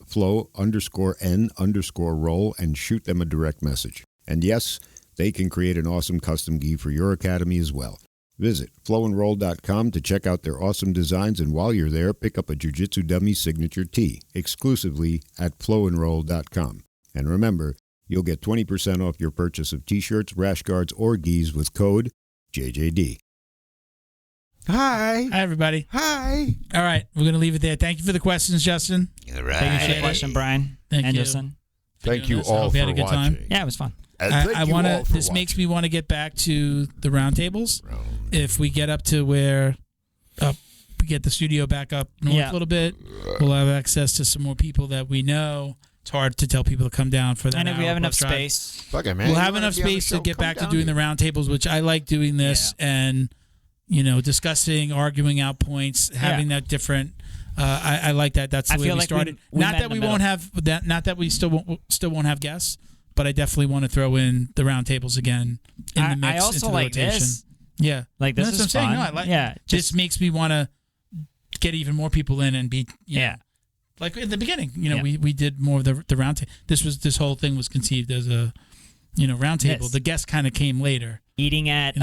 S4: flow_n_roll and shoot them a direct message. And yes, they can create an awesome custom gi for your academy as well. Visit flowandroll.com to check out their awesome designs, and while you're there, pick up a Jiu-Jitsu Dummy signature tee exclusively at flowandroll.com. And remember, you'll get 20% off your purchase of t-shirts, rash guards, or gis with code JJD.
S3: Hi.
S1: Hi, everybody.
S3: Hi.
S1: All right, we're going to leave it there. Thank you for the questions, Justin.
S3: All right.
S2: Thank you for the question, Brian.
S1: Thank you.
S2: Anderson.
S3: Thank you
S1: doing this. I
S3: all
S1: hope
S3: for
S1: you had a good time.
S3: watching.
S2: Yeah, it was fun.
S1: I want to. This makes me want to get back to the roundtables. If we get up to where we get the studio back up north a little bit, we'll have access to some more people that we know. It's hard to tell people to come down for that.
S2: And if we have enough
S1: drive.
S2: space,
S3: Fuck it, man.
S1: We'll
S3: You
S1: have
S3: wanna
S1: enough
S3: be on the
S1: space to
S3: show,
S1: get
S3: come
S1: back to
S3: down
S1: doing the
S3: here.
S1: roundtables, which I like doing this and discussing, arguing out points, having that different. I like that. That's the way we started. Not that we won't have that. Not that we still won't have guests, but I definitely want to throw in the roundtables again in the mix.
S2: I also
S1: into the
S2: like
S1: rotation.
S2: this.
S1: Yeah,
S2: Like this
S1: that's
S2: is
S1: what I'm saying.
S2: fun.
S1: No, I like.
S2: Yeah,
S1: This makes me want to get even more people in and be.
S2: Yeah.
S1: Like in the beginning, we did more of the round table. This whole thing was conceived as a, round table.
S2: Yes.
S1: The guests kind of came later.
S2: Eating at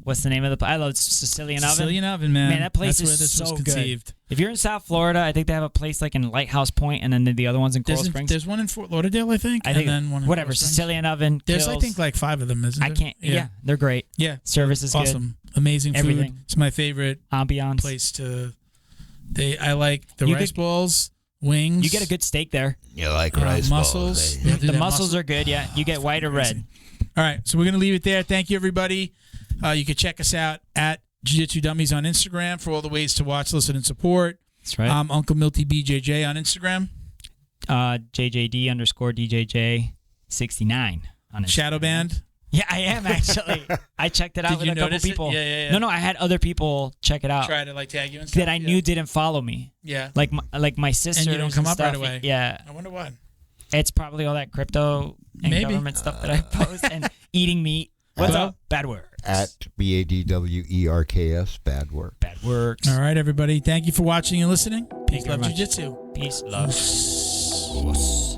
S2: what's the name of the? I love Sicilian Oven.
S1: Sicilian Oven, man.
S2: Man, that place
S1: That's
S2: is
S1: where this
S2: so
S1: was
S2: good.
S1: conceived.
S2: If you're in South Florida, I think they have a place like in Lighthouse Point, and then the other ones in Coral Springs.
S1: There's one in Fort Lauderdale, I think.
S2: I think
S1: and then one in
S2: whatever.
S1: Coral Springs.
S2: Sicilian Oven.
S1: There's
S2: Kills.
S1: I think like 5 of them, isn't there?
S2: I can't. Yeah, they're great.
S1: Yeah,
S2: Service is
S1: awesome. Amazing food.
S2: Everything.
S1: It's my favorite
S2: good. Ambiance.
S1: place to. I like the
S2: You
S1: rice
S2: could-
S1: balls, wings.
S2: You get a good steak there.
S3: You like rice
S1: mussels.
S3: balls,
S1: Yeah, do
S2: The
S1: that
S2: mussels
S1: mussel-
S2: are good. Yeah, you get white or red.
S1: All right, so we're going to leave it there. Thank you, everybody. You can check us out at Jiu-Jitsu Dummies on Instagram for all the ways to watch, listen, and support.
S2: That's right.
S1: I'm Uncle Milty BJJ on Instagram.
S2: JJD_DJJ69 on Instagram.
S1: Shadow Band.
S2: Yeah, I am actually. I checked it out
S1: Did
S2: with
S1: you
S2: a couple
S1: notice it?
S2: people.
S1: Yeah.
S2: No, I had other people check it out
S1: Try to tag you and stuff.
S2: that I knew didn't follow me.
S1: Yeah.
S2: Like my sisters.
S1: And you don't come up right
S2: stuff.
S1: away.
S2: Yeah,
S1: I wonder why.
S2: it's probably all that crypto and
S1: Maybe.
S2: government stuff that I post and eating meat. What's
S1: Well,
S2: up? Bad works.
S3: At BADWERKS, bad work.
S2: Bad works.
S1: All right, everybody. Thank you for watching and listening. Peace,
S2: you
S1: love,
S2: very much.
S1: Jiu-Jitsu.
S2: Peace, love.
S1: Us.